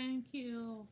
Thank you.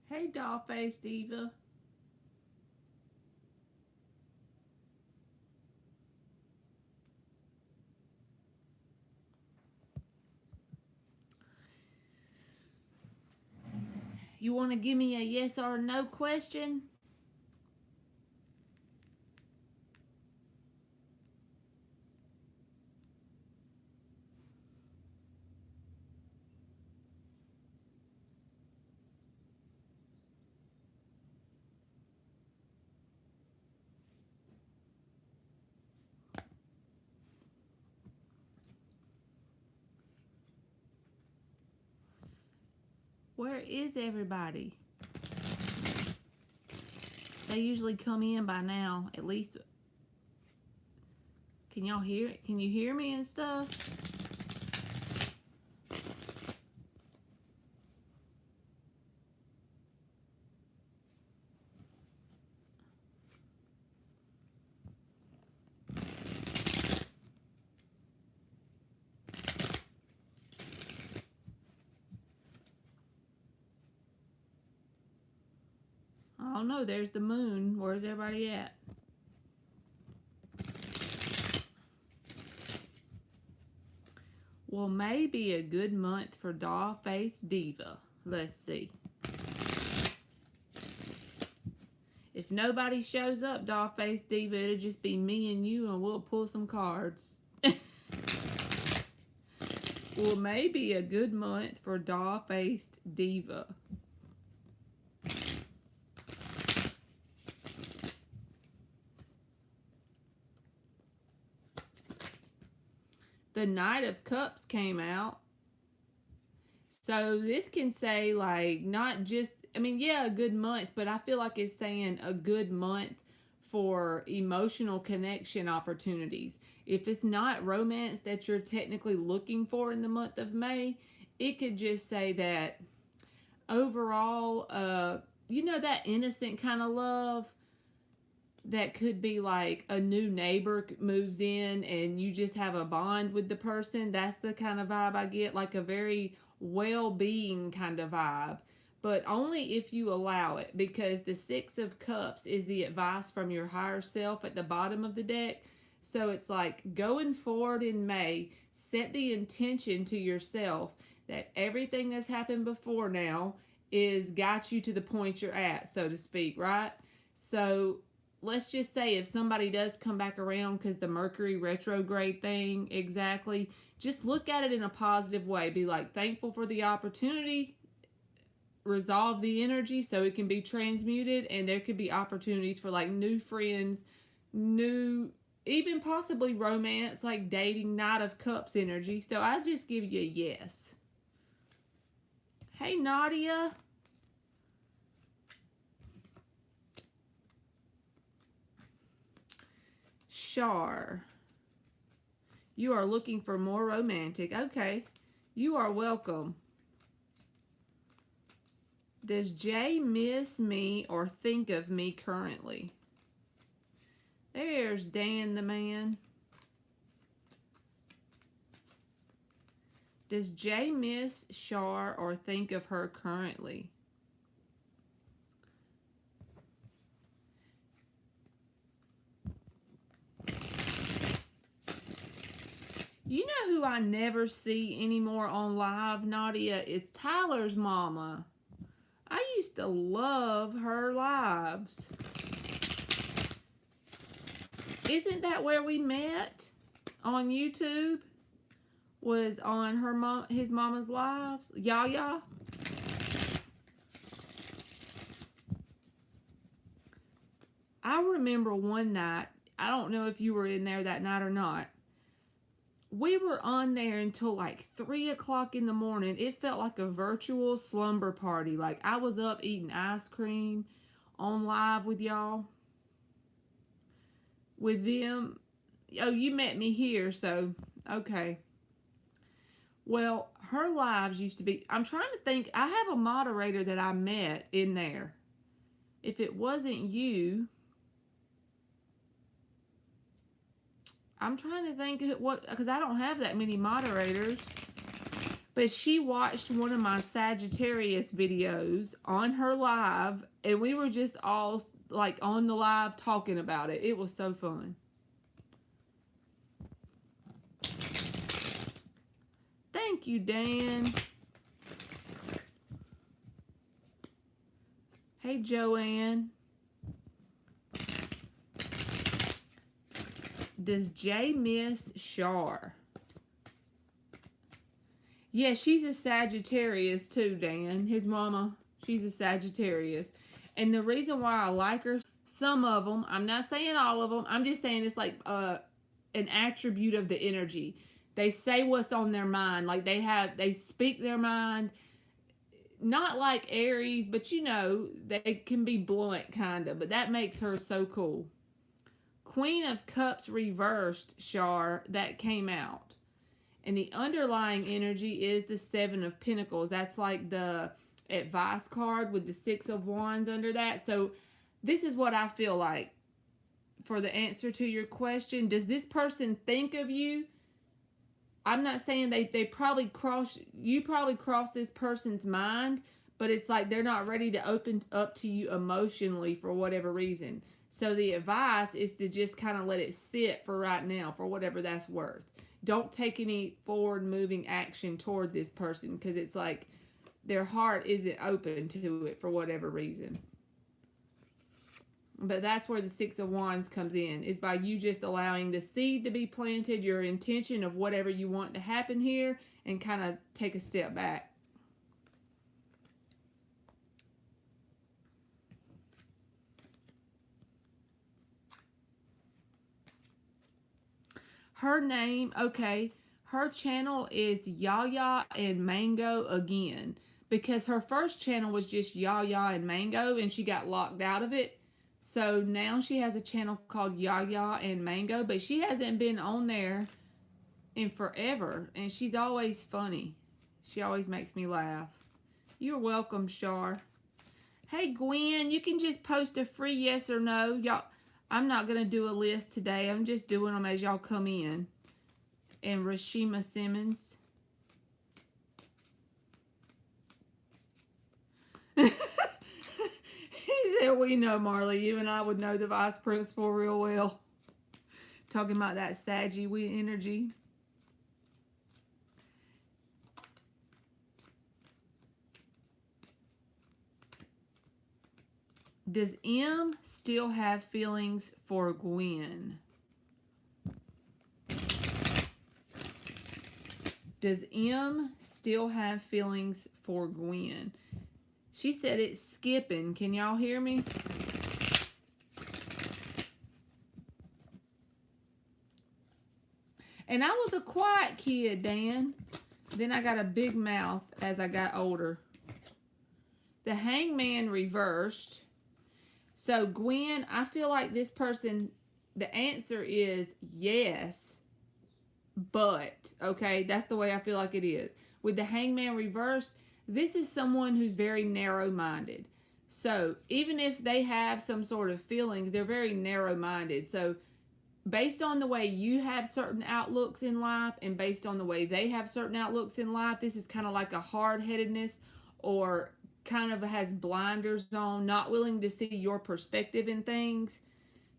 Hey, Dollface Diva. You want to give me a yes or no question? Where is everybody? They usually come in by now. At least, can y'all hear it? Can you hear me and stuff? Oh no, there's the moon. Where's everybody at? Well, maybe a good month for Dollface Diva. Let's see. If nobody shows up, Dollface Diva, it'll just be me and you, and we'll pull some cards. Well, maybe a good month for Dollface Diva. The Knight of Cups came out. So this can say, like, not just, I mean, yeah, a good month, but I feel like it's saying a good month for emotional connection opportunities. If it's not romance that you're technically looking for in the month of May, it could just say that overall, that innocent kind of love that could be like a new neighbor moves in and you just have a bond with the person. That's the kind of vibe I get, like a very well-being kind of vibe, but only if you allow it, because the Six of Cups is the advice from your higher self at the bottom of the deck. So it's like, going forward in May, set the intention to yourself that everything that's happened before now is got you to the point you're at, so to speak, right? So let's just say if somebody does come back around because the Mercury retrograde thing, exactly, just look at it in a positive way. Be like, thankful for the opportunity, resolve the energy so it can be transmuted, and there could be opportunities for like new friends, new, even possibly romance, like dating, Knight of Cups energy. So I just give you a yes. Hey, Nadia. Shar. You are looking for more romantic. Okay. You are welcome. Does Jay miss me or think of me currently? There's Dan the man. Does Jay miss Shar or think of her currently? You know who I never see anymore on live, Nadia, is Tyler's mama. I used to love her lives. Isn't that where we met? On YouTube? was on his mama's lives. Yaya. I remember one night, I don't know if you were in there that night or not. We were on there until like 3 o'clock in the morning. It felt like a virtual slumber party. Like I was up eating ice cream on live with y'all. With them. Oh, you met me here, so okay. Well, her lives used to be. I'm trying to think. I have a moderator that I met in there. If it wasn't you, I'm trying to think what, because I don't have that many moderators. But she watched one of my Sagittarius videos on her live, and we were just all like on the live talking about it. It was so fun. Thank you, Dan. Hey, Joanne. Does Jay miss Shar? Yeah, she's a Sagittarius too, Dan. His mama, she's a Sagittarius. And the reason why I like her, some of them, I'm not saying all of them, I'm just saying it's like an attribute of the energy. They say what's on their mind. Like they speak their mind. Not like Aries, but you know, they can be blunt kind of. But that makes her so cool. Queen of Cups reversed, Shar, that came out. And the underlying energy is the Seven of Pentacles. That's like the advice card with the Six of Wands under that. So this is what I feel like for the answer to your question. Does this person think of you? I'm not saying they probably you probably cross this person's mind, but it's like they're not ready to open up to you emotionally for whatever reason. So the advice is to just kind of let it sit for right now, for whatever that's worth. Don't take any forward moving action toward this person, because it's like their heart isn't open to it for whatever reason. But that's where the Six of Wands comes in, is by you just allowing the seed to be planted, your intention of whatever you want to happen here, and kind of take a step back. Her name, okay, her channel is Yaya and Mango again, because her first channel was just Yaya and Mango and she got locked out of it. So now she has a channel called Yaya and Mango, but she hasn't been on there in forever, and she's always funny. She always makes me laugh. You're welcome, Shar. Hey, Gwen, you can just post a free yes or no. Y'all, I'm not going to do a list today. I'm just doing them as y'all come in. And Rashima Simmons. He said, we know, Marley. You and I would know the vice principal real well. Talking about that Saggy energy. Does M still have feelings for Gwen? Does M still have feelings for Gwen? She said it's skipping. Can y'all hear me? And I was a quiet kid, Dan. Then I got a big mouth as I got older. The Hangman reversed. So Gwen, I feel like this person, the answer is yes, but, okay, that's the way I feel like it is. With the Hangman reversed, this is someone who's very narrow-minded. So even if they have some sort of feelings, they're very narrow-minded. So based on the way you have certain outlooks in life and based on the way they have certain outlooks in life, this is kind of like a hard-headedness, or kind of has blinders on, not willing to see your perspective in things.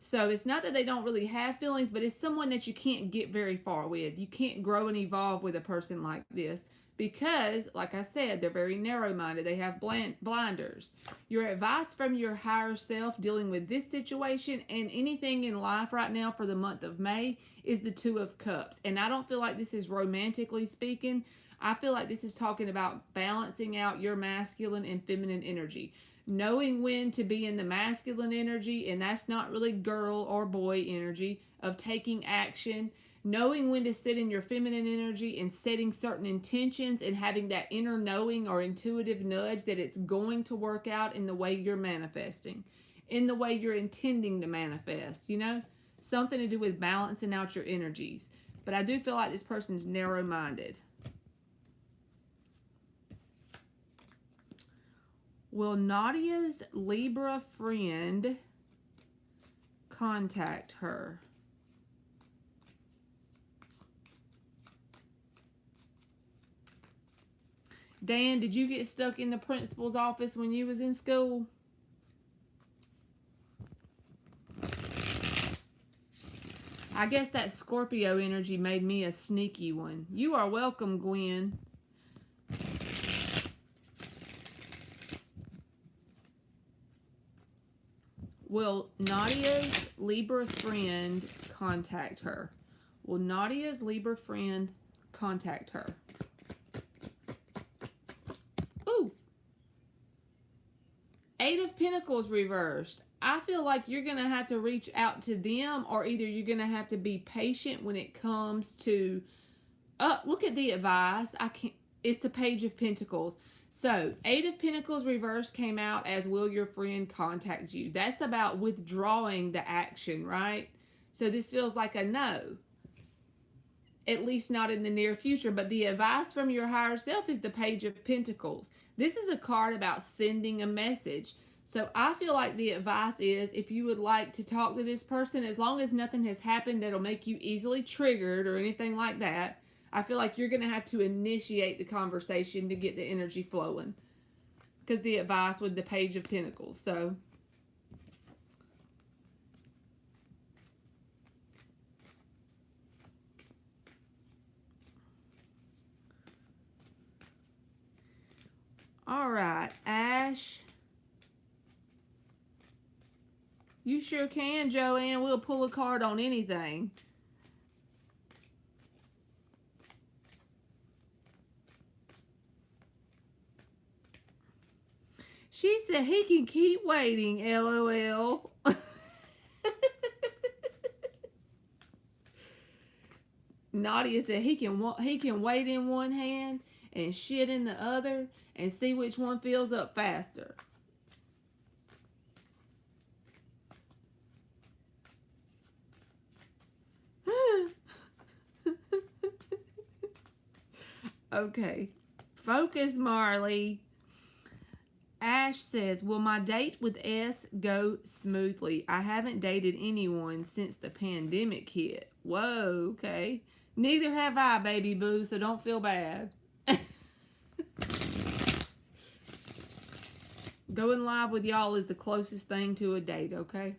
So it's not that they don't really have feelings, but it's someone that you can't get very far with. You can't grow and evolve with a person like this, because, like I said, they're very narrow-minded. They have blinders. Your advice from your higher self dealing with this situation and anything in life right now for the month of May is the Two of Cups. And I don't feel like this is romantically speaking. I feel like this is talking about balancing out your masculine and feminine energy. Knowing when to be in the masculine energy, and that's not really girl or boy energy, of taking action. Knowing when to sit in your feminine energy and setting certain intentions and having that inner knowing or intuitive nudge that it's going to work out in the way you're manifesting, in the way you're intending to manifest, you know? Something to do with balancing out your energies. But I do feel like this person's narrow-minded. Will Nadia's Libra friend contact her? Dan, did you get stuck in the principal's office when you was in school? I guess that Scorpio energy made me a sneaky one. You are welcome, Gwen. Will Nadia's Libra friend contact her? Will Nadia's Libra friend contact her? Ooh. Eight of Pentacles reversed. I feel like you're going to have to reach out to them, or either you're going to have to be patient when it comes to, look at the advice. It's the Page of Pentacles. So, Eight of Pentacles reversed came out as will your friend contact you. That's about withdrawing the action, right? So this feels like a no. At least not in the near future. But the advice from your higher self is the Page of Pentacles. This is a card about sending a message. So I feel like the advice is, if you would like to talk to this person, as long as nothing has happened that'll make you easily triggered or anything like that, I feel like you're going to have to initiate the conversation to get the energy flowing. Because the advice with the Page of Pentacles. So, all right, Ash. You sure can, Joanne. We'll pull a card on anything. She said he can keep waiting, LOL. Nadia said he can wait in one hand and shit in the other and see which one fills up faster. Okay. Focus, Marley. Ash says, will my date with S go smoothly? I haven't dated anyone since the pandemic hit. Whoa, okay. Neither have I, baby boo, so don't feel bad. Going live with y'all is the closest thing to a date, okay?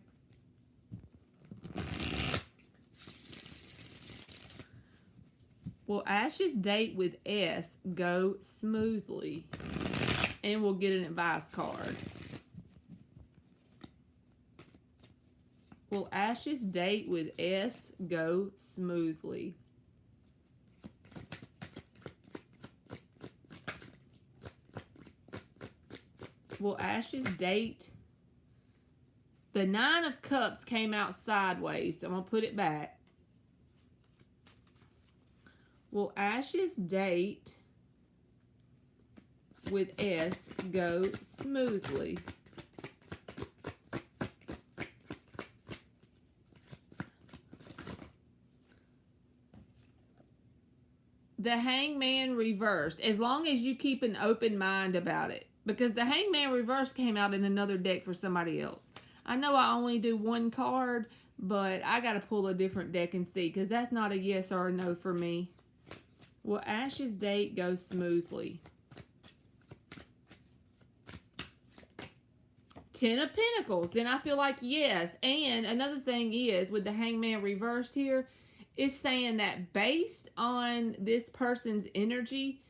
Will Ash's date with S go smoothly? And we'll get an advice card. Will Ash's date with S go smoothly? Will Ash's date... The Nine of Cups came out sideways, so I'm going to put it back. Will Ash's date with S go smoothly? The Hangman reversed, as long as you keep an open mind about it. Because the Hangman reversed came out in another deck for somebody else. I know I only do one card, but I got to pull a different deck and see, because that's not a yes or a no for me. Will Ash's date go smoothly? Ten of Pentacles. Then I feel like yes. And another thing is, with the Hangman reversed here, it's saying that based on this person's energy,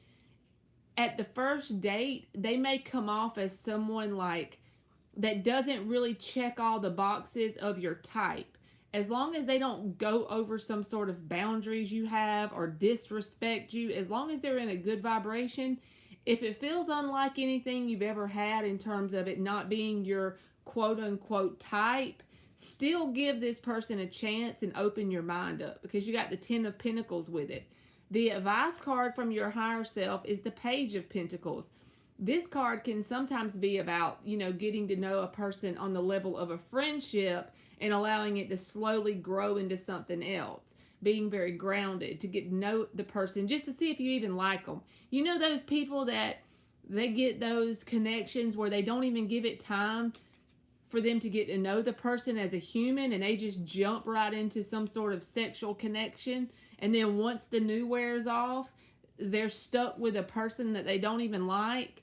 at the first date, they may come off as someone like that doesn't really check all the boxes of your type. As long as they don't go over some sort of boundaries you have or disrespect you, as long as they're in a good vibration, if it feels unlike anything you've ever had in terms of it not being your quote unquote type, still give this person a chance and open your mind up, because you got the Ten of Pentacles with it. The advice card from your higher self is the Page of Pentacles. This card can sometimes be about, getting to know a person on the level of a friendship and allowing it to slowly grow into something else. Being very grounded to get to know the person just to see if you even like them. You know those people that they get those connections where they don't even give it time for them to get to know the person as a human, and they just jump right into some sort of sexual connection, and then once the new wears off, they're stuck with a person that they don't even like.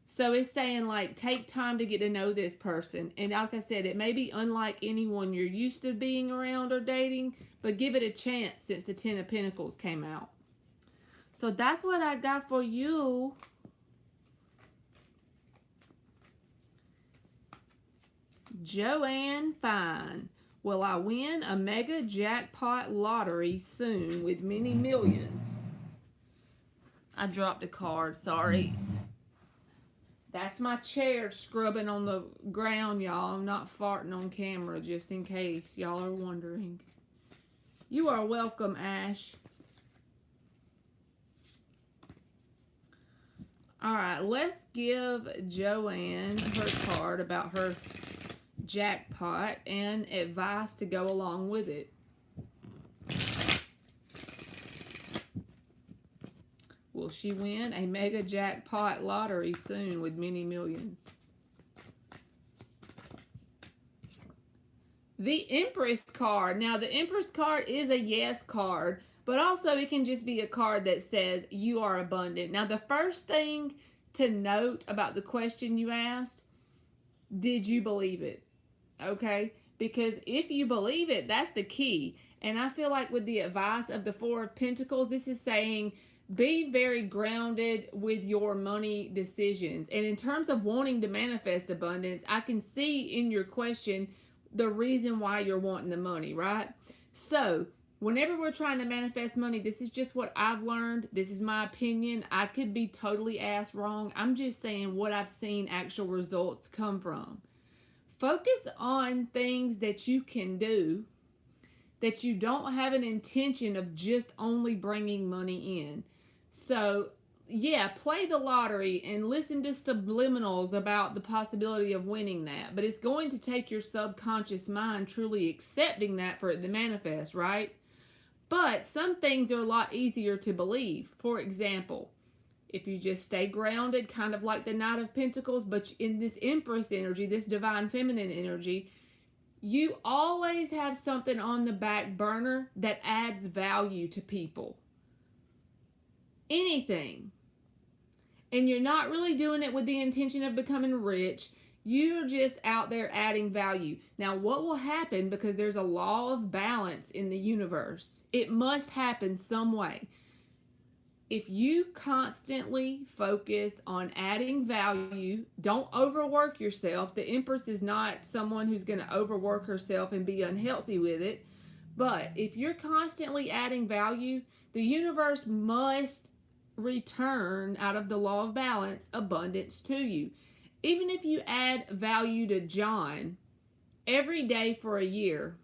So it's saying, like, take time to get to know this person. And like I said, it may be unlike anyone you're used to being around or dating, but give it a chance since the Ten of Pentacles came out. So that's what I got for you. Joanne Fine. Will I win a mega jackpot lottery soon with many millions? I dropped a card, sorry. That's my chair scrubbing on the ground, y'all. I'm not farting on camera, just in case y'all are wondering. You are welcome, Ash. Alright, let's give Joanne her card about her jackpot and advice to go along with it. Will she win a mega jackpot lottery soon with many millions? The Empress card. Now, the Empress card is a yes card, but also it can just be a card that says you are abundant. Now, the first thing to note about the question you asked, did you believe it? Okay? Because if you believe it, that's the key. And I feel like with the advice of the Four of Pentacles, this is saying be very grounded with your money decisions. And in terms of wanting to manifest abundance, I can see in your question the reason why you're wanting the money, right? So whenever we're trying to manifest money, this is just what I've learned. This is my opinion. I could be totally ass wrong. I'm just saying what I've seen actual results come from. Focus on things that you can do, that you don't have an intention of just only bringing money in. So, yeah, play the lottery and listen to subliminals about the possibility of winning that. But it's going to take your subconscious mind truly accepting that for it to manifest, right? But some things are a lot easier to believe. For example, if you just stay grounded, kind of like the Knight of Pentacles, but in this Empress energy, this divine feminine energy, you always have something on the back burner that adds value to people. Anything. And you're not really doing it with the intention of becoming rich. You're just out there adding value. Now, what will happen, because there's a law of balance in the universe, it must happen some way. If you constantly focus on adding value, don't overwork yourself. The Empress is not someone who's going to overwork herself and be unhealthy with it. But if you're constantly adding value, the universe must return out of the law of balance abundance to you. Even if you add value to John every day for a year,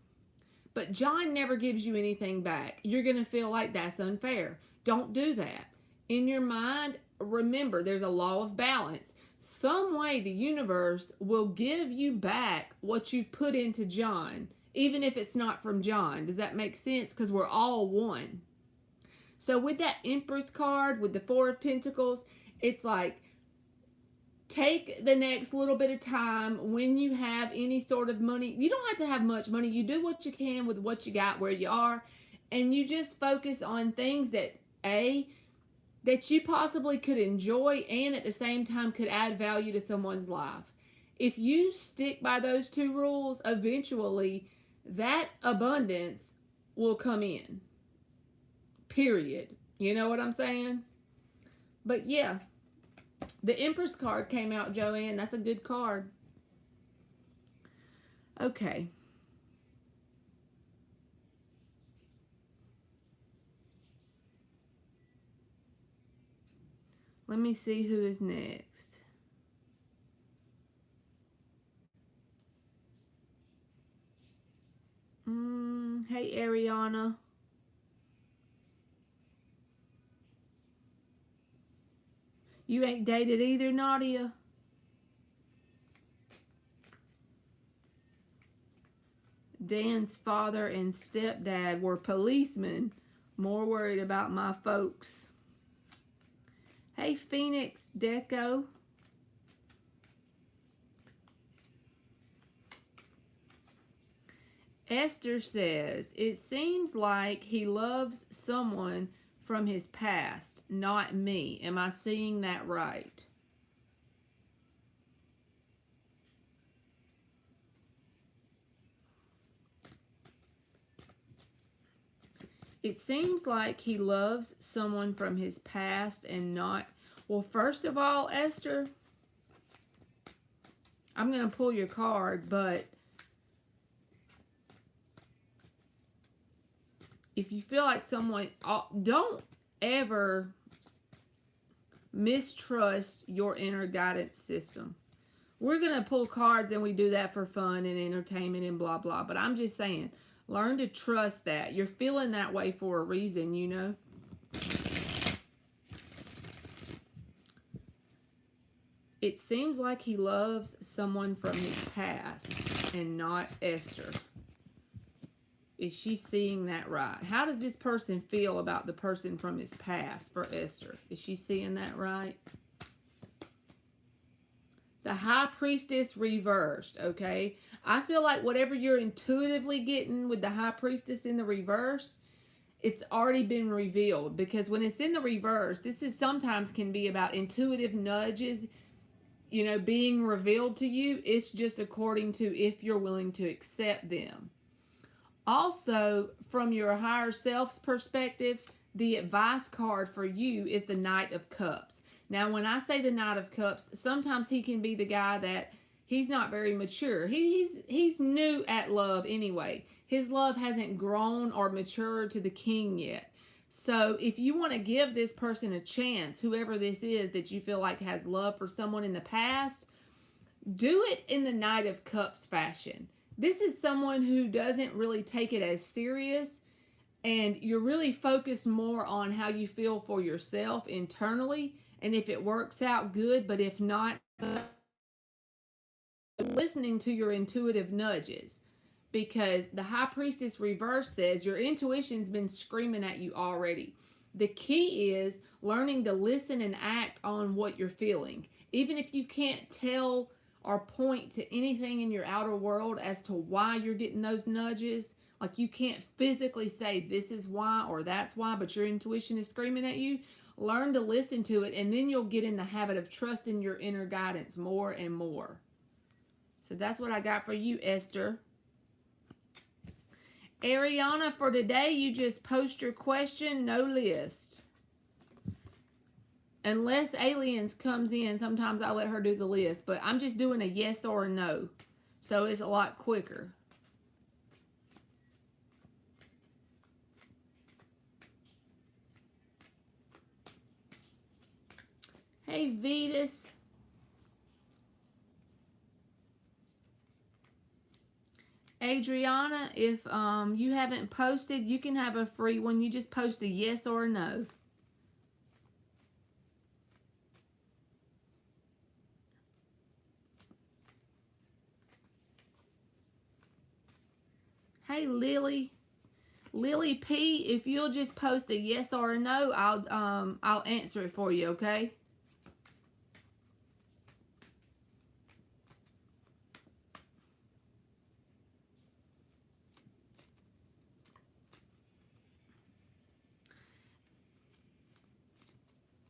but John never gives you anything back, you're going to feel like that's unfair. Don't do that. In your mind, remember there's a law of balance. Some way the universe will give you back what you've put into John, even if it's not from John. Does that make sense? Because we're all one. So with that Empress card, with the Four of Pentacles, it's like, take the next little bit of time when you have any sort of money. You don't have to have much money. You do what you can with what you got where you are. And you just focus on things that, that you possibly could enjoy and at the same time could add value to someone's life. If you stick by those two rules, eventually that abundance will come in. Period. You know what I'm saying? But yeah, The Empress card came out, Joanne. That's a good card. Okay. Let me see who is next. Hey, Ariana. You ain't dated either, Nadia? Dan's father and stepdad were policemen. More worried about my folks. Hey, Phoenix Deco. Esther says, it seems like he loves someone from his past, not me. Am I seeing that right? It seems like he loves someone from his past and not... Well, first of all, Esther, I'm going to pull your card, but if you feel like someone... Don't ever mistrust your inner guidance system. We're going to pull cards and we do that for fun and entertainment and blah, blah. But I'm just saying, learn to trust that. You're feeling that way for a reason, you know. It seems like he loves someone from his past and not Esther. Is she seeing that right? How does this person feel about the person from his past for Esther? Is she seeing that right? The High Priestess reversed, okay? I feel like whatever you're intuitively getting with the High Priestess in the reverse, it's already been revealed. Because when it's in the reverse, this is sometimes can be about intuitive nudges, you know, being revealed to you. It's just according to if you're willing to accept them. Also, from your higher self's perspective, the advice card for you is the Knight of Cups. Now, when I say the Knight of Cups, sometimes he can be the guy that he's not very mature. He's new at love anyway. His love hasn't grown or matured to the king yet. So if you want to give this person a chance, whoever this is that you feel like has love for someone in the past, do it in the Knight of Cups fashion. This is someone who doesn't really take it as serious, and you're really focused more on how you feel for yourself internally, and if it works out, good, but if not, listening to your intuitive nudges, because the High Priestess reverse says your intuition's been screaming at you already. The key is learning to listen and act on what you're feeling. Even if you can't tell or point to anything in your outer world as to why you're getting those nudges, like you can't physically say this is why or that's why, but your intuition is screaming at you, learn to listen to it, and then you'll get in the habit of trusting your inner guidance more and more. So that's what I got for you, Esther. Ariana, for today, you just post your question, no list. Unless Aliens comes in, sometimes I let her do the list, but I'm just doing a yes or a no. So it's a lot quicker. Hey, Vetus. Adriana, if you haven't posted, you can have a free one. You just post a yes or a no. Hey, Lily. Lily P, if you'll just post a yes or a no, I'll answer it for you, okay?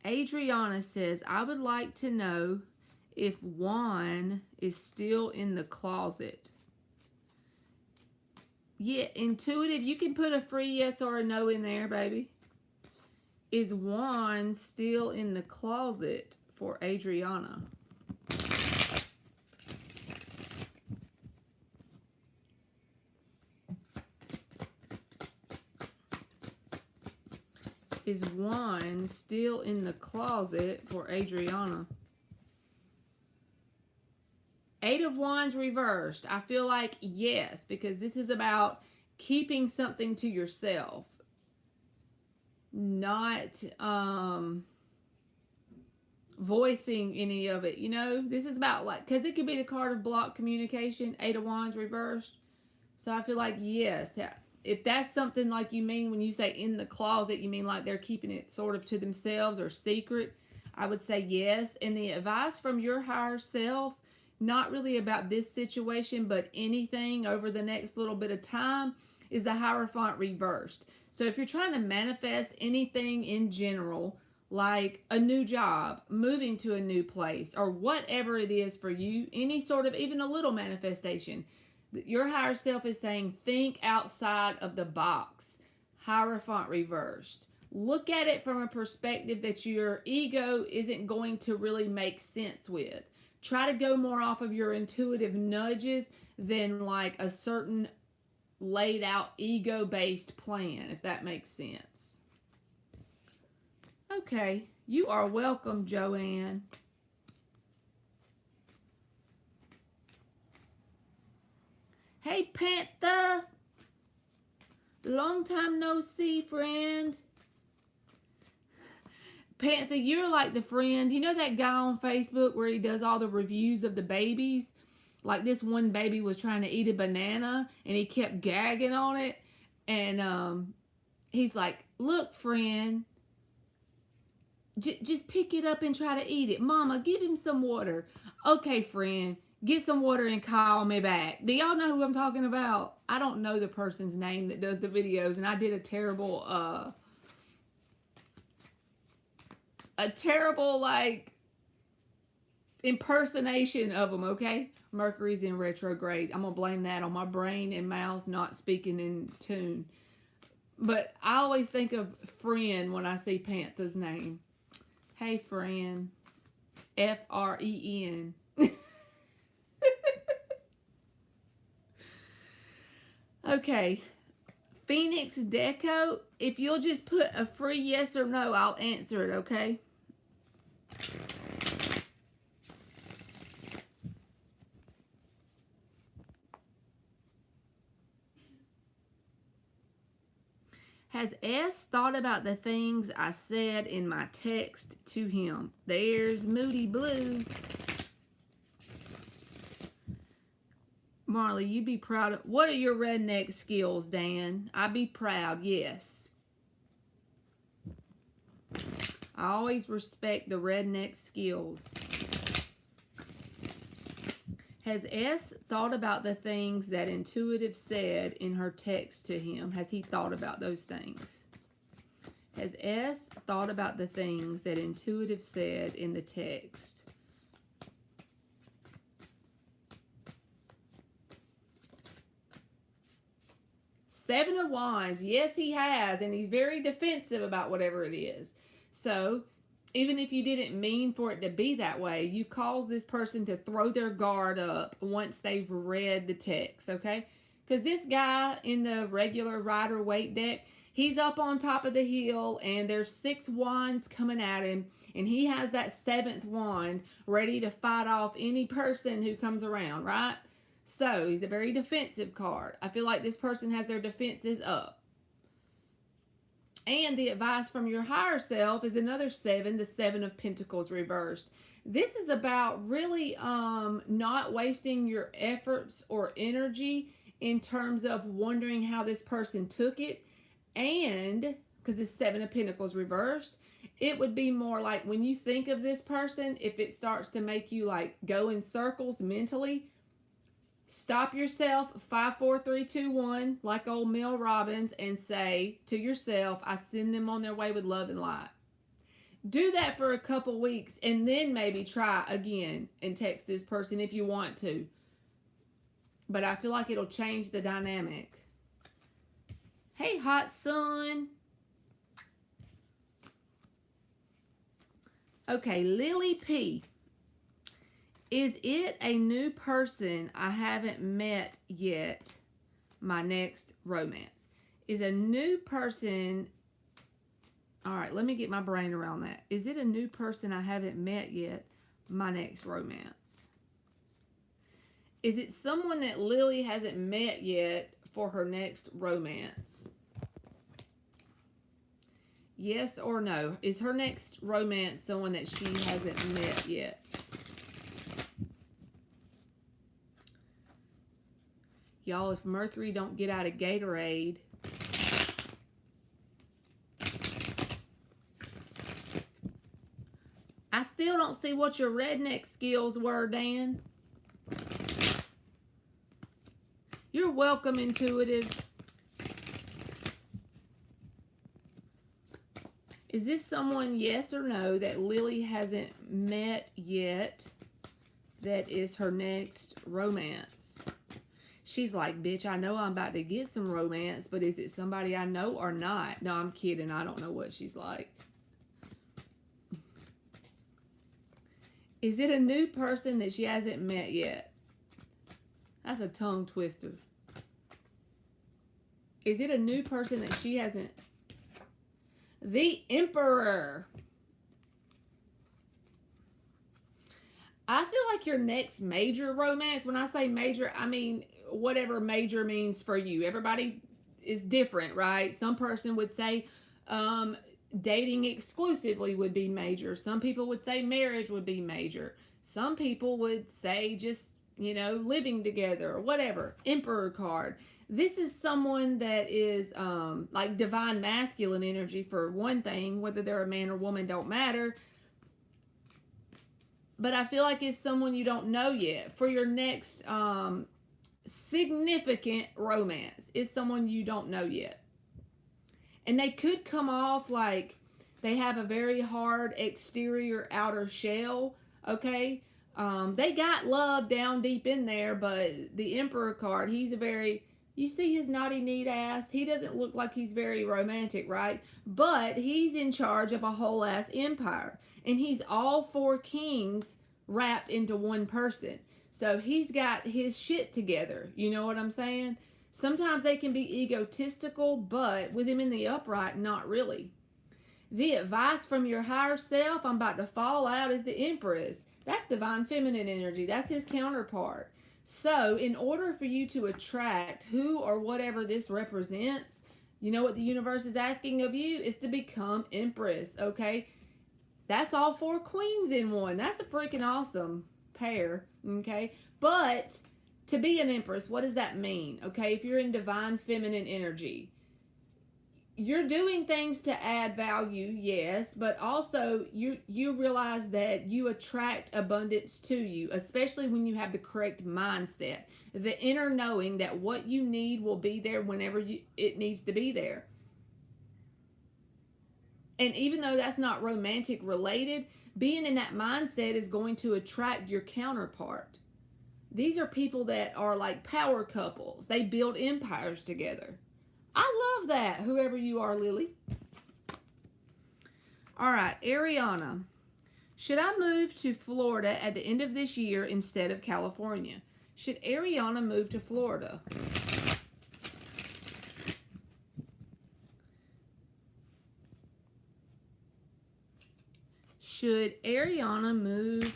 Adriana says, I would like to know if Juan is still in the closet. Yeah, intuitive, you can put a free yes or a no in there, baby. Is Juan still in the closet for Adriana. Is wine still in the closet for Adriana? Eight of Wands reversed. I feel like yes, because this is about keeping something to yourself. Not voicing any of it. You know, this is about like, because it could be the card of blocked communication, Eight of Wands reversed. So I feel like yes, if that's something like you mean when you say in the closet, you mean like they're keeping it sort of to themselves or secret, I would say yes. And the advice from your higher self, not really about this situation, but anything over the next little bit of time, is the Hierophant reversed. So if you're trying to manifest anything in general, like a new job, moving to a new place, or whatever it is for you, any sort of, even a little manifestation, your higher self is saying, think outside of the box. Hierophant reversed. Look at it from a perspective that your ego isn't going to really make sense with. Try to go more off of your intuitive nudges than like a certain laid out ego-based plan, if that makes sense. Okay, you are welcome, Joanne. Hey, Panther. Long time no see, friend. Panther, you're like the friend. You know that guy on Facebook where he does all the reviews of the babies? Like this one baby was trying to eat a banana and he kept gagging on it. And he's like, look, friend, just pick it up and try to eat it. Mama, give him some water. Okay, friend. Get some water and call me back. Do y'all know who I'm talking about? I don't know the person's name that does the videos, and I did a terrible like impersonation of them, okay? Mercury's in retrograde. I'm gonna blame that on my brain and mouth not speaking in tune. But I always think of friend when I see Panther's name. Hey, friend. F-R-E-N. Okay, Phoenix Deco, if you'll just put a free yes or no, I'll answer it, okay? Has S thought about the things I said in my text to him? There's Moody Blue. Marley, you be proud of... What are your redneck skills, Dan? I be proud, yes. I always respect the redneck skills. Has S thought about the things that Intuitive said in her text to him? Has he thought about those things? Has S thought about the things that Intuitive said in the text? Seven of Wands. Yes, he has. And he's very defensive about whatever it is. So, even if you didn't mean for it to be that way, you cause this person to throw their guard up once they've read the text, okay? Because this guy in the regular Rider-Waite deck, he's up on top of the hill, and there's 6 wands coming at him, and he has that 7th wand ready to fight off any person who comes around, right? So, he's a very defensive card. I feel like this person has their defenses up. And the advice from your higher self is another 7, the 7 of Pentacles reversed. This is about really not wasting your efforts or energy in terms of wondering how this person took it. And, because it's 7 of Pentacles reversed, it would be more like when you think of this person, if it starts to make you like go in circles mentally, stop yourself, 5, 4, 3, 2, 1, like old Mel Robbins, and say to yourself, I send them on their way with love and light. Do that for a couple weeks, and then maybe try again and text this person if you want to. But I feel like it'll change the dynamic. Hey, hot sun. Okay, Lily P. Is it a new person I haven't met yet? My next romance. Is a new person. All right, let me get my brain around that. Is it a new person I haven't met yet? My next romance. Is it someone that Lily hasn't met yet for her next romance? Yes or no? Is her next romance someone that she hasn't met yet? Y'all, if Mercury don't get out of Gatorade, I still don't see what your redneck skills were, Dan. You're welcome, intuitive. Is this someone, yes or no, that Lily hasn't met yet that is her next romance? She's like, bitch, I know I'm about to get some romance, but is it somebody I know or not? No, I'm kidding. I don't know what she's like. Is it a new person that she hasn't met yet? That's a tongue twister. Is it a new person that she hasn't? The Emperor. I feel like your next major romance, when I say major, I mean whatever major means for you. Everybody is different, right? Some person would say dating exclusively would be major. Some people would say marriage would be major. Some people would say just, living together or whatever. Emperor card. This is someone that is like divine masculine energy for one thing, whether they're a man or woman don't matter. But I feel like it's someone you don't know yet. For your next significant romance, is someone you don't know yet. And they could come off like they have a very hard exterior outer shell, okay? They got love down deep in there, but the Emperor card, he's a very, you see his naughty neat ass? He doesn't look like he's very romantic, right? But he's in charge of a whole ass empire. And he's all 4 kings wrapped into one person. So he's got his shit together. You know what I'm saying? Sometimes they can be egotistical, but with him in the upright, not really. The advice from your higher self, I'm about to fall out, is the Empress. That's divine feminine energy. That's his counterpart. So in order for you to attract who or whatever this represents, you know what the universe is asking of you is to become Empress, okay? That's all 4 queens in one. That's a freaking awesome pair, okay? But to be an Empress, what does that mean? Okay, if you're in divine feminine energy, you're doing things to add value, yes, but also you realize that you attract abundance to you, especially when you have the correct mindset, the inner knowing that what you need will be there whenever it needs to be there. And even though that's not romantic related, being in that mindset is going to attract your counterpart. These are people that are like power couples. They build empires together. I love that, whoever you are, Lily. All right, Ariana. Should I move to Florida at the end of this year instead of California? Should Ariana move to Florida? Should Ariana move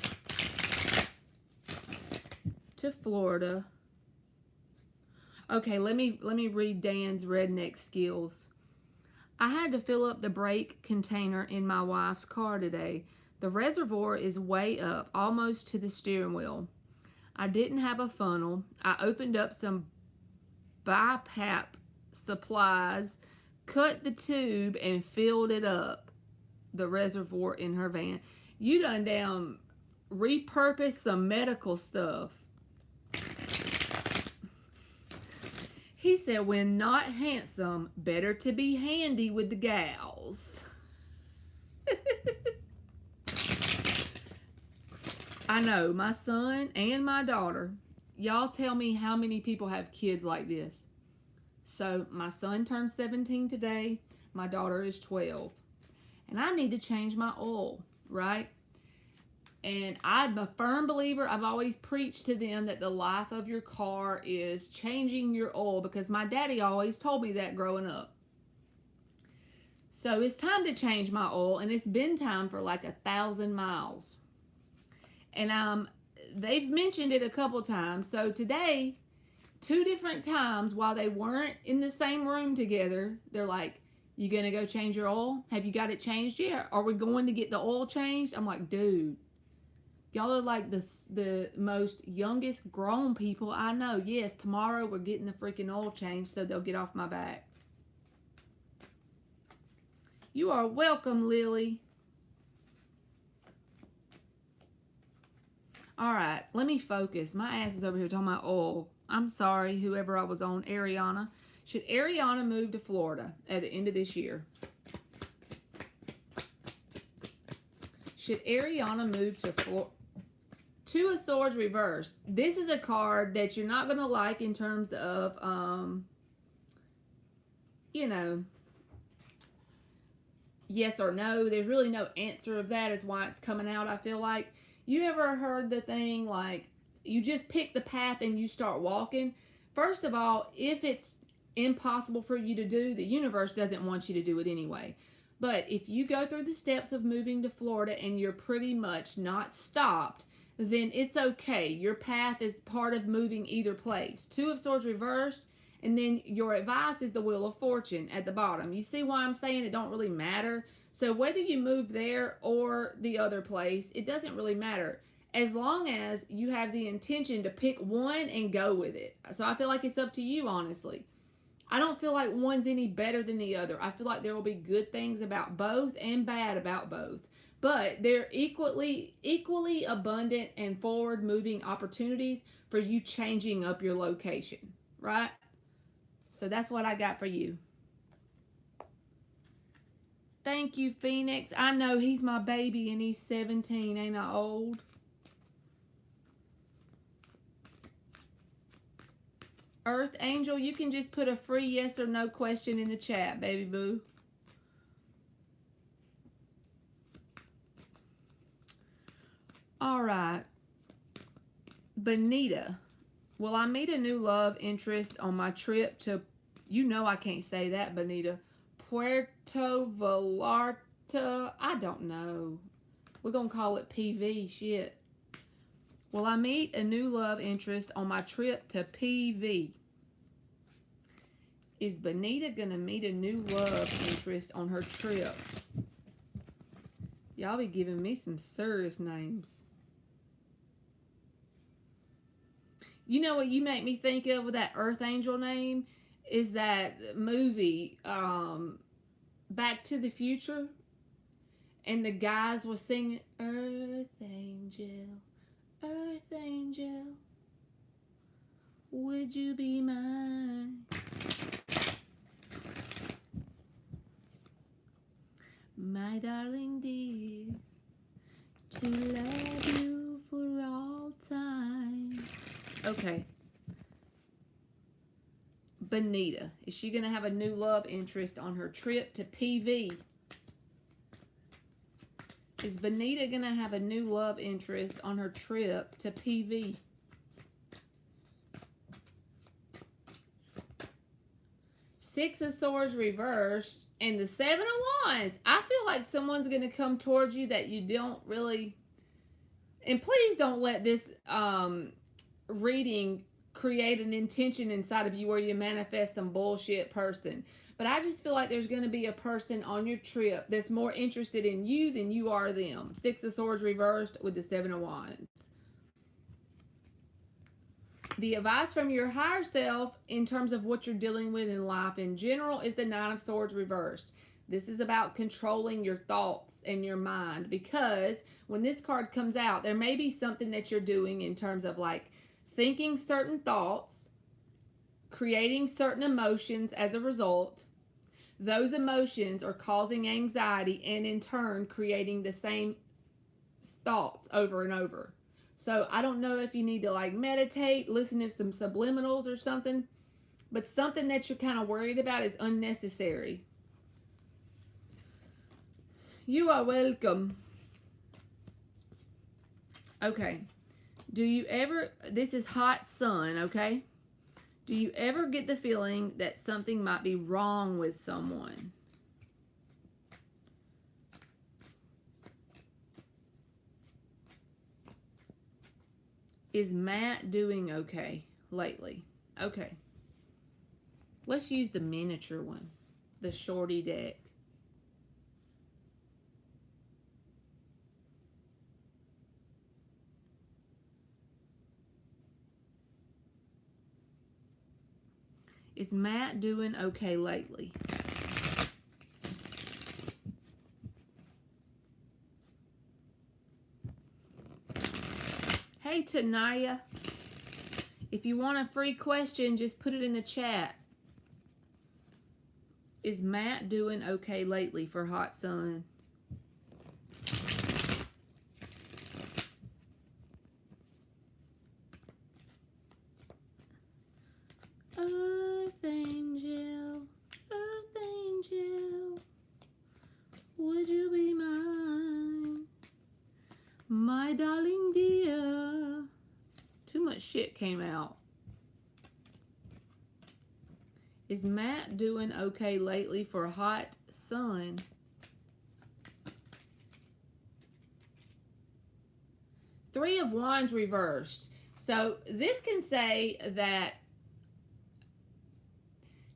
to Florida? Okay, let me read Dan's redneck skills. I had to fill up the brake container in my wife's car today. The reservoir is way up, almost to the steering wheel. I didn't have a funnel. I opened up some BiPAP supplies, cut the tube, and filled it up, the reservoir in her van. You done down repurposed some medical stuff. He said, when not handsome, better to be handy with the gals. I know, my son and my daughter. Y'all tell me how many people have kids like this. So my son turned 17 today. My daughter is 12. And I need to change my oil, right? And I'm a firm believer, I've always preached to them that the life of your car is changing your oil, because my daddy always told me that growing up. So it's time to change my oil, and it's been time for like 1,000 miles. And they've mentioned it a couple times. So today, two different times while they weren't in the same room together, they're like, "You gonna go change your oil? Have you got it changed yet? Are we going to get the oil changed?" I'm like, dude, y'all are like the most youngest grown people I know. Yes, tomorrow we're getting the freaking oil changed, so they'll get off my back. You are welcome, Lily. All right, let me focus. My ass is over here talking about oil. I'm sorry, whoever I was on, Ariana. Should Ariana move to Florida at the end of this year? Should Ariana move to Florida? Two of Swords reversed. This is a card that you're not going to like in terms of, you know, yes or no. There's really no answer of that is why it's coming out, I feel like. You ever heard the thing like you just pick the path and you start walking? First of all, if it's impossible for you to do, the universe doesn't want you to do it anyway. But if you go through the steps of moving to Florida and you're pretty much not stopped, then it's okay. Your path is part of moving either place. Two of Swords reversed, and then your advice is the Wheel of Fortune at the bottom. You see why I'm saying it don't really matter? So whether you move there or the other place, it doesn't really matter. As long as you have the intention to pick one and go with it. So I feel like it's up to you, honestly. I don't feel like one's any better than the other. I feel like there will be good things about both and bad about both. But they're equally abundant and forward moving opportunities for you changing up your location, right? So that's what I got for you. Thank you, Phoenix. I know he's my baby and he's 17. Ain't I old? Earth Angel, you can just put a free yes or no question in the chat, baby boo. All right. Benita, will I meet a new love interest on my trip to, you know I can't say that, Benita, Puerto Vallarta? I don't know. We're going to call it PV, shit. Will I meet a new love interest on my trip to PV? Is Benita going to meet a new love interest on her trip? Y'all be giving me some serious names. You know what you make me think of with that Earth Angel name? Is that movie, Back to the Future? And the guys were singing, Earth Angel, Earth Angel, would you be mine? My darling dear, to love you for all time. Okay. Benita, is she going to have a new love interest on her trip to PV? Is Benita going to have a new love interest on her trip to PV? Six of Swords reversed and the Seven of Wands. I feel like someone's going to come towards you that you don't really... And please don't let this reading create an intention inside of you where you manifest some bullshit person. But I just feel like there's going to be a person on your trip that's more interested in you than you are them. Six of Swords reversed with the Seven of Wands. The advice from your higher self in terms of what you're dealing with in life in general is the Nine of Swords reversed. This is about controlling your thoughts and your mind, because when this card comes out, there may be something that you're doing in terms of like thinking certain thoughts, creating certain emotions as a result. Those emotions are causing anxiety and in turn creating the same thoughts over and over. So I don't know if you need to like meditate, listen to some subliminals or something, but something that you're kind of worried about is unnecessary. You are welcome. Okay. Do you ever, this is hot sun, okay? Do you ever get the feeling that something might be wrong with someone? Is Matt doing okay lately? Okay. Let's use the miniature one, the shorty deck. Is Matt doing okay lately? Hey, Tanaya. If you want a free question, just put it in the chat. Is Matt doing okay lately for Hot Sun? Earth Angel, Earth Angel, would you be mine? My darling dear. Too much shit came out. Is Matt doing okay lately for Hot Sun? Three of Wands reversed. So this can say that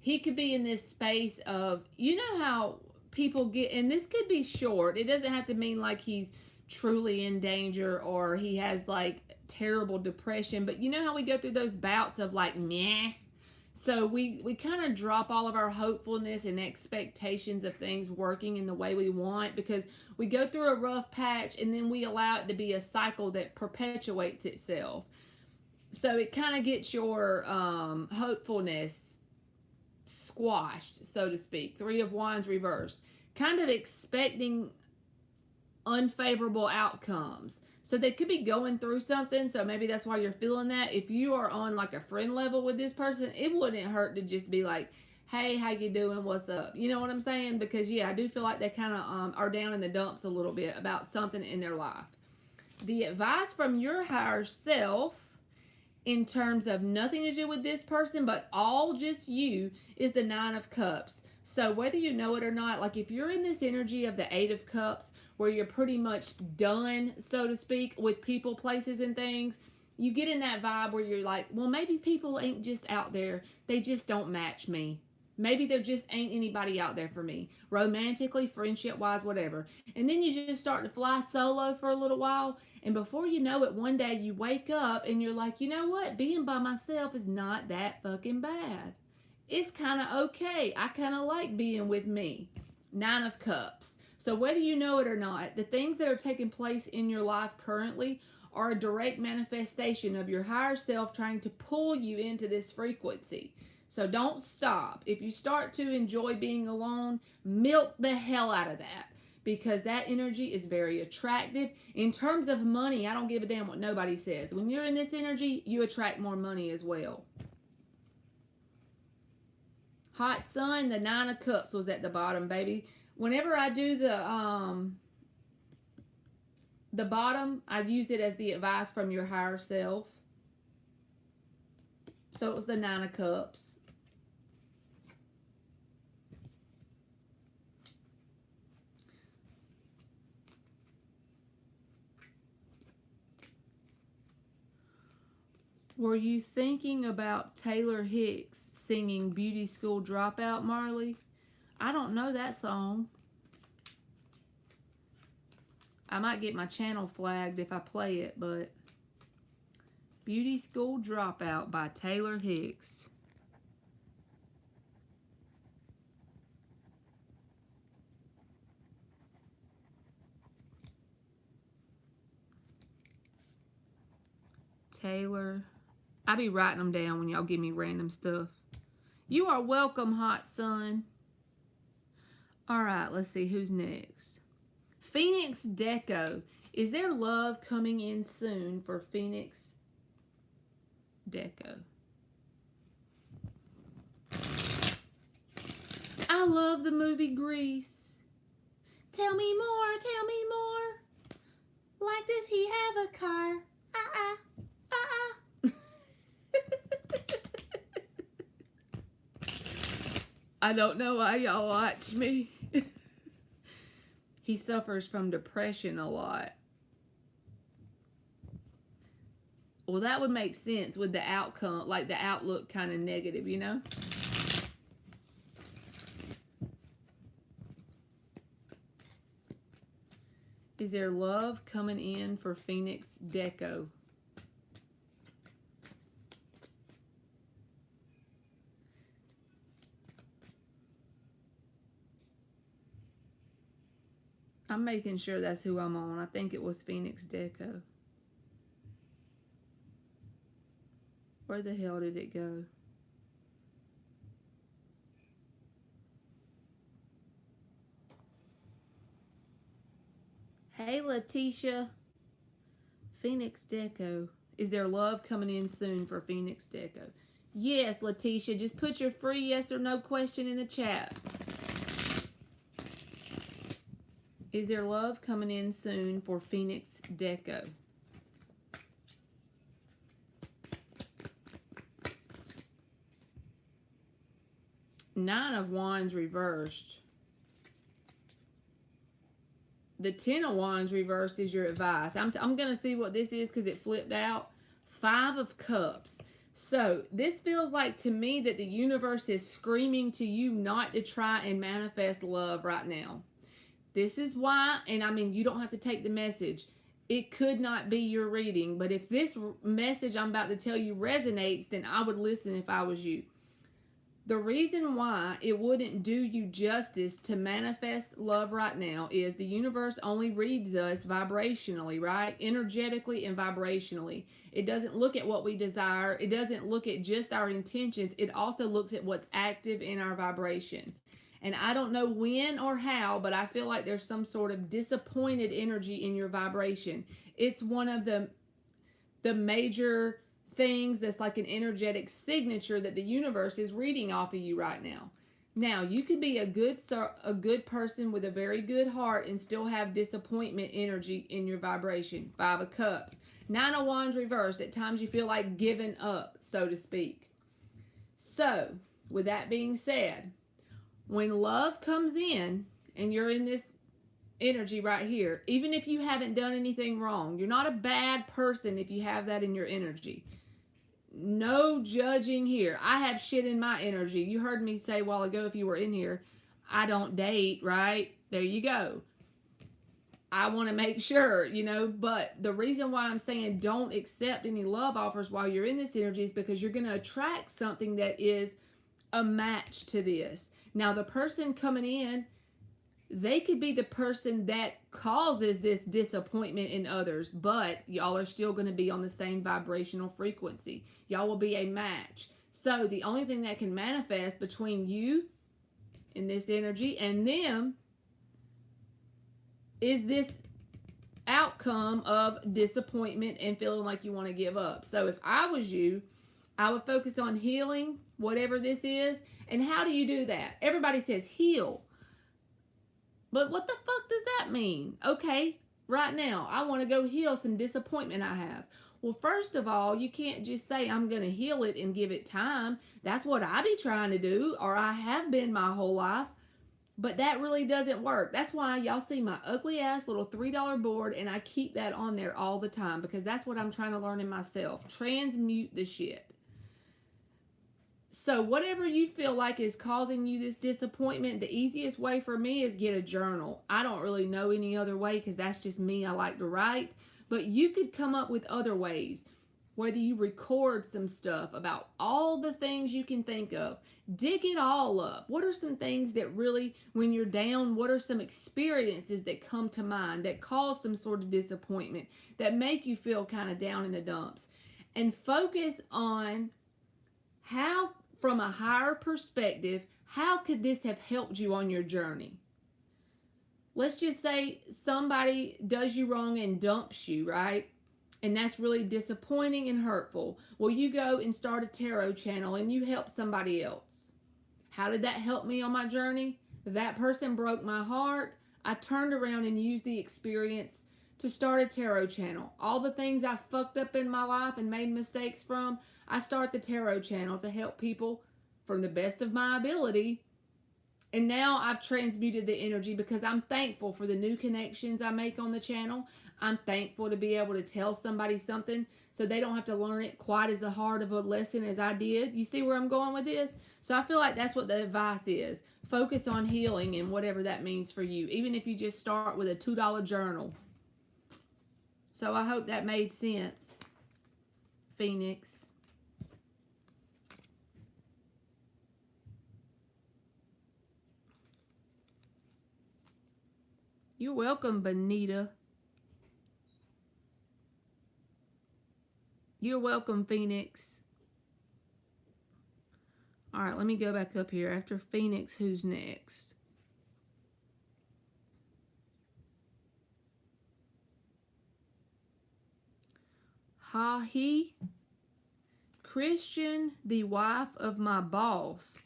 he could be in this space of, you know how people get, and this could be short. It doesn't have to mean like he's truly in danger or he has like terrible depression, but you know how we go through those bouts of like meh. So we kind of drop all of our hopefulness and expectations of things working in the way we want because we go through a rough patch and then we allow it to be a cycle that perpetuates itself. So it kind of gets your hopefulness squashed, so to speak. Three of Wands reversed. Kind of expecting unfavorable outcomes. So they could be going through something, so maybe that's why you're feeling that. If you are on like a friend level with this person, it wouldn't hurt to just be like, hey, how you doing? What's up? You know what I'm saying? Because yeah, I do feel like they kind of are down in the dumps a little bit about something in their life. The advice from your higher self in terms of nothing to do with this person, but all just you, is the Nine of Cups. So whether you know it or not, like if you're in this energy of the Eight of Cups, where you're pretty much done, so to speak, with people, places, and things, you get in that vibe where you're like, well, maybe people ain't just out there. They just don't match me. Maybe there just ain't anybody out there for me, romantically, friendship wise, whatever. And then you just start to fly solo for a little while. And before you know it, one day you wake up and you're like, you know what? Being by myself is not that fucking bad. It's kind of okay. I kind of like being with me. Nine of Cups. So whether you know it or not, the things that are taking place in your life currently are a direct manifestation of your higher self trying to pull you into this frequency. So don't stop. If you start to enjoy being alone, milk the hell out of that because that energy is very attractive. In terms of money, I don't give a damn what nobody says. When you're in this energy, you attract more money as well. Hot Sun, the Nine of Cups was at the bottom, baby. Whenever I do the bottom, I use it as the advice from your higher self. So it was the Nine of Cups. Were you thinking about Taylor Hicks singing Beauty School Dropout, Marley? I don't know that song. I might get my channel flagged if I play it, but Beauty School Dropout by Taylor Hicks. Taylor. I be writing them down when y'all give me random stuff. You are welcome, Hot Sun. All right, let's see who's next. Phoenix Deco. Is there love coming in soon for Phoenix Deco? I love the movie Grease. Tell me more, tell me more. Like, does he have a car? I don't know why y'all watch me. He suffers from depression a lot. Well, that would make sense with the outcome, like the outlook kind of negative, you know? Is there love coming in for Phoenix Deco? I'm making sure that's who I'm on. I think it was Phoenix Deco. Where the hell did it go? Hey, Letitia. Phoenix Deco. Is there love coming in soon for Phoenix Deco? Yes, Letitia. Just put your free yes or no question in the chat. Is there love coming in soon for Phoenix Deco? Nine of Wands reversed. The Ten of Wands reversed is your advice. I'm going to see what this is because it flipped out. Five of Cups. So this feels like to me that the universe is screaming to you not to try and manifest love right now. This is why, and I mean, you don't have to take the message. It could not be your reading, but if this message I'm about to tell you resonates, then I would listen if I was you. The reason why it wouldn't do you justice to manifest love right now is the universe only reads us vibrationally, right? Energetically and vibrationally. It doesn't look at what we desire. It doesn't look at just our intentions. It also looks at what's active in our vibration. And I don't know when or how, but I feel like there's some sort of disappointed energy in your vibration. It's one of the major things that's like an energetic signature that the universe is reading off of you right now. Now, you could be a good person with a very good heart and still have disappointment energy in your vibration. Five of Cups. Nine of Wands reversed. At times you feel like giving up, so to speak. So, with that being said, when love comes in and you're in this energy right here, even if you haven't done anything wrong, you're not a bad person if you have that in your energy. No judging here. I have shit in my energy. You heard me say a while ago, if you were in here, I don't date, right? There you go. I want to make sure, you know, but the reason why I'm saying don't accept any love offers while you're in this energy is because you're going to attract something that is a match to this. Now, the person coming in, they could be the person that causes this disappointment in others, but y'all are still going to be on the same vibrational frequency. Y'all will be a match. So the only thing that can manifest between you in this energy and them is this outcome of disappointment and feeling like you want to give up. So if I was you, I would focus on healing whatever this is. And how do you do that? Everybody says heal. But what the fuck does that mean? Okay, right now, I want to go heal some disappointment I have. Well, first of all, you can't just say, I'm going to heal it and give it time. That's what I be trying to do, or I have been my whole life. But that really doesn't work. That's why y'all see my ugly ass little $3 board, and I keep that on there all the time, because that's what I'm trying to learn in myself. Transmute the shit. So whatever you feel like is causing you this disappointment, the easiest way for me is get a journal. I don't really know any other way because that's just me. I like to write. But you could come up with other ways. Whether you record some stuff about all the things you can think of. Dig it all up. What are some things that really, when you're down, what are some experiences that come to mind that cause some sort of disappointment, that make you feel kind of down in the dumps? And focus on how, from a higher perspective, how could this have helped you on your journey? Let's just say somebody does you wrong and dumps you, right? And that's really disappointing and hurtful. Well, you go and start a tarot channel and you help somebody else. How did that help me on my journey? That person broke my heart. I turned around and used the experience to start a tarot channel. All the things I fucked up in my life and made mistakes from, I start the tarot channel to help people from the best of my ability. And now I've transmuted the energy because I'm thankful for the new connections I make on the channel. I'm thankful to be able to tell somebody something so they don't have to learn it quite as hard of a lesson as I did. You see where I'm going with this? So I feel like that's what the advice is. Focus on healing and whatever that means for you, even if you just start with a $2 journal. So I hope that made sense, Phoenix. You're welcome, Benita. You're welcome, Phoenix. All right, let me go back up here. After Phoenix, who's next? Hahi. Christian, the wife of my boss.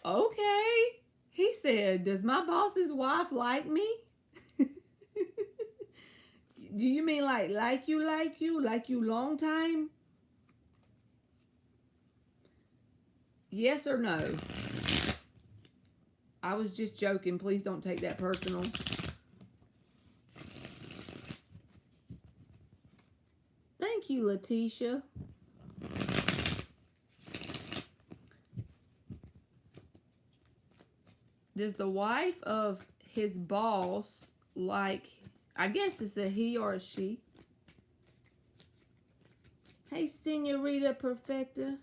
Okay. He said, does my boss's wife like me? Do you mean like you long time? Yes or no? I was just joking. Please don't take that personal. Thank you, Letitia. Does the wife of his boss like, I guess it's a he or a she. Hey, Senorita Perfecta.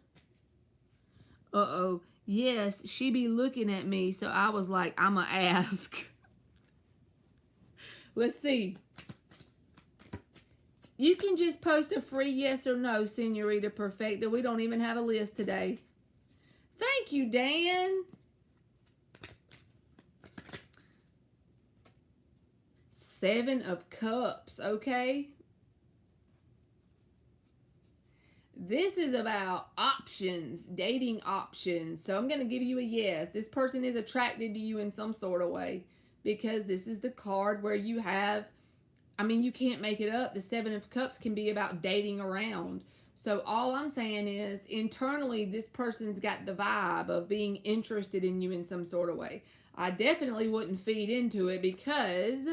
Uh-oh. Yes, she be looking at me, so I was like, I'ma ask. Let's see. You can just post a free yes or no, Senorita Perfecta. We don't even have a list today. Thank you, Dan. Seven of Cups, okay? This is about options, dating options. So I'm going to give you a yes. This person is attracted to you in some sort of way because this is the card where you have, I mean, you can't make it up. The Seven of Cups can be about dating around. So all I'm saying is internally, this person's got the vibe of being interested in you in some sort of way. I definitely wouldn't feed into it because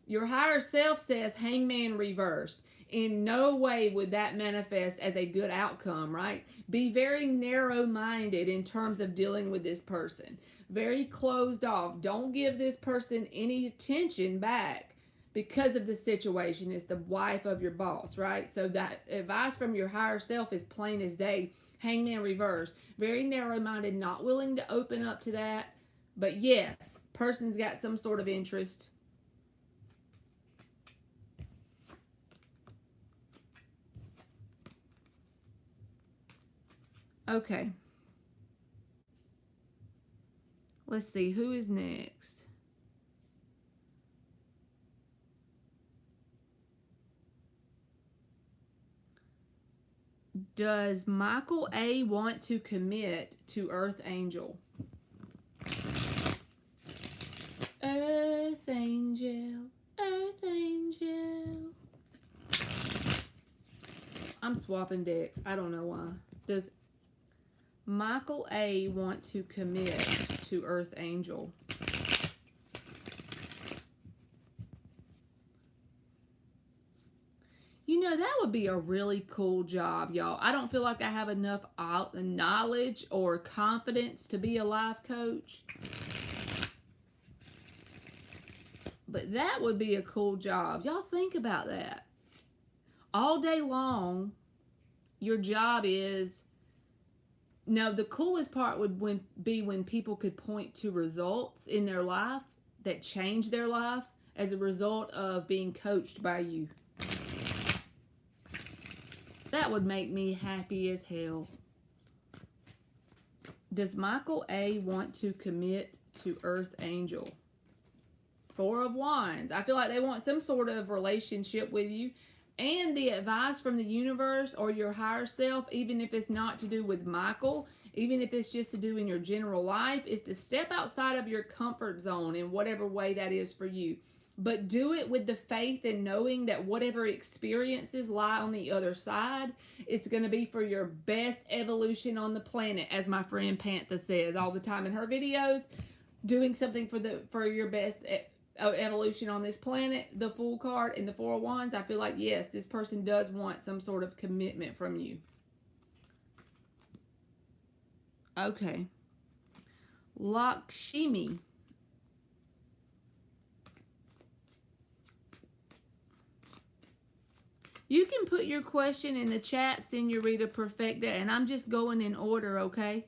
your higher self says Hangman reversed. In no way would that manifest as a good outcome, right? Be very narrow-minded in terms of dealing with this person. Very closed off. Don't give this person any attention back because of the situation. It's the wife of your boss, right? So that advice from your higher self is plain as day. Hangman reverse. Very narrow-minded, not willing to open up to that. But yes, person's got some sort of interest. Okay. Let's see, who is next? Does Michael A. want to commit to Earth Angel? Earth Angel, Earth Angel. I'm swapping decks. I don't know why. Does Michael A. want to commit to Earth Angel? You know, that would be a really cool job, y'all. I don't feel like I have enough knowledge or confidence to be a life coach. But that would be a cool job. Y'all think about that. All day long, your job is... Now, the coolest part would be when people could point to results in their life that change their life as a result of being coached by you. That would make me happy as hell. Does Michael A. want to commit to Earth Angel? Four of Wands. I feel like they want some sort of relationship with you. And the advice from the universe or your higher self, even if it's not to do with Michael, even if it's just to do in your general life, is to step outside of your comfort zone in whatever way that is for you. but do it with the faith and knowing that whatever experiences lie on the other side, it's going to be for your best evolution on the planet, as my friend Pantha says all the time in her videos. Doing something for your best evolution on this planet, the Fool card and the Four of Wands, I feel like, yes, this person does want some sort of commitment from you. Okay. Lakshmi. You can put your question in the chat, Senorita Perfecta, and I'm just going in order, okay?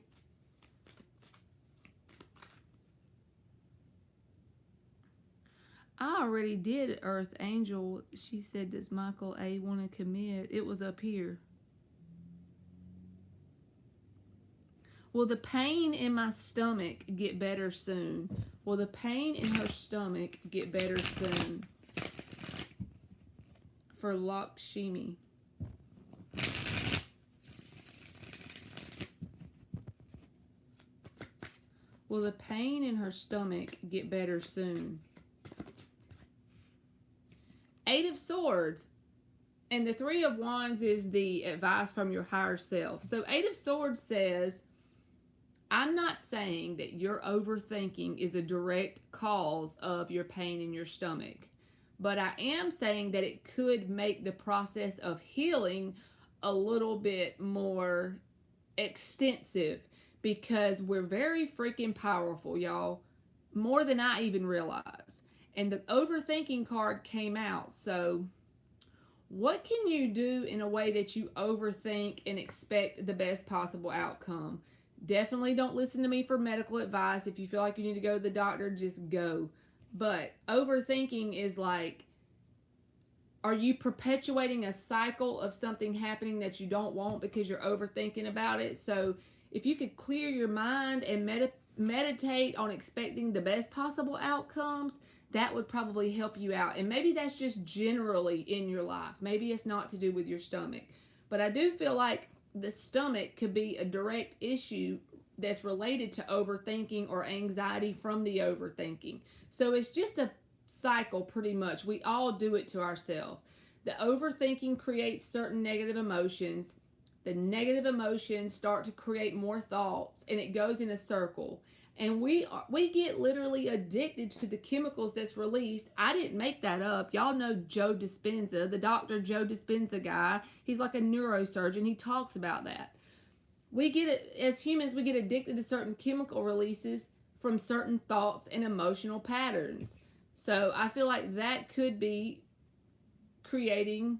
I already did Earth Angel. She said, does Michael A. want to commit? It was up here. Will the pain in my stomach get better soon? Will the pain in her stomach get better soon? For Lakshmi. Will the pain in her stomach get better soon? Eight of Swords. And the Three of Wands is the advice from your higher self. So Eight of Swords says, I'm not saying that your overthinking is a direct cause of your pain in your stomach. But I am saying that it could make the process of healing a little bit more extensive, because we're very freaking powerful, y'all. More than I even realize. And the overthinking card came out. So what can you do in a way that you overthink and expect the best possible outcome? Definitely don't listen to me for medical advice. If you feel like you need to go to the doctor, just go. But overthinking is like, are you perpetuating a cycle of something happening that you don't want because you're overthinking about it? So if you could clear your mind and meditate on expecting the best possible outcomes, that would probably help you out. And maybe that's just generally in your life. Maybe it's not to do with your stomach. But I do feel like the stomach could be a direct issue that's related to overthinking or anxiety from the overthinking. So it's just a cycle, pretty much. We all do it to ourselves. The overthinking creates certain negative emotions. The negative emotions start to create more thoughts, and it goes in a circle. And we get literally addicted to the chemicals that's released. I didn't make that up. Y'all know Joe Dispenza, the Dr. Joe Dispenza guy. He's like a neurosurgeon. He talks about that. We get it, as humans, we get addicted to certain chemical releases from certain thoughts and emotional patterns. So I feel like that could be creating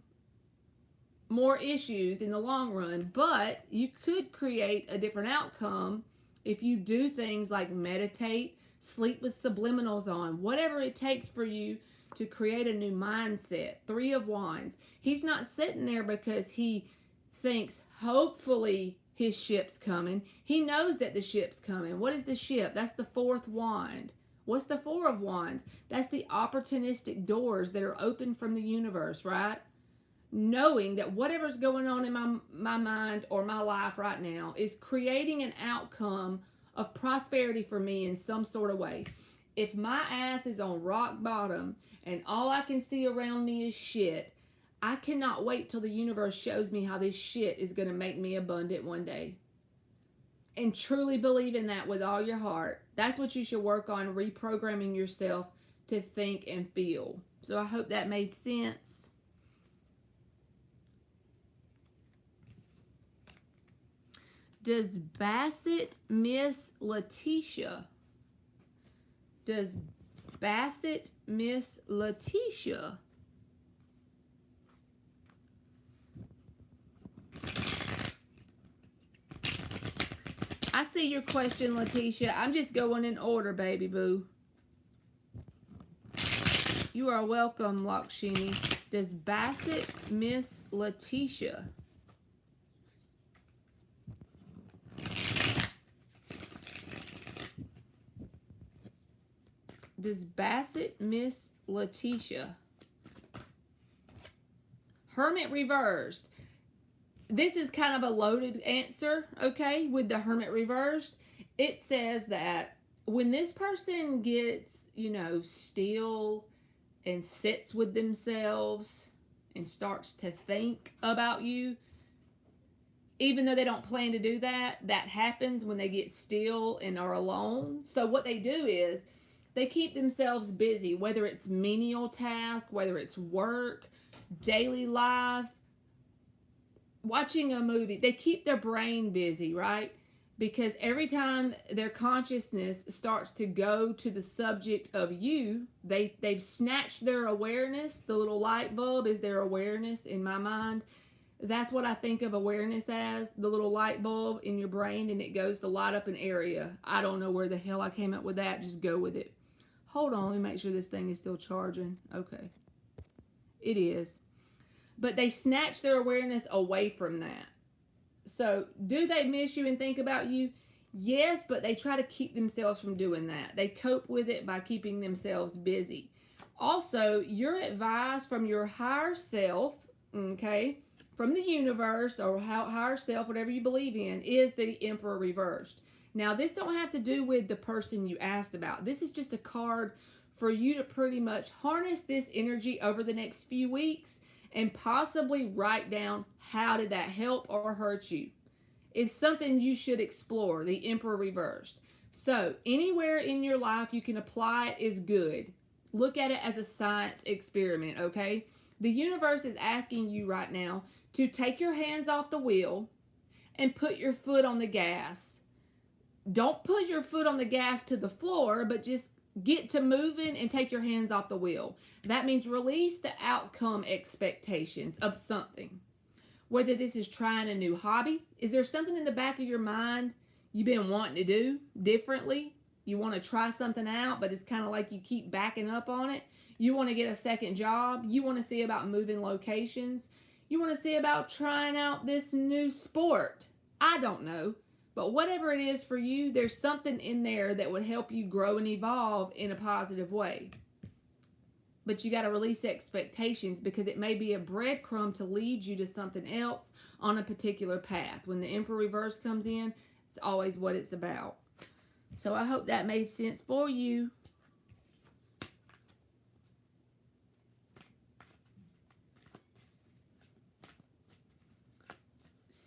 more issues in the long run, but you could create a different outcome if you do things like meditate, sleep with subliminals on, whatever it takes for you to create a new mindset. Three of Wands. He's not sitting there because he thinks hopefully his ship's coming. He knows that the ship's coming. What is the ship? That's the fourth wand. What's the Four of Wands? That's the opportunistic doors that are open from the universe, right? Knowing that whatever's going on in my mind or my life right now is creating an outcome of prosperity for me in some sort of way. If my ass is on rock bottom and all I can see around me is shit, I cannot wait till the universe shows me how this shit is going to make me abundant one day. And truly believe in that with all your heart. That's what you should work on, reprogramming yourself to think and feel. So I hope that made sense. Does Bassett miss Letitia? Does Bassett miss Letitia? I see your question, Letitia. I'm just going in order, baby boo. You are welcome, Lakshmi. Does Bassett miss Letitia? Does Bassett miss Letitia? Hermit reversed. This is kind of a loaded answer, okay, with the Hermit reversed. It says that when this person gets, still and sits with themselves and starts to think about you, even though they don't plan to do that, that happens when they get still and are alone. So what they do is they keep themselves busy, whether it's menial tasks, whether it's work, daily life, watching a movie. They keep their brain busy, right? Because every time their consciousness starts to go to the subject of you, they've snatched their awareness. The little light bulb is their awareness in my mind. That's what I think of awareness as, the little light bulb in your brain, and it goes to light up an area. I don't know where the hell I came up with that. Just go with it. Hold on, let me make sure this thing is still charging. Okay. It is. But they snatch their awareness away from that. So, do they miss you and think about you? Yes, but they try to keep themselves from doing that. They cope with it by keeping themselves busy. Also, your advice from your higher self, okay, from the universe or higher self, whatever you believe in, is the Emperor reversed. Now, this don't have to do with the person you asked about. This is just a card for you to pretty much harness this energy over the next few weeks and possibly write down how did that help or hurt you. It's something you should explore, the Emperor reversed. So, anywhere in your life you can apply it is good. Look at it as a science experiment, okay? The universe is asking you right now to take your hands off the wheel and put your foot on the gas. Don't put your foot on the gas to the floor, but just get to moving and take your hands off the wheel. That means release the outcome expectations of something. Whether this is trying a new hobby, is there something in the back of your mind you've been wanting to do differently? You want to try something out, but it's kind of like you keep backing up on it. You want to get a second job. You want to see about moving locations. You want to see about trying out this new sport. I don't know. But whatever it is for you, there's something in there that would help you grow and evolve in a positive way. But you got to release expectations because it may be a breadcrumb to lead you to something else on a particular path. When the Emperor reverse comes in, it's always what it's about. So I hope that made sense for you.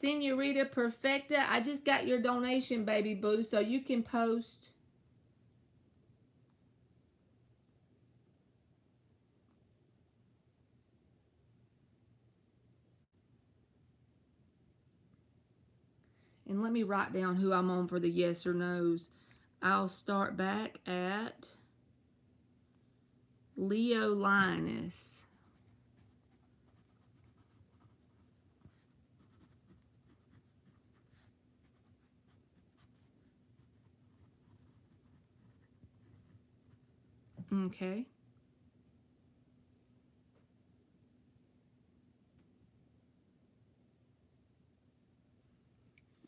Senorita Perfecta, I just got your donation, baby boo, so you can post. And let me write down who I'm on for the yes or no's. I'll start back at Leo Linus. Okay.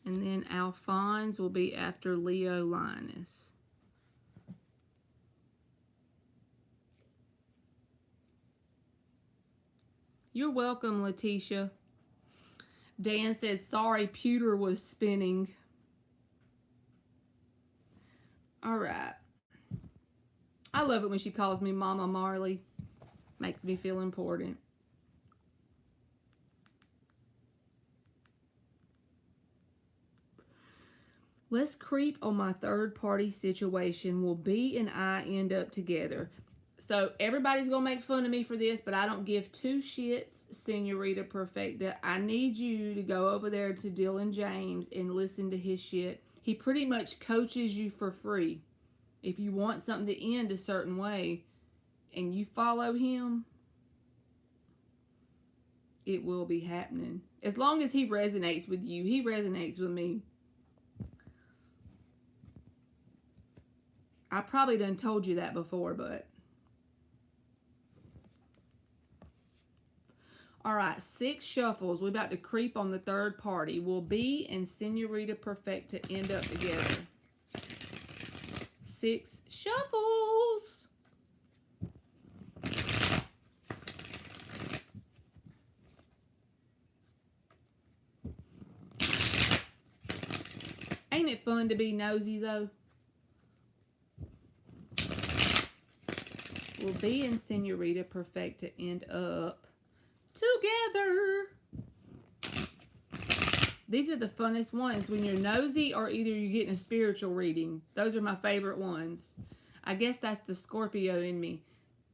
And then Alphonse will be after Leo Linus. You're welcome, Letitia. Dan says, sorry, pewter was spinning. All right. I love it when she calls me Mama Marley. Makes me feel important. Let's creep on my third party situation. Will B and I end up together? So everybody's going to make fun of me for this, but I don't give two shits, Senorita Perfecta. I need you to go over there to Dylan James and listen to his shit. He pretty much coaches you for free. If you want something to end a certain way and you follow him, it will be happening. As long as he resonates with you, he resonates with me. I probably done told you that before, but. Alright, 6 shuffles. We're about to creep on the third party. Will B and Senorita Perfecta end up together? 6 shuffles. Ain't it fun to be nosy though? will be in Senorita Perfecta end up together. These are the funnest ones when you're nosy or either you're getting a spiritual reading. Those are my favorite ones. I guess that's the Scorpio in me.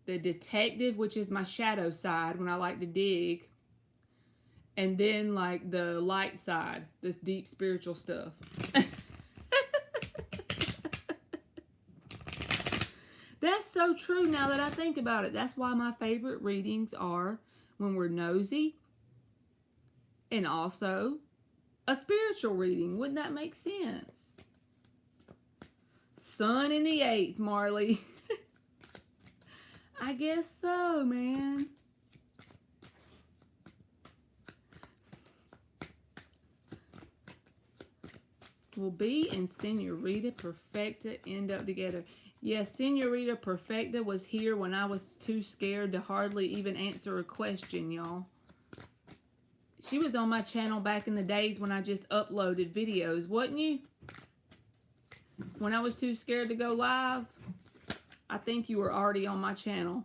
The detective, which is my shadow side when I like to dig. And then like the light side, this deep spiritual stuff. That's so true now that I think about it. That's why my favorite readings are when we're nosy and also a spiritual reading. Wouldn't that make sense? Sun in the 8th, Marley. I guess so, man. Will be and Senorita Perfecta end up together. Yes, Senorita Perfecta was here when I was too scared to hardly even answer a question, y'all. She was on my channel back in the days when I just uploaded videos, wasn't you? When I was too scared to go live, I think you were already on my channel.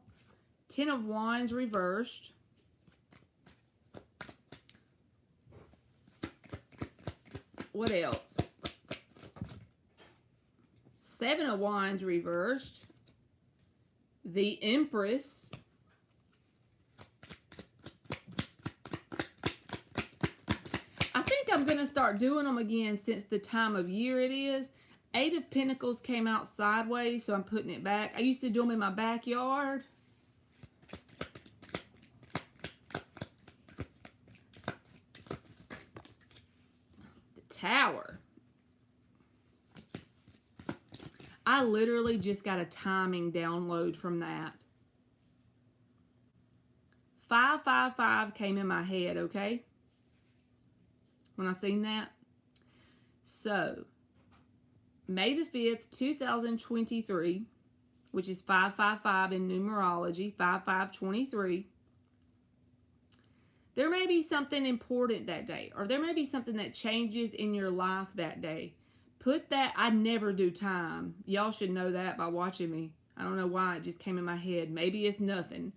10 of Wands reversed. What else? 7 of Wands reversed. The Empress. I think I'm going to start doing them again since the time of year it is. 8 of Pentacles came out sideways, so I'm putting it back. I used to do them in my backyard. The Tower. I literally just got a timing download from that. 555 came in my head, okay? When I seen that. So, May the 5th, 2023, which is 555 in numerology, 5523. There may be something important that day, or there may be something that changes in your life that day. Put that, I never do time. Y'all should know that by watching me. I don't know why, it just came in my head. Maybe it's nothing.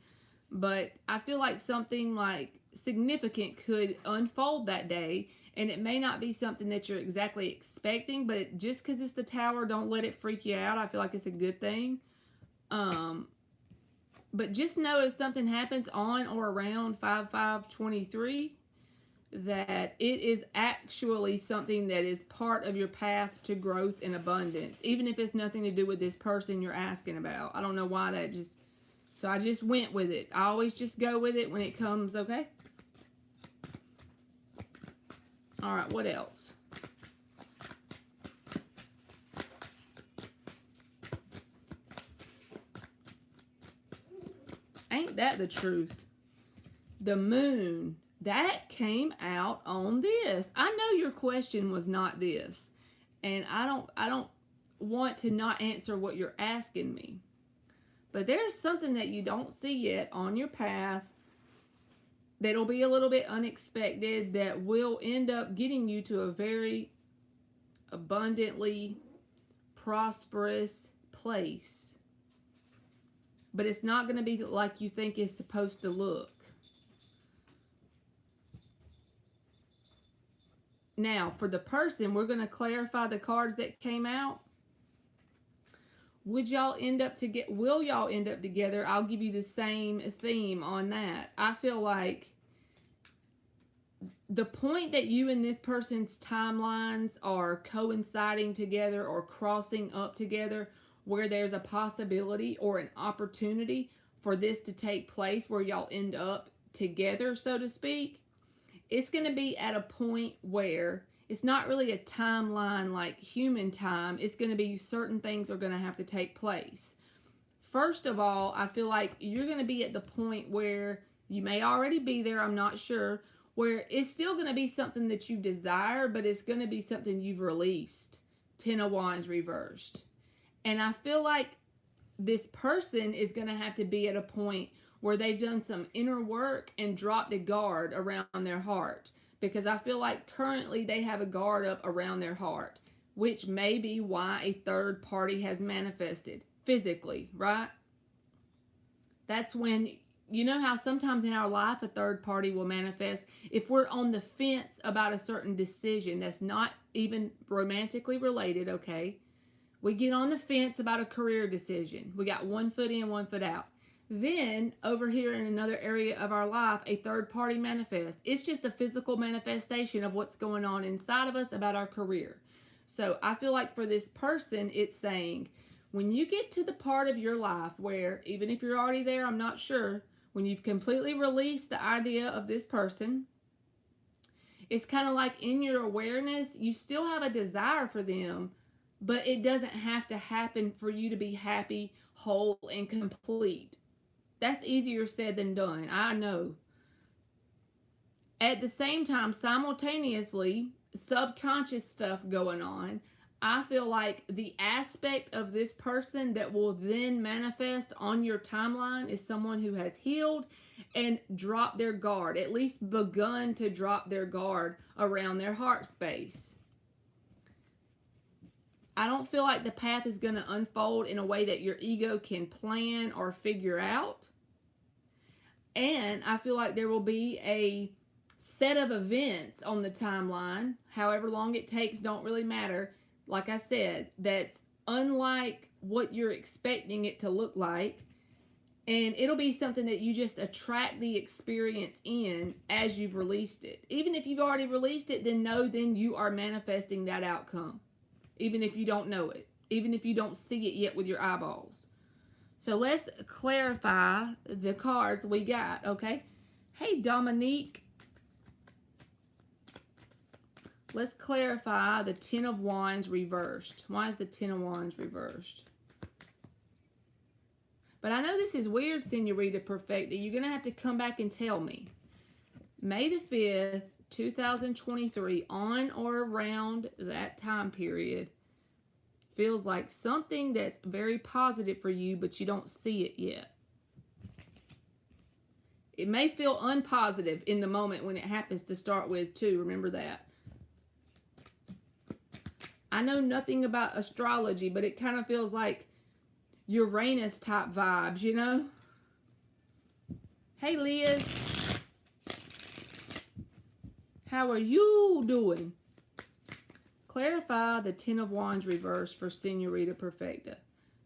But I feel like something like significant could unfold that day. And it may not be something that you're exactly expecting, but just because it's the Tower, don't let it freak you out. I feel like it's a good thing. But just know if something happens on or around 5523, that it is actually something that is part of your path to growth and abundance, even if it's nothing to do with this person you're asking about. I don't know why that just, so I just went with it. I always just go with it when it comes, okay? All right, what else? Ain't that the truth? The Moon. That came out on this. I know your question was not this. And I don't want to not answer what you're asking me. But there's something that you don't see yet on your path that'll be a little bit unexpected that will end up getting you to a very abundantly prosperous place. But it's not going to be like you think it's supposed to look. Now, for the person, we're going to clarify the cards that came out. Would y'all end up will y'all end up together? I'll give you the same theme on that. I feel like the point that you and this person's timelines are coinciding together or crossing up together, where there's a possibility or an opportunity for this to take place where y'all end up together, so to speak, it's going to be at a point where it's not really a timeline like human time. It's going to be certain things are going to have to take place. First of all, I feel like you're going to be at the point where you may already be there, I'm not sure, where it's still going to be something that you desire, but it's going to be something you've released. 10 of Wands reversed. And I feel like this person is going to have to be at a point where they've done some inner work and dropped a guard around their heart. Because I feel like currently they have a guard up around their heart, which may be why a third party has manifested physically, right? That's when, you know how sometimes in our life a third party will manifest if we're on the fence about a certain decision that's not even romantically related, okay? We get on the fence about a career decision. We got one foot in, one foot out. Then, over here in another area of our life, a third party manifests. It's just a physical manifestation of what's going on inside of us about our career. So, I feel like for this person, it's saying, when you get to the part of your life where, even if you're already there, I'm not sure, when you've completely released the idea of this person, it's kind of like in your awareness, you still have a desire for them, but it doesn't have to happen for you to be happy, whole, and complete. That's easier said than done, I know. At the same time, simultaneously, subconscious stuff going on. I feel like the aspect of this person that will then manifest on your timeline is someone who has healed and dropped their guard, at least begun to drop their guard around their heart space. I don't feel like the path is going to unfold in a way that your ego can plan or figure out. And I feel like there will be a set of events on the timeline, however long it takes, don't really matter. Like I said, that's unlike what you're expecting it to look like. And it'll be something that you just attract the experience in as you've released it. Even if you've already released it, then you are manifesting that outcome. Even if you don't know it. Even if you don't see it yet with your eyeballs. So let's clarify the cards we got, okay? Hey, Dominique. Let's clarify the Ten of Wands reversed. Why is the Ten of Wands reversed? But I know this is weird, Senorita Perfecta. You're going to have to come back and tell me. May the 5th, 2023, on or around that time period, feels like something that's very positive for you, but you don't see it yet. It may feel unpositive in the moment when it happens to start with, too. Remember that. I know nothing about astrology, but it kind of feels like Uranus type vibes, you know? Hey, Liz. How are you doing? Clarify the Ten of Wands reversed for Senorita Perfecta.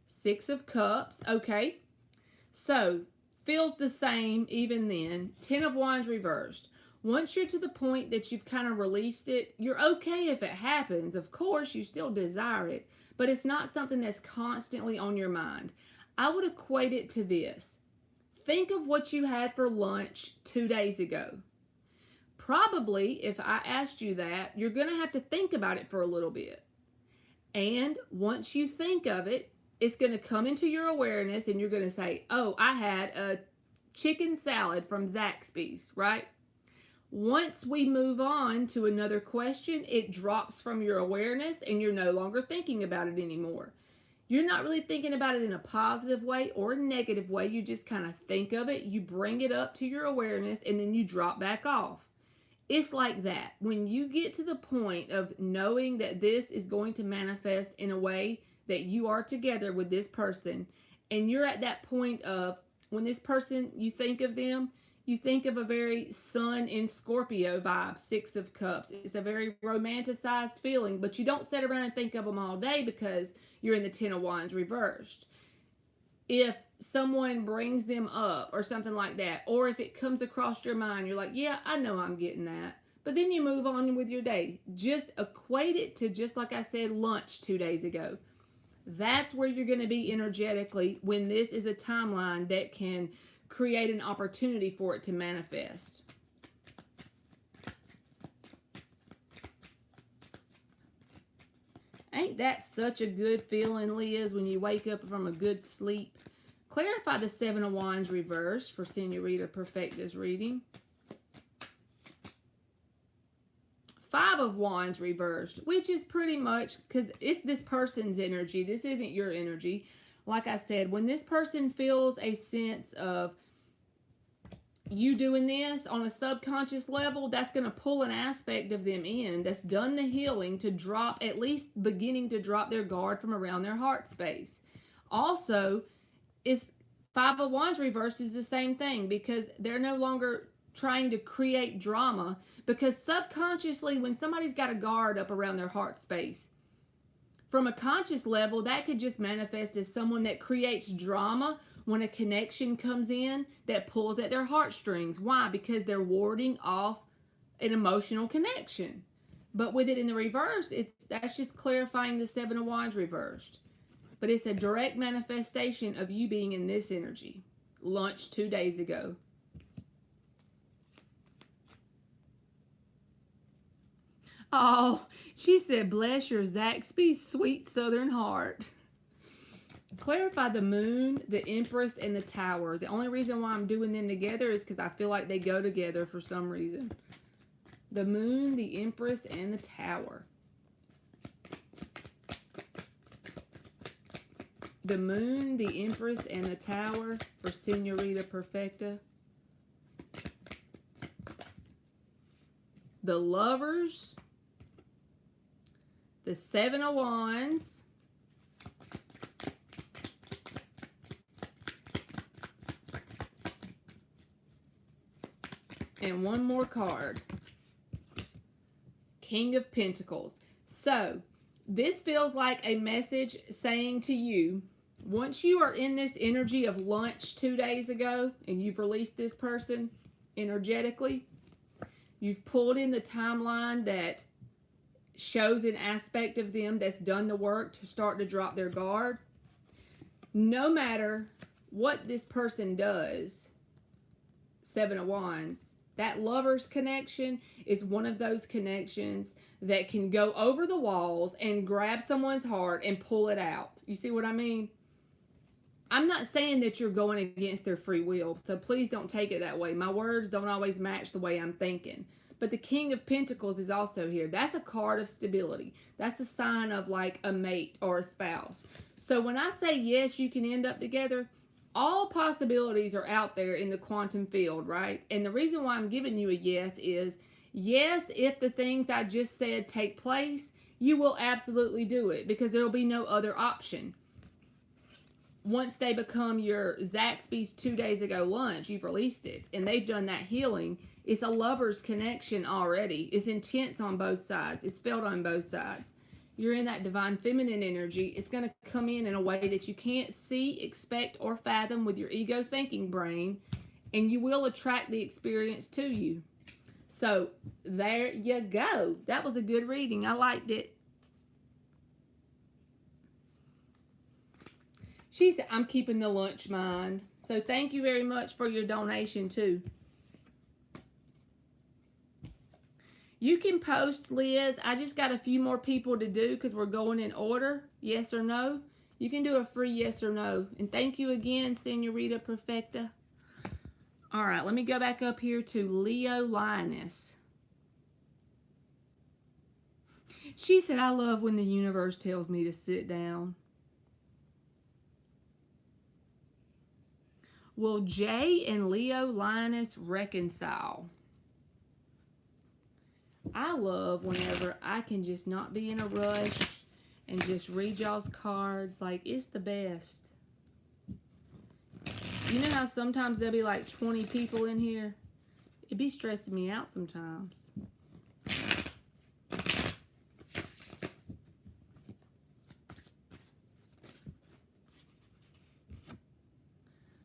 Six of Cups. Okay. So, feels the same even then. Ten of Wands reversed. Once you're to the point that you've kind of released it, you're okay if it happens. Of course, you still desire it, but it's not something that's constantly on your mind. I would equate it to this. Think of what you had for lunch 2 days ago. Probably, if I asked you that, you're going to have to think about it for a little bit. And once you think of it, it's going to come into your awareness and you're going to say, oh, I had a chicken salad from Zaxby's, right? Once we move on to another question, it drops from your awareness and you're no longer thinking about it anymore. You're not really thinking about it in a positive way or a negative way. You just kind of think of it, you bring it up to your awareness, and then you drop back off. It's like that. When you get to the point of knowing that this is going to manifest in a way that you are together with this person, and you're at that point of when this person, you think of them, you think of a very Sun in Scorpio vibe, Six of Cups. It's a very romanticized feeling, but you don't sit around and think of them all day because you're in the Ten of Wands reversed. If someone brings them up or something like that, or if it comes across your mind, you're like, yeah, I know I'm getting that. But then you move on with your day. Just equate it to, just like I said, lunch 2 days ago. That's where you're going to be energetically when this is a timeline that can create an opportunity for it to manifest. Ain't that such a good feeling, Liz, when you wake up from a good sleep? Clarify the Seven of Wands reversed for Senorita Perfecta's reading. Five of Wands reversed, which is pretty much, because it's this person's energy. This isn't your energy. Like I said, when this person feels a sense of you doing this on a subconscious level, that's going to pull an aspect of them in that's done the healing to drop, at least beginning to drop their guard from around their heart space. Also, it's Five of Wands reversed is the same thing, because they're no longer trying to create drama, because subconsciously when somebody's got a guard up around their heart space, from a conscious level, that could just manifest as someone that creates drama when a connection comes in that pulls at their heartstrings. Why? Because they're warding off an emotional connection. But with it in the reverse, that's just clarifying the Seven of Wands reversed. But it's a direct manifestation of you being in this energy. Lunch 2 days ago. Oh, she said, bless your Zaxby's sweet southern heart. Clarify the moon, the Empress, and the Tower. The only reason why I'm doing them together is because I feel like they go together for some reason. The moon, the Empress, and the Tower. The moon, the Empress, and the Tower for Senorita Perfecta. The Lovers. The Seven of Wands. And one more card. King of Pentacles. So, this feels like a message saying to you, once you are in this energy of lunch 2 days ago, and you've released this person energetically, you've pulled in the timeline that shows an aspect of them that's done the work to start to drop their guard. No matter what this person does, Seven of Wands, that Lover's connection is one of those connections that can go over the walls and grab someone's heart and pull it out. You see what I mean? I'm not saying that you're going against their free will, so please don't take it that way. My words don't always match the way I'm thinking. But the King of Pentacles is also here. That's a card of stability. That's a sign of like a mate or a spouse. So when I say yes, you can end up together, all possibilities are out there in the quantum field, right? And the reason why I'm giving you a yes is, yes, if the things I just said take place, you will absolutely do it, because there will be no other option. Once they become your Zaxby's 2 days ago lunch, you've released it, and they've done that healing. It's a lover's connection already. It's intense on both sides. It's felt on both sides. You're in that divine feminine energy. It's going to come in a way that you can't see, expect, or fathom with your ego thinking brain, and you will attract the experience to you. So there you go. That was a good reading. I liked it. She said, I'm keeping the lunch mind. So thank you very much for your donation too. You can post, Liz. I just got a few more people to do because we're going in order. Yes or no. You can do a free yes or no. And thank you again, Senorita Perfecta. All right, let me go back up here to Leo Linus. She said, I love when the universe tells me to sit down. Will Jay and Leo Linus reconcile? I love whenever I can just not be in a rush and just read y'all's cards. Like, it's the best. You know how sometimes there'll be like 20 people in here? It'd be stressing me out sometimes.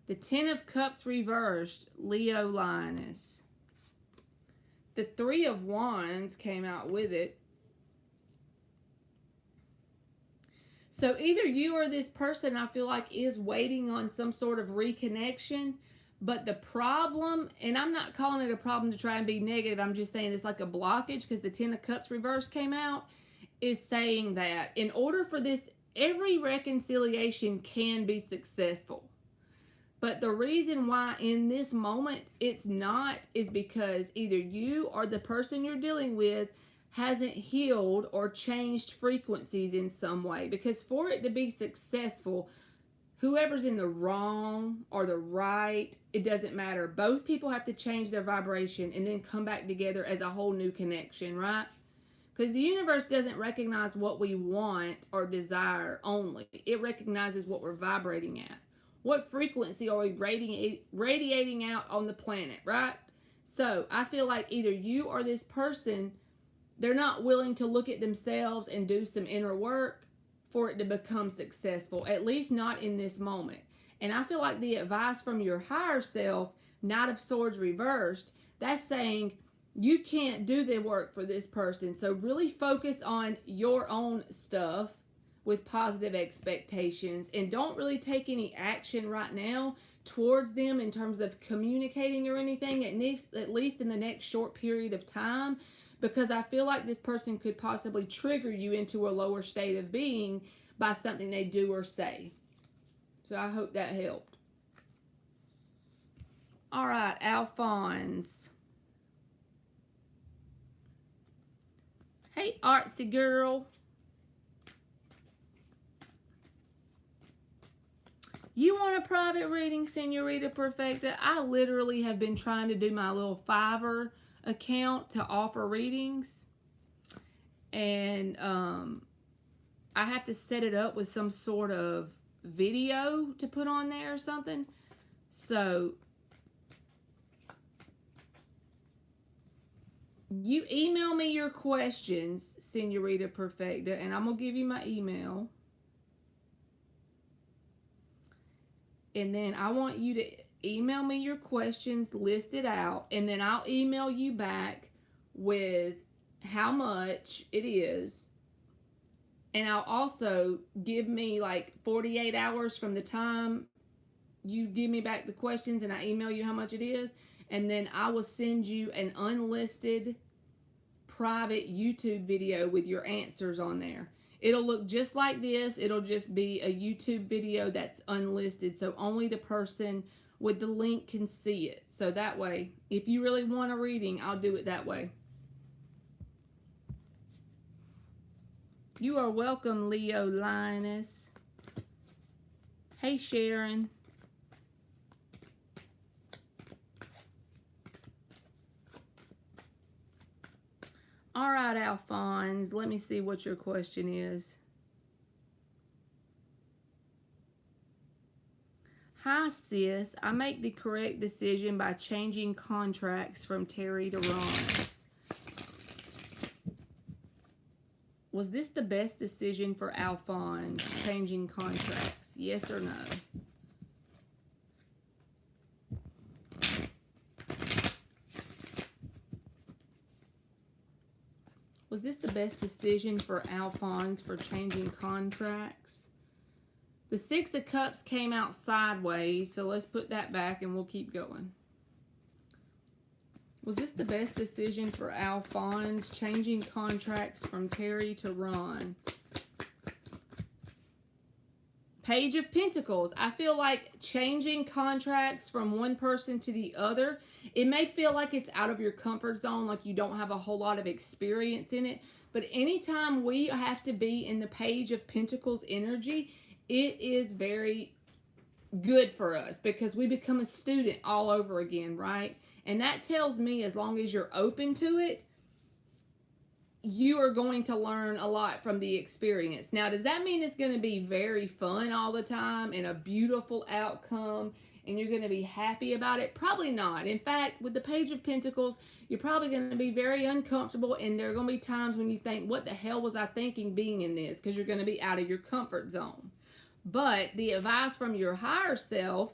The Ten of Cups reversed, Leo Linus. The Three of Wands came out with it. So either you or this person, I feel like, is waiting on some sort of reconnection. But the problem, and I'm not calling it a problem to try and be negative, I'm just saying it's like a blockage because the Ten of Cups reverse came out, is saying that in order for this, every reconciliation can be successful. But the reason why in this moment it's not is because either you or the person you're dealing with hasn't healed or changed frequencies in some way. Because for it to be successful, whoever's in the wrong or the right, it doesn't matter. Both people have to change their vibration and then come back together as a whole new connection, right? Because the universe doesn't recognize what we want or desire only. It recognizes what we're vibrating at. What frequency are we radiating out on the planet, right? So I feel like either you or this person, they're not willing to look at themselves and do some inner work for it to become successful, at least not in this moment. And I feel like the advice from your higher self, Knight of Swords reversed, that's saying you can't do the work for this person. So really focus on your own stuff with positive expectations, and don't really take any action right now towards them in terms of communicating or anything, at least in the next short period of time, because I feel like this person could possibly trigger you into a lower state of being by something they do or say. So I hope that helped. All right, Alphonse. Hey, artsy girl. You want a private reading, Senorita Perfecta? I literally have been trying to do my little Fiverr account to offer readings. And I have to set it up with some sort of video to put on there or something. So you email me your questions, Senorita Perfecta, and I'm going to give you my email. And then I want you to email me your questions listed out, and then I'll email you back with how much it is. And I'll also give me like 48 hours from the time you give me back the questions and I email you how much it is. And then I will send you an unlisted private YouTube video with your answers on there. It'll look just like this. It'll just be a YouTube video that's unlisted, so only the person with the link can see it. So that way, if you really want a reading, I'll do it that way. You are welcome, Leo Linus. Hey, Sharon. All right, Alphonse, let me see what your question is. Hi, sis. I make the correct decision by changing contracts from Terry to Ron. Was this the best decision for Alphonse, changing contracts? Yes or no? Was this the best decision for Alphonse for changing contracts? The Six of Cups came out sideways, so let's put that back and we'll keep going. Was this the best decision for Alphonse, changing contracts from Terry to Ron? Page of Pentacles. I feel like changing contracts from one person to the other, it may feel like it's out of your comfort zone, like you don't have a whole lot of experience in it. But anytime we have to be in the Page of Pentacles energy, it is very good for us because we become a student all over again, right? And that tells me as long as you're open to it, you are going to learn a lot from the experience. Now, does that mean it's going to be very fun all the time and a beautiful outcome and you're going to be happy about it? Probably not. In fact, with the Page of Pentacles, you're probably going to be very uncomfortable, and there are going to be times when you think, what the hell was I thinking being in this? Because you're going to be out of your comfort zone. But the advice from your higher self,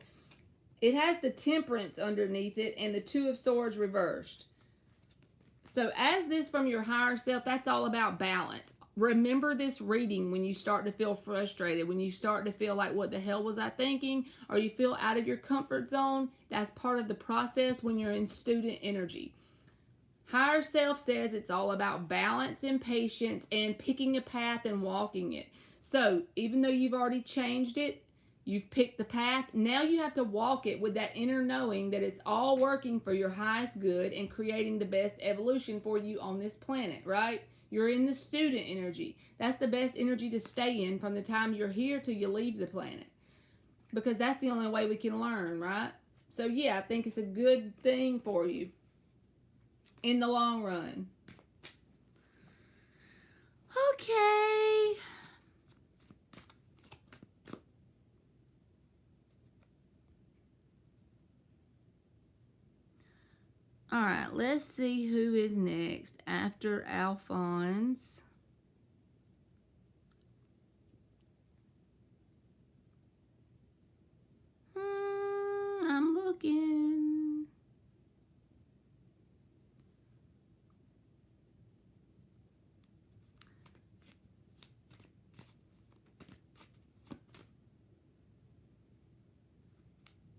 it has the Temperance underneath it and the Two of Swords reversed. So as this from your higher self, that's all about balance. Remember this reading when you start to feel frustrated, when you start to feel like, what the hell was I thinking? Or you feel out of your comfort zone. That's part of the process when you're in student energy. Higher self says it's all about balance and patience and picking a path and walking it. So even though you've already changed it, you've picked the path, now you have to walk it with that inner knowing that it's all working for your highest good and creating the best evolution for you on this planet, right? You're in the student energy. That's the best energy to stay in from the time you're here till you leave the planet. Because that's the only way we can learn, right? So yeah, I think it's a good thing for you in the long run. Okay. All right, let's see who is next after Alphonse. I'm looking.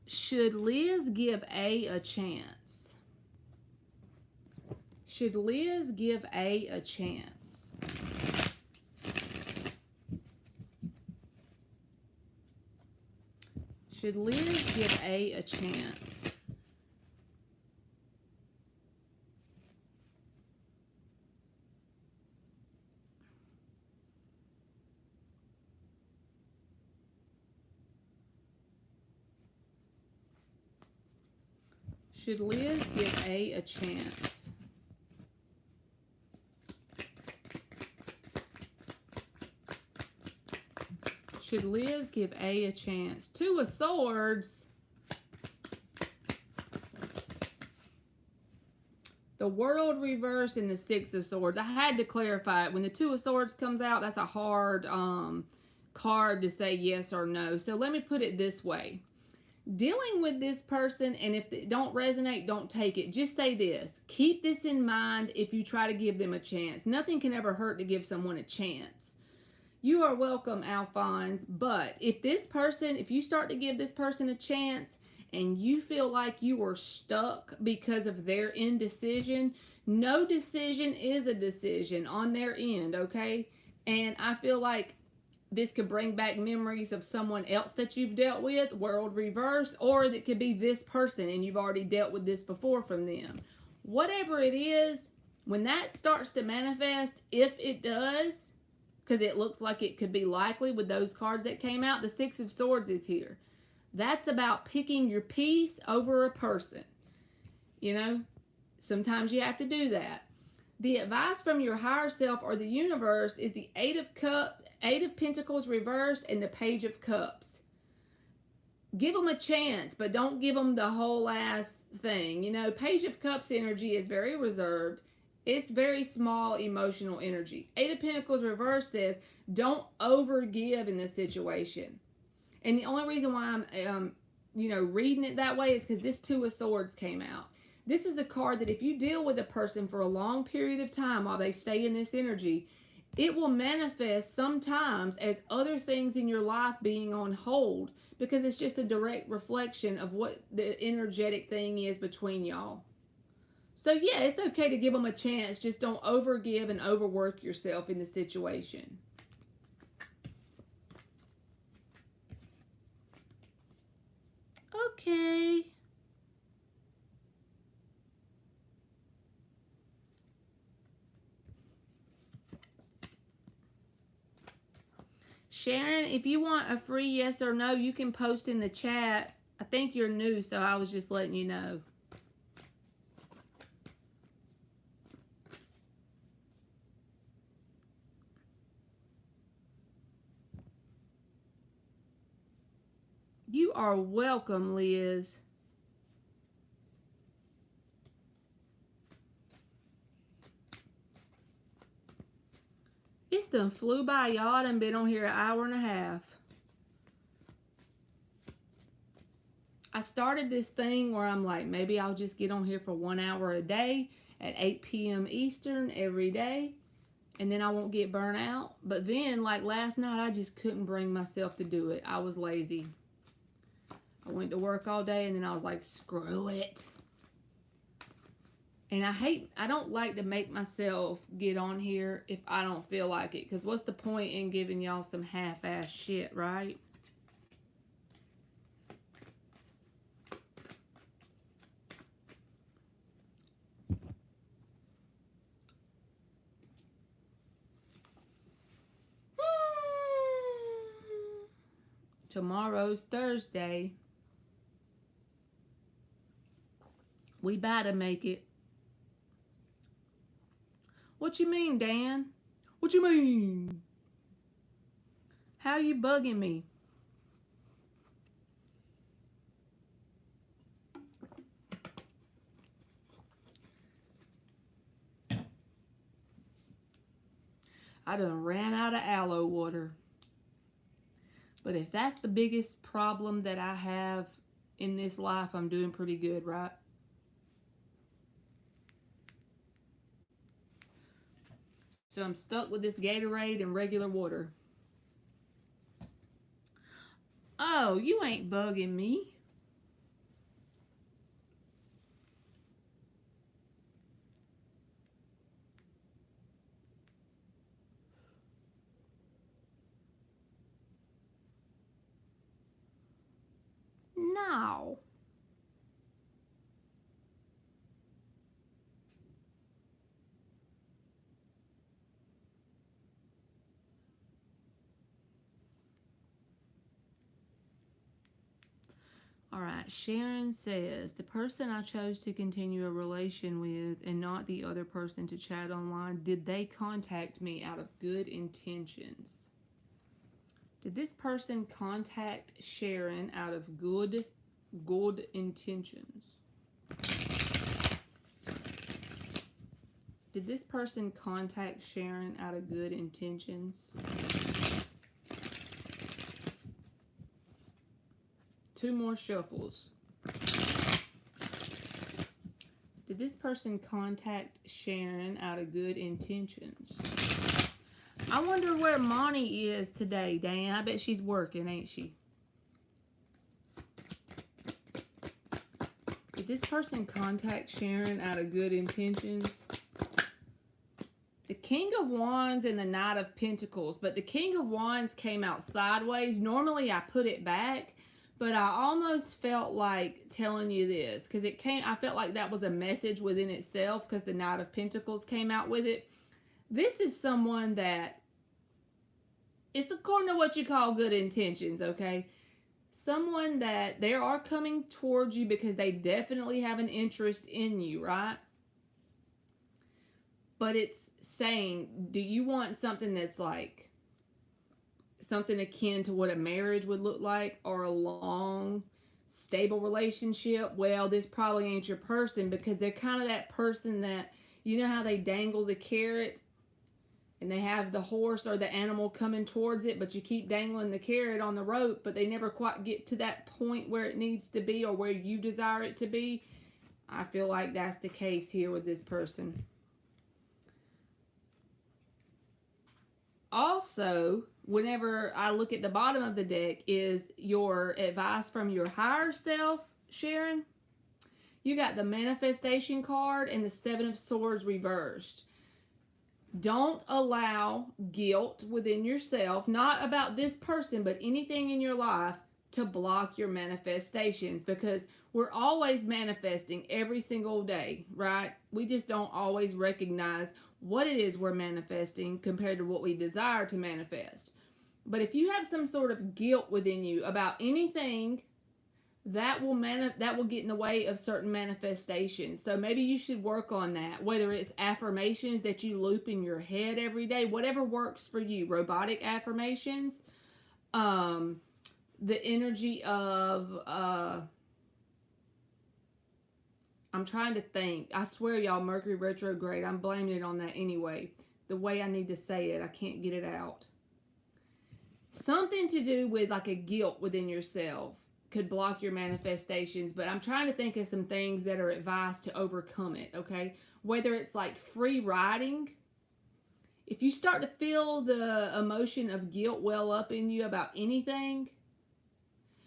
Should Liz give A chance? Should Liz give A chance? Should Liz give A chance? Should Liz give A chance? Should Liz give A chance? Two of Swords. The World reversed and the Six of Swords. I had to clarify it. When the Two of Swords comes out, that's a hard card to say yes or no. So let me put it this way. Dealing with this person, and if it don't resonate, don't take it. Just say this. Keep this in mind if you try to give them a chance. Nothing can ever hurt to give someone a chance. You are welcome, Alphonse, but if you start to give this person a chance and you feel like you are stuck because of their indecision, no decision is a decision on their end, okay? And I feel like this could bring back memories of someone else that you've dealt with, world reverse, or it could be this person and you've already dealt with this before from them. Whatever it is, when that starts to manifest, if it does, because it looks like it could be likely with those cards that came out, the Six of Swords is here. That's about picking your peace over a person. You know, sometimes you have to do that. The advice from your higher self or the universe is the Eight of Pentacles reversed and the Page of Cups. Give them a chance, but don't give them the whole ass thing. You know, Page of Cups energy is very reserved. It's very small emotional energy. Eight of Pentacles reversed says don't overgive in this situation. And the only reason why I'm reading it that way is because this Two of Swords came out. This is a card that if you deal with a person for a long period of time while they stay in this energy, it will manifest sometimes as other things in your life being on hold because it's just a direct reflection of what the energetic thing is between y'all. So yeah, it's okay to give them a chance. Just don't overgive and overwork yourself in the situation. Okay. Sharon, if you want a free yes or no, you can post in the chat. I think you're new, so I was just letting you know. You are welcome, Liz. It's done flew by, y'all. Done been on here an hour and a half. I started this thing where I'm like, maybe I'll just get on here for 1 hour a day at 8 p.m. Eastern every day, and then I won't get burnt out. But then, like last night, I just couldn't bring myself to do it. I was lazy. I went to work all day, and then I was like, screw it. And I don't like to make myself get on here if I don't feel like it. Because what's the point in giving y'all some half-ass shit, right? Tomorrow's Thursday. We better make it. What you mean, Dan? What you mean? How you bugging me? I done ran out of aloe water. But if that's the biggest problem that I have in this life, I'm doing pretty good, right? So I'm stuck with this Gatorade and regular water. Oh, you ain't bugging me. No. All right, Sharon says the person I chose to continue a relation with and not the other person to chat online, did they contact me out of good intentions? Did this person contact Sharon out of good intentions? Did this person contact Sharon out of good intentions? Two more shuffles. Did this person contact Sharon out of good intentions? I wonder where Monty is today, Dan. I bet she's working, ain't she? Did this person contact Sharon out of good intentions? The King of Wands and the Knight of Pentacles. But the King of Wands came out sideways. Normally I put it back. But I almost felt like telling you this. Because I felt like that was a message within itself. Because the Knight of Pentacles came out with it. This is someone that, it's according to what you call good intentions, okay? Someone that they are coming towards you because they definitely have an interest in you, right? But it's saying, do you want something that's like something akin to what a marriage would look like, or a long, stable relationship? Well, this probably ain't your person, because they're kind of that person that, you know how they dangle the carrot and they have the horse or the animal coming towards it, but you keep dangling the carrot on the rope, but they never quite get to that point where it needs to be or where you desire it to be. I feel like that's the case here with this person. Also, whenever I look at the bottom of the deck, is your advice from your higher self, Sharon. You got the manifestation card and the Seven of Swords reversed. Don't allow guilt within yourself, not about this person, but anything in your life, to block your manifestations, because we're always manifesting every single day, right? We just don't always recognize what it is we're manifesting compared to what we desire to manifest. But if you have some sort of guilt within you about anything, that will get in the way of certain manifestations. So maybe you should work on that, whether it's affirmations that you loop in your head every day, whatever works for you. Robotic affirmations, the energy of I'm trying to think. I swear, y'all, Mercury retrograde, I'm blaming it on that anyway. The way I need to say it, I can't get it out. Something to do with like a guilt within yourself could block your manifestations, but I'm trying to think of some things that are advised to overcome it, okay? Whether it's like free writing. If you start to feel the emotion of guilt well up in you about anything,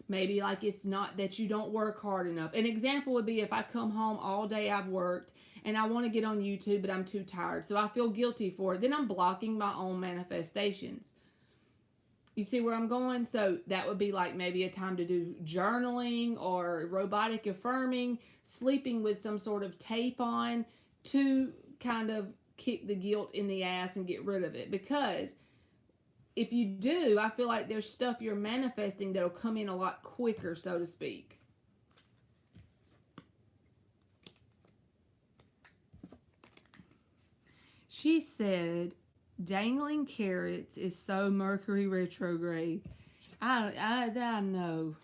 maybe like it's not that you don't work hard enough. An example would be if I come home all day, I've worked, and I want to get on YouTube, but I'm too tired, so I feel guilty for it. Then I'm blocking my own manifestations. You see where I'm going? So that would be like maybe a time to do journaling or robotic affirming, sleeping with some sort of tape on to kind of kick the guilt in the ass and get rid of it. Because if you do, I feel like there's stuff you're manifesting that'll come in a lot quicker, so to speak. She said, dangling carrots is so Mercury retrograde. I know.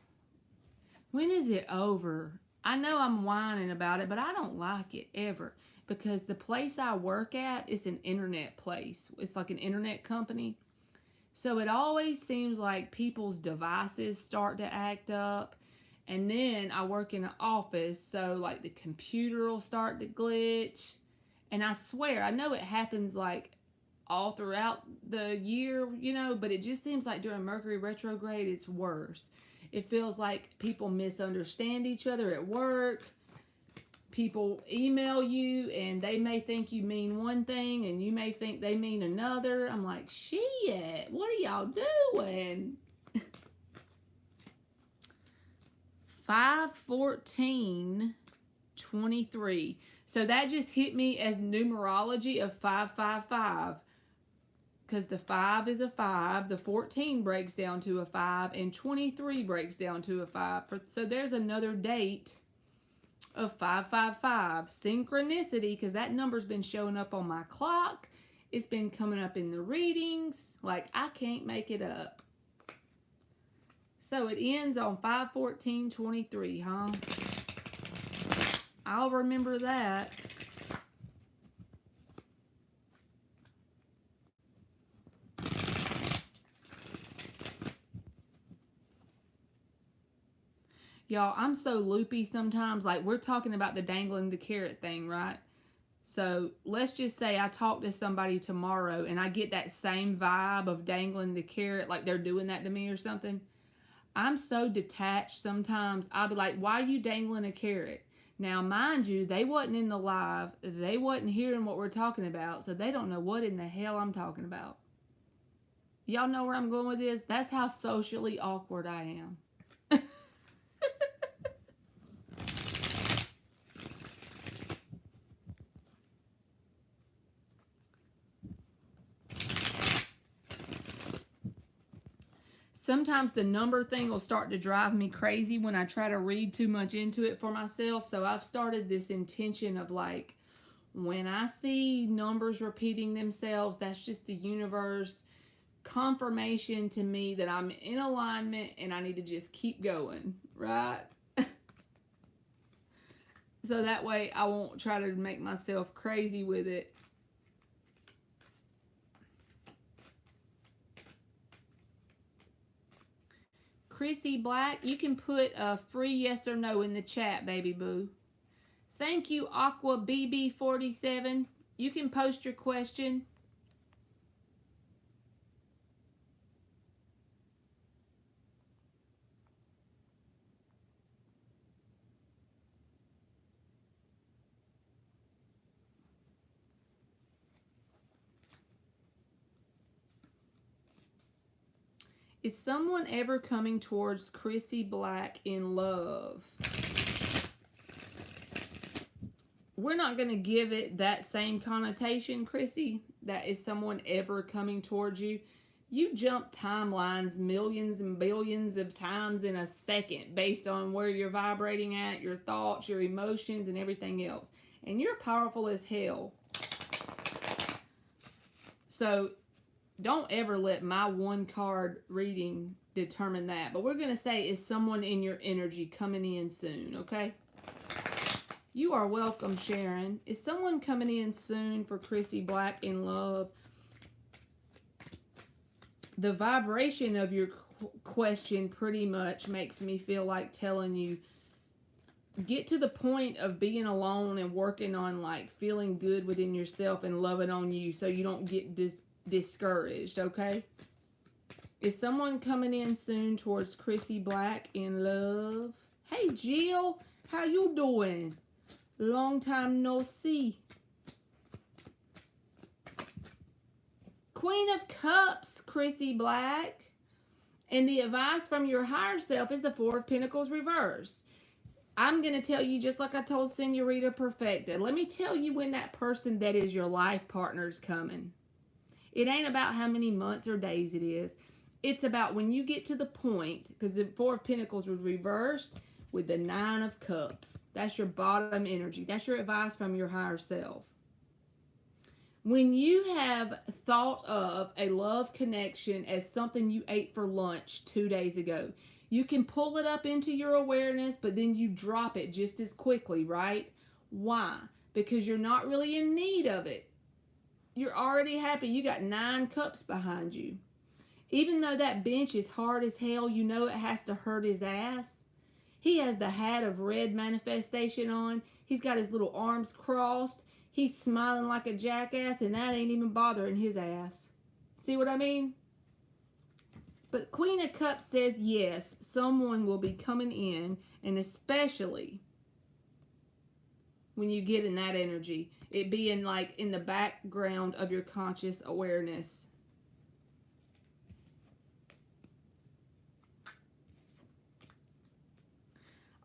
When is it over? I know I'm whining about it, but I don't like it ever. because the place I work at is an internet place. It's like an internet company. So it always seems like people's devices start to act up. And then I work in an office, so like the computer will start to glitch. And I swear, I know it happens like all throughout the year, but it just seems like during Mercury retrograde, it's worse. It feels like people misunderstand each other at work. People email you and they may think you mean one thing and you may think they mean another. I'm like, shit, what are y'all doing? 5/14/23. So that just hit me as numerology of 555. Because the 5 is a 5, the 14 breaks down to a 5, and 23 breaks down to a 5. So there's another date of 555. Synchronicity, because that number's been showing up on my clock. It's been coming up in the readings. Like, I can't make it up. So it ends on 5/14/23, huh? I'll remember that. Y'all, I'm so loopy sometimes. Like, we're talking about the dangling the carrot thing, right? So let's just say I talk to somebody tomorrow and I get that same vibe of dangling the carrot, like they're doing that to me or something. I'm so detached sometimes. I'll be like, why are you dangling a carrot? Now, mind you, they wasn't in the live. They wasn't hearing what we're talking about, so they don't know what in the hell I'm talking about. Y'all know where I'm going with this? That's how socially awkward I am. Sometimes the number thing will start to drive me crazy when I try to read too much into it for myself. So I've started this intention of like, when I see numbers repeating themselves, that's just the universe confirmation to me that I'm in alignment and I need to just keep going, right? So that way I won't try to make myself crazy with it. Chrissy Black, you can put a free yes or no in the chat, baby boo. Thank you, Aqua BB47. You can post your question. Is someone ever coming towards Chrissy Black in love? We're not going to give it that same connotation, Chrissy. That is someone ever coming towards you. You jump timelines millions and billions of times in a second based on where you're vibrating at, your thoughts, your emotions, and everything else. And you're powerful as hell. So don't ever let my one card reading determine that. But we're going to say, is someone in your energy coming in soon, okay? You are welcome, Sharon. Is someone coming in soon for Chrissy Black in love? The vibration of your question pretty much makes me feel like telling you, get to the point of being alone and working on like feeling good within yourself and loving on you so you don't get discouraged, okay? Is someone coming in soon towards Chrissy Black in love? Hey, Jill, how you doing? Long time no see. Queen of Cups, Chrissy Black. And the advice from your higher self is the Four of Pentacles reversed. I'm going to tell you, just like I told Senorita Perfecta, let me tell you when that person that is your life partner is coming. It ain't about how many months or days it is. It's about when you get to the point, because the Four of Pentacles was reversed with the Nine of Cups. That's your bottom energy. That's your advice from your higher self. When you have thought of a love connection as something you ate for lunch 2 days ago, you can pull it up into your awareness, but then you drop it just as quickly, right? Why? because you're not really in need of it. You're already happy. You got 9 cups behind you. Even though that bench is hard as hell, you know it has to hurt his ass. He has the hat of red manifestation on. He's got his little arms crossed. He's smiling like a jackass, and that ain't even bothering his ass. See what I mean? But Queen of Cups says yes, someone will be coming in, and especially when you get in that energy, it being like in the background of your conscious awareness.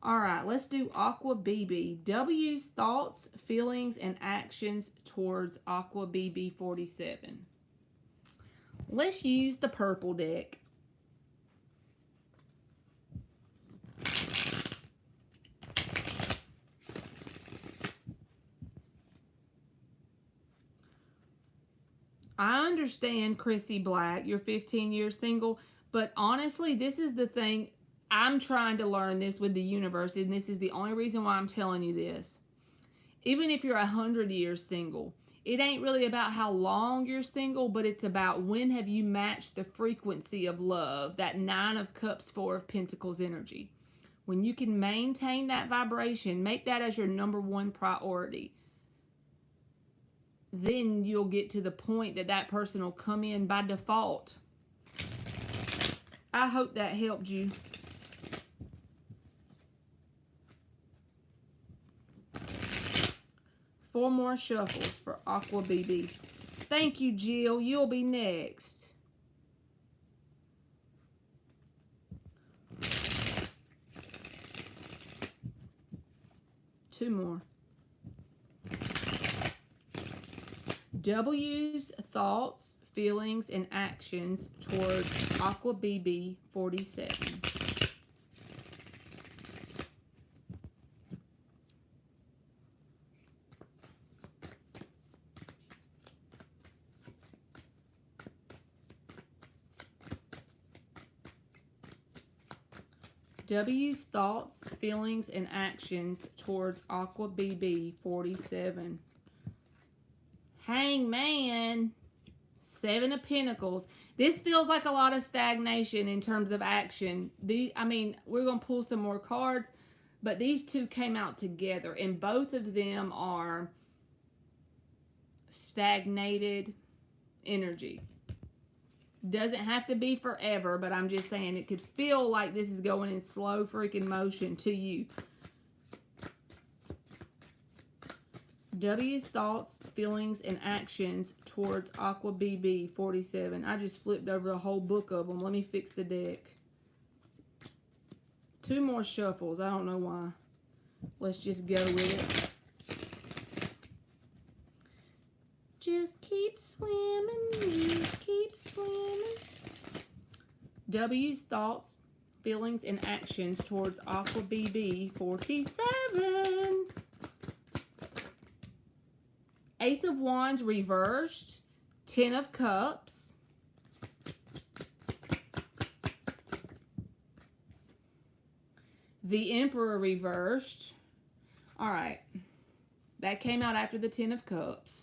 All right, let's do Aqua BB. W's thoughts, feelings, and actions towards Aqua BB 47. Let's use the purple deck. I understand, Chrissy Black, you're 15 years single, but honestly, this is the thing. I'm trying to learn this with the universe, and this is the only reason why I'm telling you this. Even if you're 100 years single, it ain't really about how long you're single, but it's about when have you matched the frequency of love, that 9 of Cups, 4 of Pentacles energy. When you can maintain that vibration, make that as your number one priority, then you'll get to the point that that person will come in by default. I hope that helped you. Four more shuffles for Aqua BB. Thank you, Jill. You'll be next. Two more. W's thoughts, feelings, and actions towards Aqua BB 47. W's thoughts, feelings, and actions towards Aqua BB 47. Hangman, 7 of Pentacles. This feels like a lot of stagnation in terms of action. I mean, we're going to pull some more cards, but these two came out together, and both of them are stagnated energy. Doesn't have to be forever, but I'm just saying it could feel like this is going in slow freaking motion to you. W's thoughts, feelings, and actions towards Aqua BB 47. I just flipped over the whole book of them. Let me fix the deck. 2 more shuffles. I don't know why. Let's just go with it. Just keep swimming, you keep swimming. W's thoughts, feelings, and actions towards Aqua BB 47. Ace of Wands reversed, 10 of Cups, the Emperor reversed. All right, that came out after the 10 of Cups.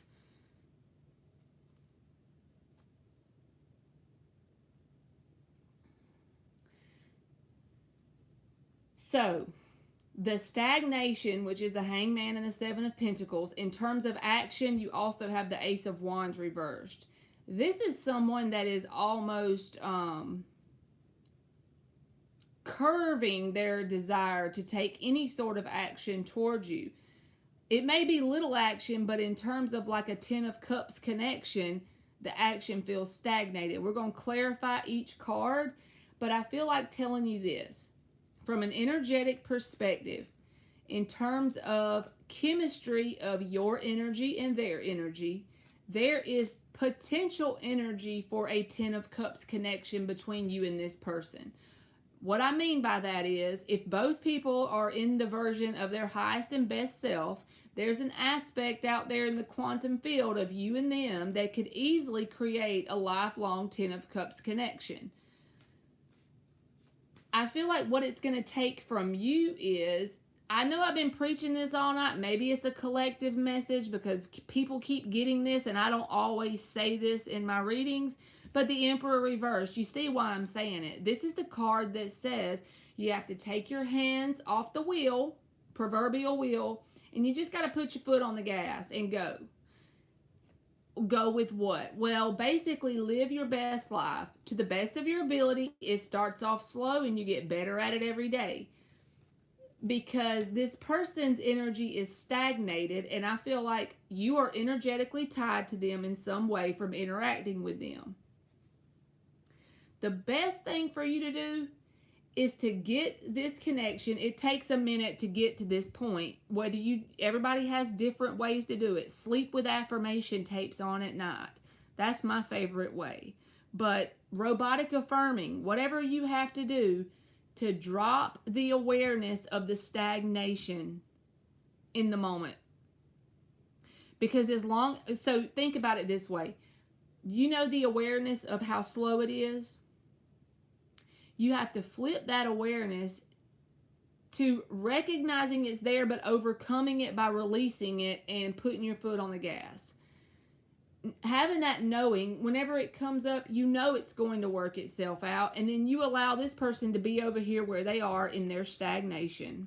So, the stagnation, which is the Hangman and the 7 of Pentacles, in terms of action, you also have the Ace of Wands reversed. This is someone that is almost curving their desire to take any sort of action towards you. It may be little action, but in terms of like a 10 of Cups connection, the action feels stagnated. We're going to clarify each card, but I feel like telling you this. From an energetic perspective, in terms of chemistry of your energy and their energy, there is potential energy for a 10 of Cups connection between you and this person. What I mean by that is, if both people are in the version of their highest and best self, there's an aspect out there in the quantum field of you and them that could easily create a lifelong 10 of Cups connection. I feel like what it's going to take from you is I know I've been preaching this all night. Maybe it's a collective message because people keep getting this, and I don't always say this in my readings. But the Emperor reversed, you see why I'm saying it. This is the card that says you have to take your hands off the wheel, proverbial wheel, and you just got to put your foot on the gas and go. Go with what? Well, basically live your best life to the best of your ability. It starts off slow and you get better at it every day, because this person's energy is stagnated, and I feel like you are energetically tied to them in some way from interacting with them. The best thing for you to do is to get this connection. It takes a minute to get to this point. Everybody has different ways to do it. Sleep with affirmation tapes on at night. That's my favorite way. But robotic affirming, whatever you have to do to drop the awareness of the stagnation in the moment. Because so think about it this way. You know the awareness of how slow it is? You have to flip that awareness to recognizing it's there, but overcoming it by releasing it and putting your foot on the gas. Having that knowing, whenever it comes up, you know it's going to work itself out, and then you allow this person to be over here where they are in their stagnation.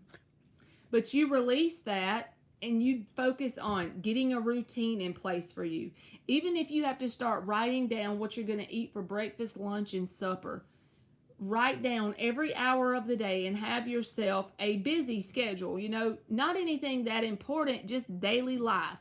But you release that and you focus on getting a routine in place for you. Even if you have to start writing down what you're going to eat for breakfast, lunch, and supper. Write down every hour of the day and have yourself a busy schedule. Not anything that important, just daily life.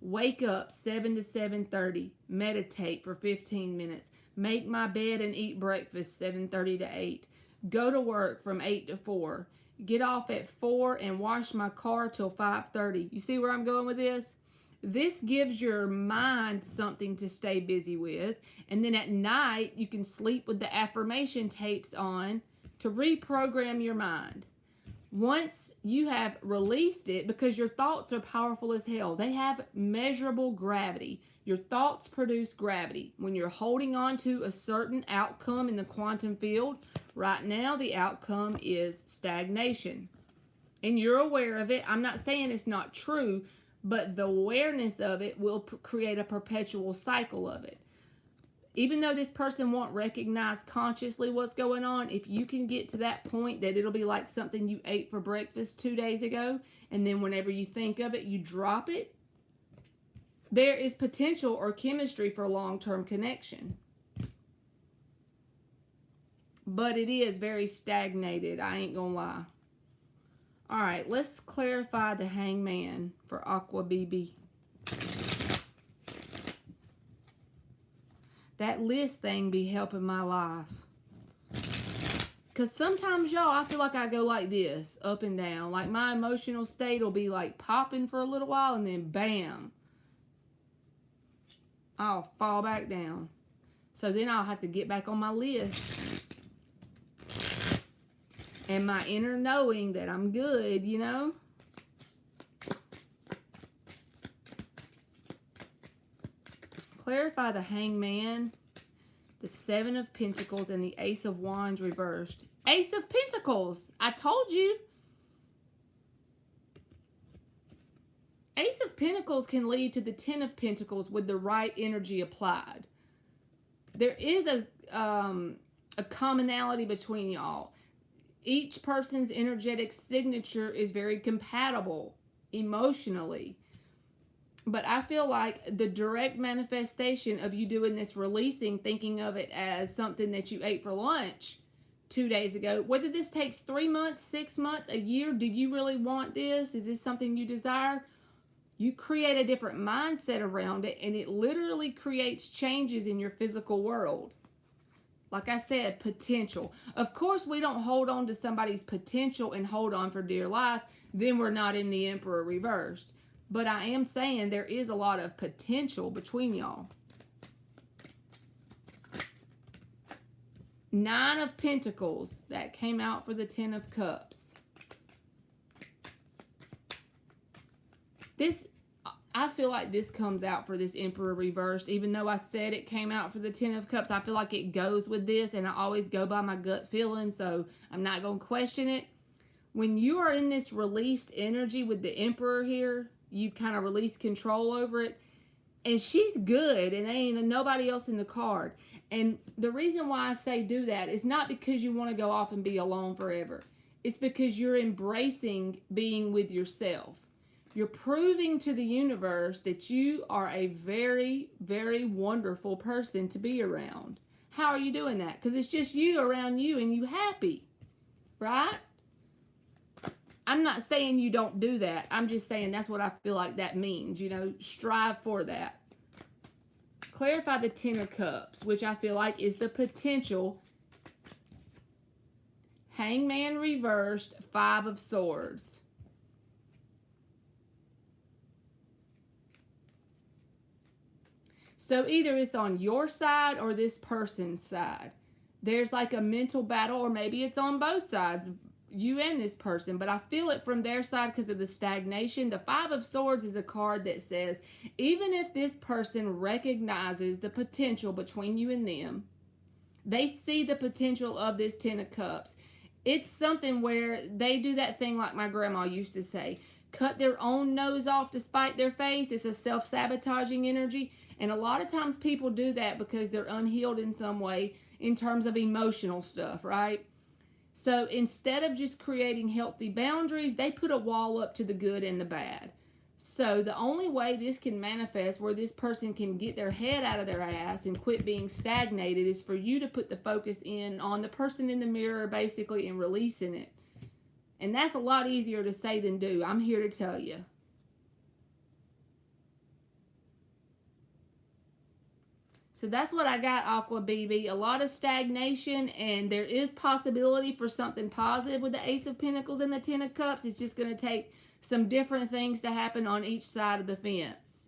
Wake up 7 to 7:30, meditate for 15 minutes, make my bed and eat breakfast 7:30 to 8, go to work from 8 to 4, get off at 4 and wash my car till 5:30. You see where I'm going with this? This gives your mind something to stay busy with, and then at night you can sleep with the affirmation tapes on to reprogram your mind. Once you have released it, because your thoughts are powerful as hell, they have measurable gravity. Your thoughts produce gravity. When you're holding on to a certain outcome in the quantum field, right now the outcome is stagnation. And you're aware of it. I'm not saying it's not true, but the awareness of it will create a perpetual cycle of it. Even though this person won't recognize consciously what's going on, if you can get to that point that it'll be like something you ate for breakfast 2 days ago, and then whenever you think of it, you drop it, there is potential or chemistry for long-term connection. But it is very stagnated, I ain't gonna lie. All right, let's clarify the Hangman for Aqua BB. That list thing be helping my life. Because sometimes, y'all, I feel like I go like this, up and down. Like my emotional state will be like popping for a little while, and then bam, I'll fall back down. So then I'll have to get back on my list. And my inner knowing that I'm good, Clarify the Hangman, the Seven of Pentacles, and the Ace of Wands reversed. Ace of Pentacles! I told you! Ace of Pentacles can lead to the Ten of Pentacles with the right energy applied. There is a commonality between y'all. Each person's energetic signature is very compatible emotionally. But I feel like the direct manifestation of you doing this releasing, thinking of it as something that you ate for lunch 2 days ago, whether this takes 3 months, 6 months, a year, do you really want this? Is this something you desire? You create a different mindset around it, and it literally creates changes in your physical world. Like I said, potential. Of course, we don't hold on to somebody's potential and hold on for dear life. Then we're not in the Emperor reversed. But I am saying there is a lot of potential between y'all. Nine of Pentacles. That came out for the Ten of Cups. I feel like this comes out for this Emperor reversed. Even though I said it came out for the Ten of Cups, I feel like it goes with this. And I always go by my gut feeling. So I'm not going to question it. When you are in this released energy with the Emperor here, you've kind of released control over it. And she's good, and ain't nobody else in the card. And the reason why I say do that is not because you want to go off and be alone forever. It's because you're embracing being with yourself. You're proving to the universe that you are a very, very wonderful person to be around. How are you doing that? Because it's just you around you and you happy, right? I'm not saying you don't do that. I'm just saying that's what I feel like that means. You know, strive for that. Clarify the Ten of Cups, which I feel like is the potential. Hangman reversed, Five of Swords. So either it's on your side or this person's side. There's like a mental battle, or maybe it's on both sides, you and this person, but I feel it from their side because of the stagnation. The Five of Swords is a card that says, even if this person recognizes the potential between you and them, they see the potential of this Ten of Cups. It's something where they do that thing like my grandma used to say, cut their own nose off to spite their face. It's a self-sabotaging energy. And a lot of times people do that because they're unhealed in some way in terms of emotional stuff, right? So instead of just creating healthy boundaries, they put a wall up to the good and the bad. So the only way this can manifest, where this person can get their head out of their ass and quit being stagnated, is for you to put the focus in on the person in the mirror, basically, and releasing it. And that's a lot easier to say than do. I'm here to tell you. So that's what I got, Aqua BB. A lot of stagnation, and there is possibility for something positive with the Ace of Pentacles and the Ten of Cups. It's just going to take some different things to happen on each side of the fence.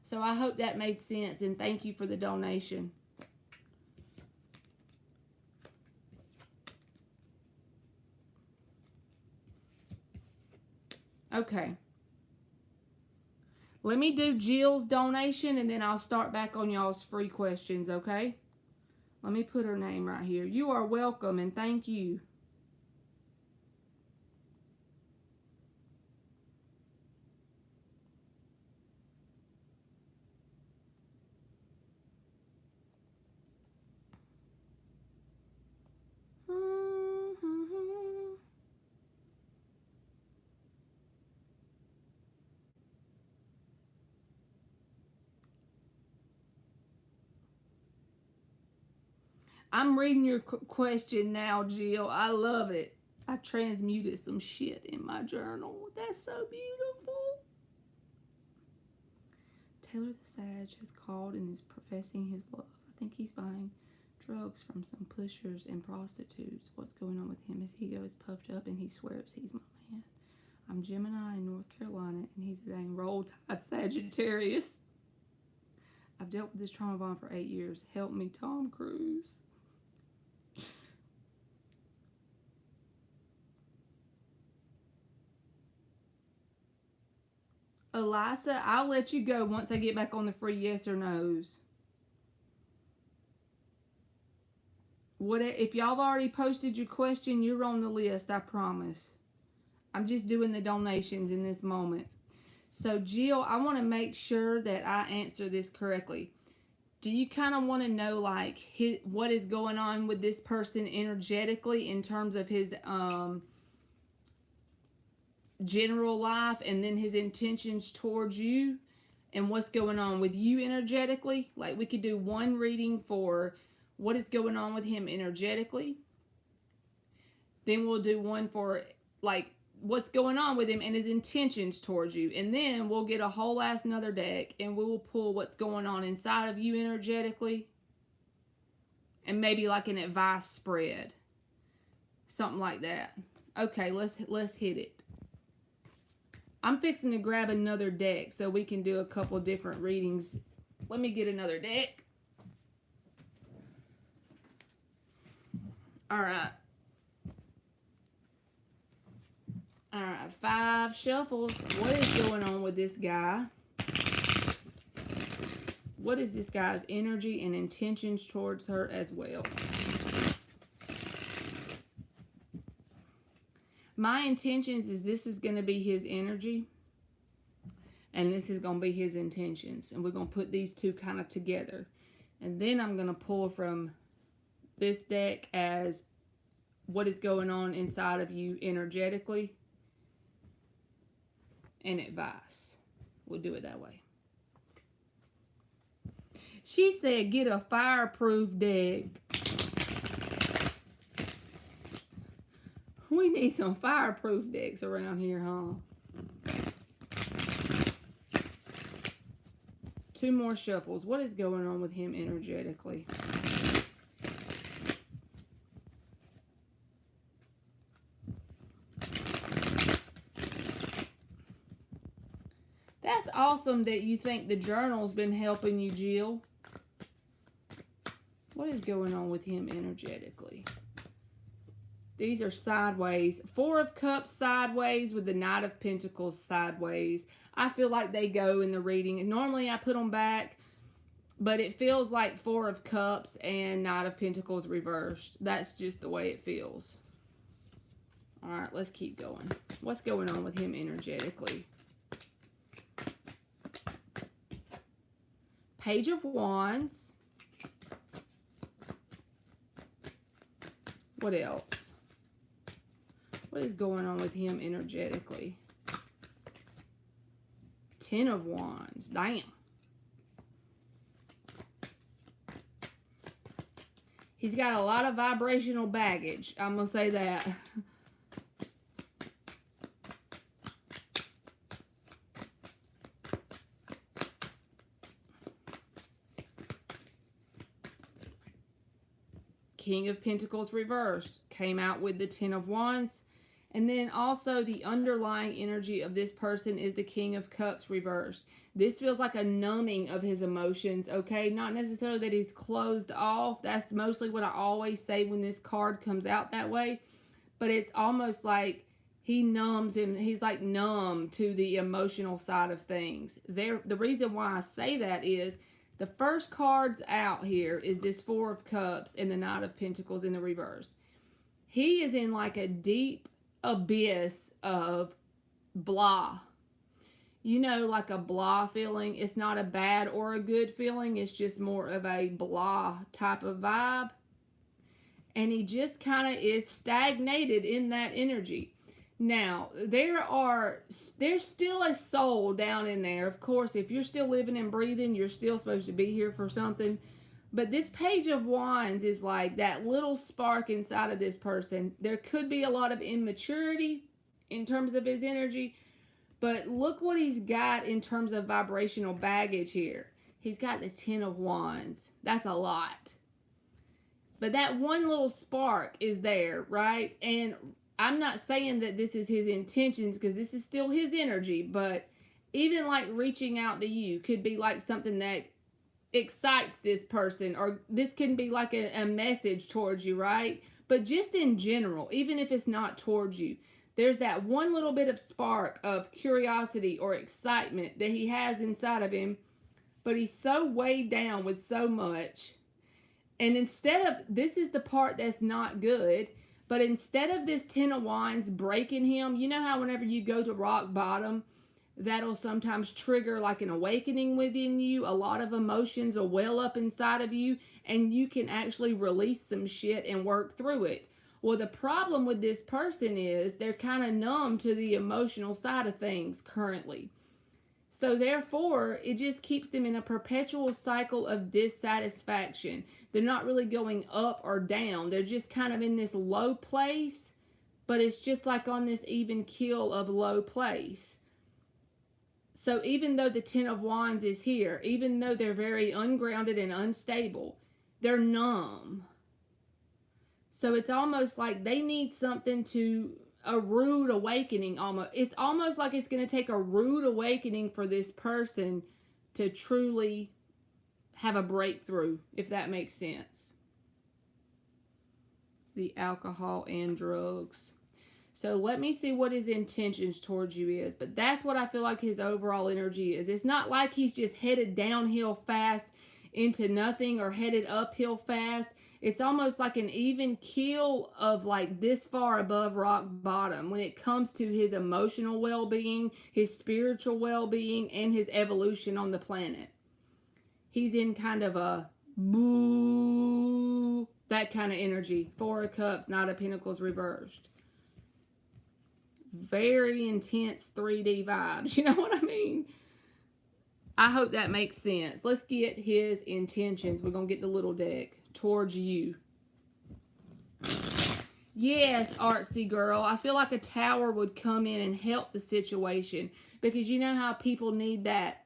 So I hope that made sense, and thank you for the donation. Okay. Let me do Jill's donation, and then I'll start back on y'all's free questions, okay? Let me put her name right here. You are welcome, and thank you. I'm reading your question now, Jill. I love it. I transmuted some shit in my journal. That's so beautiful. Taylor the Sage has called and is professing his love. I think he's buying drugs from some pushers and prostitutes. What's going on with him? His ego is puffed up and he swears he's my man. I'm Gemini in North Carolina, and he's a dang roll tide Sagittarius. I've dealt with this trauma bond for 8 years. Help me, Tom Cruise. Elisa, I'll let you go once I get back on the free yes or no's. If y'all have already posted your question, you're on the list, I promise. I'm just doing the donations in this moment. So, Jill, I want to make sure that I answer this correctly. Do you kind of want to know, like, what is going on with this person energetically in terms of his general life, and then his intentions towards you, and what's going on with you energetically? Like, we could do one reading for what is going on with him energetically. Then we'll do one for, like, what's going on with him and his intentions towards you. And then we'll get a whole ass another deck, and we will pull what's going on inside of you energetically. And maybe like an advice spread. Something like that. Okay, let's hit it. I'm fixing to grab another deck so we can do a couple different readings. Let me get another deck. Alright. Alright, 5 shuffles. What is going on with this guy? What is this guy's energy and intentions towards her as well? my intentions is this is going to be his energy. And this is going to be his intentions. And we're going to put these two kind of together. And then I'm going to pull from this deck as what is going on inside of you energetically. And advice. We'll do it that way. She said get a fireproof deck. We need some fireproof decks around here, huh? 2 more shuffles. What is going on with him energetically? That's awesome that you think the journal's been helping you, Jill. What is going on with him energetically? These are sideways. 4 of Cups sideways with the Knight of Pentacles sideways. I feel like they go in the reading. Normally I put them back, but it feels like 4 of Cups and Knight of Pentacles reversed. That's just the way it feels. All right, let's keep going. What's going on with him energetically? Page of Wands. What else? What is going on with him energetically? 10 of Wands. Damn. He's got a lot of vibrational baggage. I'm going to say that. King of Pentacles reversed. Came out with the 10 of Wands. And then also the underlying energy of this person is the King of Cups reversed. This feels like a numbing of his emotions, okay? Not necessarily that he's closed off. That's mostly what I always say when this card comes out that way. But it's almost like he numbs him. He's like numb to the emotional side of things. The reason why I say that is the first cards out here is this 4 of Cups and the Knight of Pentacles in the reverse. He is in like a deep abyss of blah. You know, like a blah feeling. It's not a bad or a good feeling. It's just more of a blah type of vibe. And he just kind of is stagnated in that energy. Now, there's still a soul down in there. Of course, if you're still living and breathing, you're still supposed to be here for something. But this Page of Wands is like that little spark inside of this person. There could be a lot of immaturity in terms of his energy. But look what he's got in terms of vibrational baggage here. He's got the 10 of Wands. That's a lot. But that one little spark is there, right? And I'm not saying that this is his intentions because this is still his energy. But even like reaching out to you could be like something that excites this person, or this can be like a message towards you, right? But just in general, even if it's not towards you, there's that one little bit of spark of curiosity or excitement that he has inside of him, but he's so weighed down with so much. And instead of, this is the part that's not good, but instead of this 10 of Wands breaking him, you know how whenever you go to rock bottom, that'll sometimes trigger like an awakening within you. A lot of emotions will well up inside of you, and you can actually release some shit and work through it. Well, the problem with this person is they're kind of numb to the emotional side of things currently. So therefore, it just keeps them in a perpetual cycle of dissatisfaction. They're not really going up or down. They're just kind of in this low place, but it's just like on this even keel of low place. So even though the 10 of Wands is here, even though they're very ungrounded and unstable, they're numb. So it's almost like they need something a rude awakening almost. It's almost like it's going to take a rude awakening for this person to truly have a breakthrough, if that makes sense. The alcohol and drugs. So let me see what his intentions towards you is. But that's what I feel like his overall energy is. It's not like he's just headed downhill fast into nothing or headed uphill fast. It's almost like an even keel of like this far above rock bottom when it comes to his emotional well-being, his spiritual well-being, and his evolution on the planet. He's in kind of a boo, that kind of energy. Four of Cups, Knight of Pentacles reversed. Very intense 3D vibes. You know what I mean? I hope that makes sense. Let's get his intentions. We're going to get the little deck towards you. Yes, artsy girl. I feel like a tower would come in and help the situation, because you know how people need that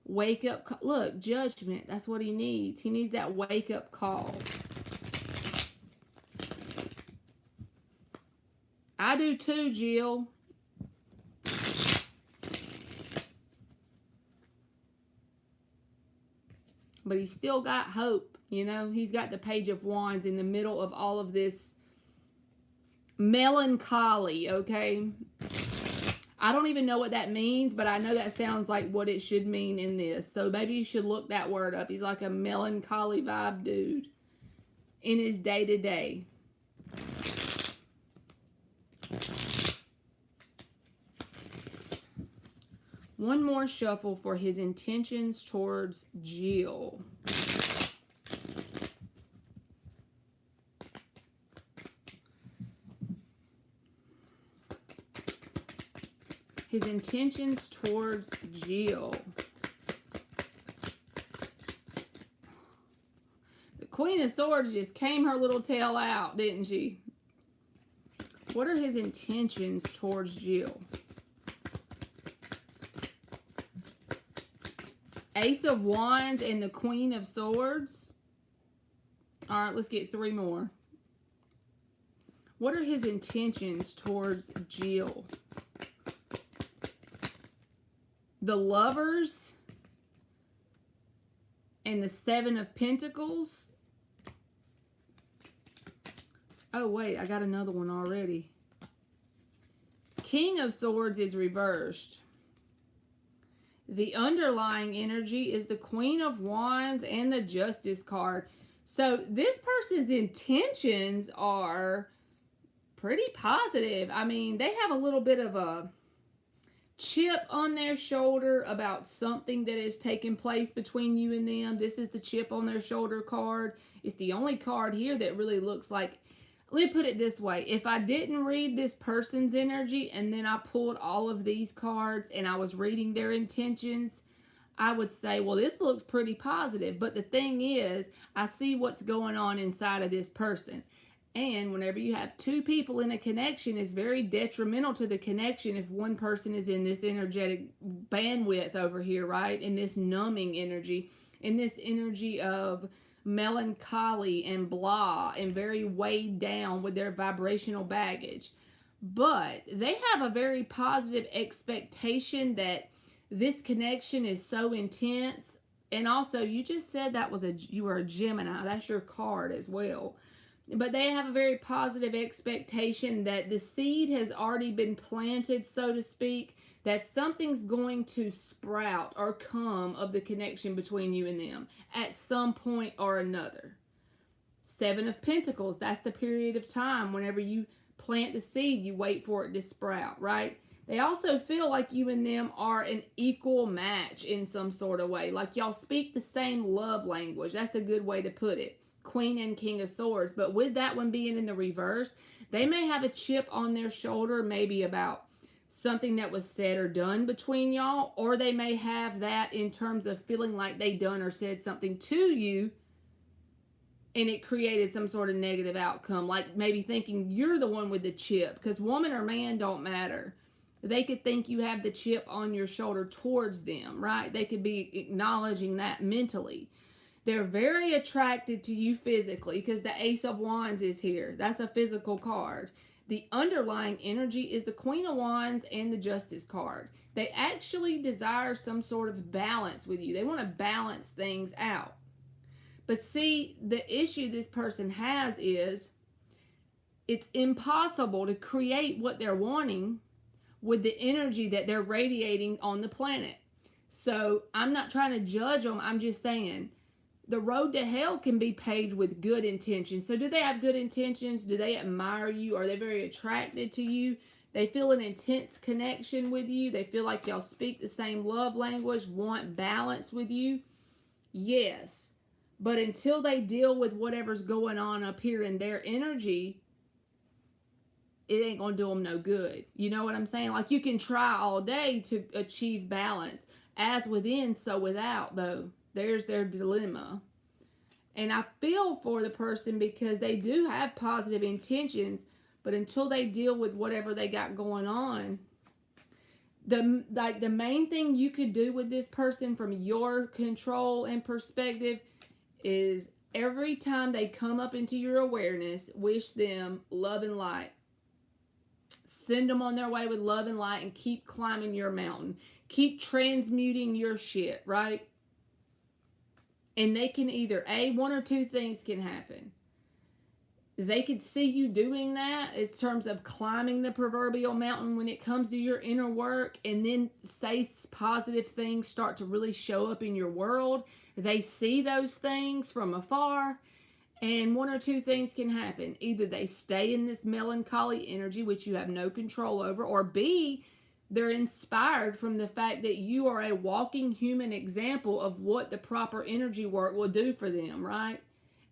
wake up call. Look, judgment. That's what he needs. He needs that wake up call. I do too, Jill. But he's still got hope, you know. He's got the Page of Wands in the middle of all of this melancholy, okay? I don't even know what that means, but I know that sounds like what it should mean in this. So maybe you should look that word up. He's like a melancholy vibe dude in his day-to-day. One more shuffle for his intentions towards Jill. His intentions towards Jill. The Queen of Swords just came her little tail out, didn't she? What are his intentions towards Jill? Ace of Wands and the Queen of Swords. All right, let's get three more. What are his intentions towards Jill? The Lovers and the Seven of Pentacles. Oh, wait, I got another one already. King of Swords is reversed. The underlying energy is the Queen of Wands and the Justice card. So this person's intentions are pretty positive. I mean, they have a little bit of a chip on their shoulder about something that has taken place between you and them. This is the chip on their shoulder card. It's the only card here that really looks like, let me put it this way. If I didn't read this person's energy and then I pulled all of these cards and I was reading their intentions, I would say, well, this looks pretty positive. But the thing is, I see what's going on inside of this person. And whenever you have two people in a connection, it's very detrimental to the connection if one person is in this energetic bandwidth over here, right? In this numbing energy, in this energy of melancholy and blah, and very weighed down with their vibrational baggage. But they have a very positive expectation that this connection is so intense. And also, you just said that was you were a Gemini. That's your card as well. But they have a very positive expectation that the seed has already been planted, so to speak, that something's going to sprout or come of the connection between you and them at some point or another. Seven of Pentacles, that's the period of time whenever you plant the seed, you wait for it to sprout, right? They also feel like you and them are an equal match in some sort of way. Like y'all speak the same love language. That's a good way to put it. Queen and King of Swords. But with that one being in the reverse, they may have a chip on their shoulder, maybe about something that was said or done between y'all, or they may have that in terms of feeling like they done or said something to you and it created some sort of negative outcome, like maybe thinking you're the one with the chip, because woman or man don't matter. They could think you have the chip on your shoulder towards them, right? They could be acknowledging that mentally. They're very attracted to you physically because the Ace of Wands is here. That's a physical card. The underlying energy is the Queen of Wands and the Justice card. They actually desire some sort of balance with you. They want to balance things out. But see, the issue this person has is it's impossible to create what they're wanting with the energy that they're radiating on the planet. So I'm not trying to judge them. I'm just saying the road to hell can be paved with good intentions. So do they have good intentions? Do they admire you? Are they very attracted to you? They feel an intense connection with you. They feel like y'all speak the same love language, want balance with you. Yes. But until they deal with whatever's going on up here in their energy, it ain't going to do them no good. You know what I'm saying? Like, you can try all day to achieve balance. As within, so without, though. There's their dilemma. And I feel for the person because they do have positive intentions, but until they deal with whatever they got going on, the main thing you could do with this person from your control and perspective is every time they come up into your awareness, wish them love and light. Send them on their way with love and light and keep climbing your mountain. Keep transmuting your shit, right? And they can either, one or two things can happen. They could see you doing that in terms of climbing the proverbial mountain when it comes to your inner work, and then say positive things start to really show up in your world. They see those things from afar, and one or two things can happen. Either they stay in this melancholy energy, which you have no control over, or B, they're inspired from the fact that you are a walking human example of what the proper energy work will do for them, right?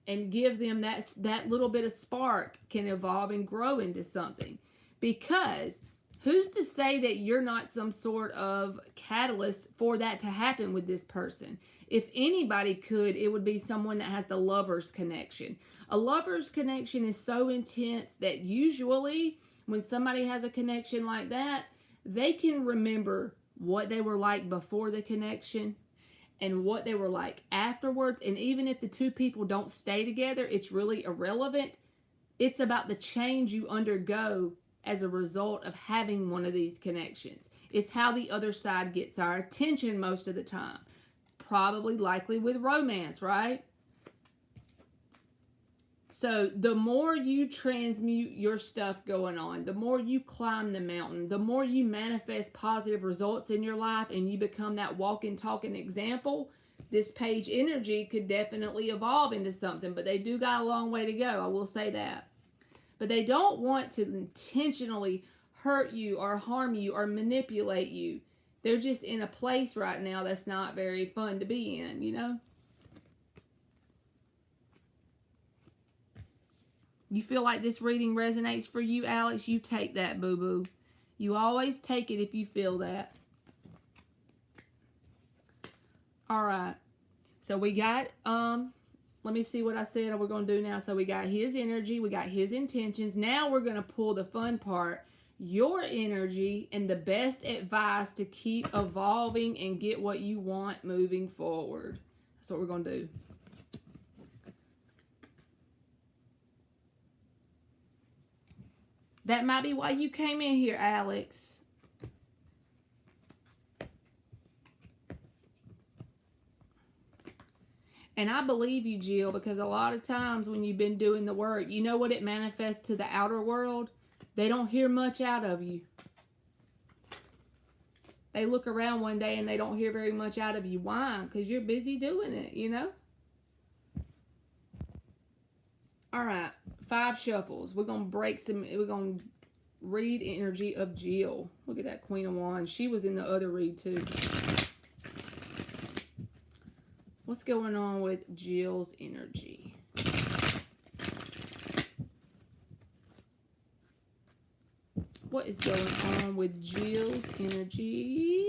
And give them that little bit of spark can evolve and grow into something. Because who's to say that you're not some sort of catalyst for that to happen with this person? If anybody could, it would be someone that has the lover's connection. A lover's connection is so intense that usually when somebody has a connection like that, they can remember what they were like before the connection and what they were like afterwards. And even if the two people don't stay together, it's really irrelevant. It's about the change you undergo as a result of having one of these connections. It's how the other side gets our attention most of the time. Probably likely with romance, right? So the more you transmute your stuff going on, the more you climb the mountain, the more you manifest positive results in your life and you become that walking, talking example, this page energy could definitely evolve into something, but they do got a long way to go. I will say that. But they don't want to intentionally hurt you or harm you or manipulate you. They're just in a place right now that's not very fun to be in, you know? You feel like this reading resonates for you, Alex? You take that, boo-boo. You always take it if you feel that. All right. So we got, let me see what I said we're going to do now. So we got his energy. We got his intentions. Now we're going to pull the fun part. Your energy and the best advice to keep evolving and get what you want moving forward. That's what we're going to do. That might be why you came in here, Alex. And I believe you, Jill, because a lot of times when you've been doing the work, you know what it manifests to the outer world? They don't hear much out of you. They look around one day and they don't hear very much out of you. Why? Because you're busy doing it, you know? All right, 5 shuffles. We're going to break some, we're going to read energy of Jill. Look at that Queen of Wands. She was in the other read too. What's going on with Jill's energy? What is going on with Jill's energy?